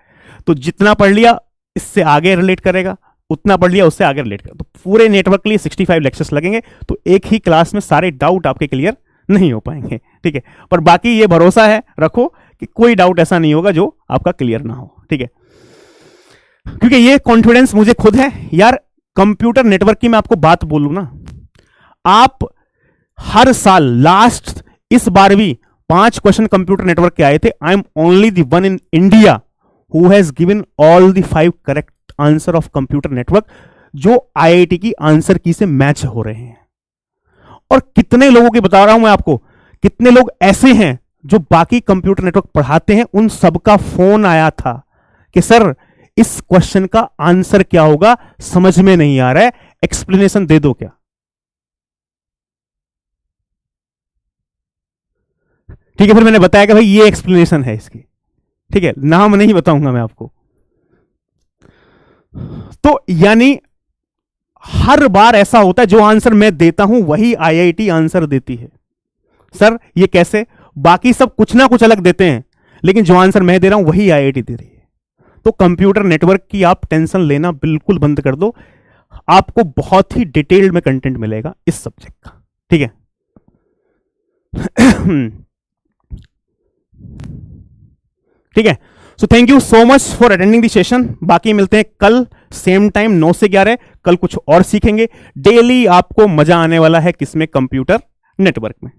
तो जितना पढ़ लिया इससे आगे रिलेट करेगा, उतना पढ़ लिया उससे आगे रिलेट करेगा। तो पूरे नेटवर्क के लिए 65 लेक्चर्स लगेंगे, तो एक ही क्लास में सारे डाउट आपके क्लियर नहीं हो पाएंगे। ठीक है, पर बाकी ये भरोसा है रखो कि कोई डाउट ऐसा नहीं होगा जो आपका क्लियर ना हो। ठीक है, क्योंकि ये कॉन्फिडेंस मुझे खुद है यार। कंप्यूटर नेटवर्क की मैं आपको बात बोलूं ना, आप हर साल लास्ट इस बार भी 5 क्वेश्चन कंप्यूटर नेटवर्क के आए थे। I am only the one in India who has given all the 5 correct answer of computer network, जो आईआईटी की आंसर की से मैच हो रहे हैं। और कितने लोगों की बता रहा हूं मैं आपको, कितने लोग ऐसे हैं जो बाकी कंप्यूटर नेटवर्क पढ़ाते हैं, उन सबका फोन आया था कि सर इस क्वेश्चन का आंसर क्या होगा, समझ में नहीं आ रहा है, एक्सप्लेनेशन दे दो क्या। ठीक है, फिर मैंने बताया कि भाई ये एक्सप्लेनेशन है इसकी। ठीक है, नाम नहीं बताऊंगा मैं आपको। तो यानी हर बार ऐसा होता है जो आंसर मैं देता हूं वही आईआईटी आंसर देती है। सर ये कैसे, बाकी सब कुछ ना कुछ अलग देते हैं, लेकिन जो आंसर मैं दे रहा हूं वही आईआईटी दे रही है। तो कंप्यूटर नेटवर्क की आप टेंशन लेना बिल्कुल बंद कर दो, आपको बहुत ही डिटेल्ड में कंटेंट मिलेगा इस सब्जेक्ट का। ठीक है ठीक है, so thank you so much for attending the session. बाकी मिलते हैं कल सेम टाइम 9 से 11। कल कुछ और सीखेंगे। डेली आपको मजा आने वाला है किसमें, कंप्यूटर नेटवर्क में।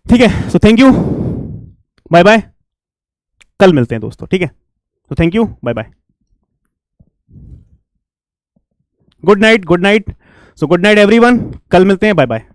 ठीक है, so thank you, bye bye. कल मिलते हैं दोस्तों। ठीक है, तो thank you, bye bye, good night, good night. So good night everyone, कल मिलते हैं, बाय बाय।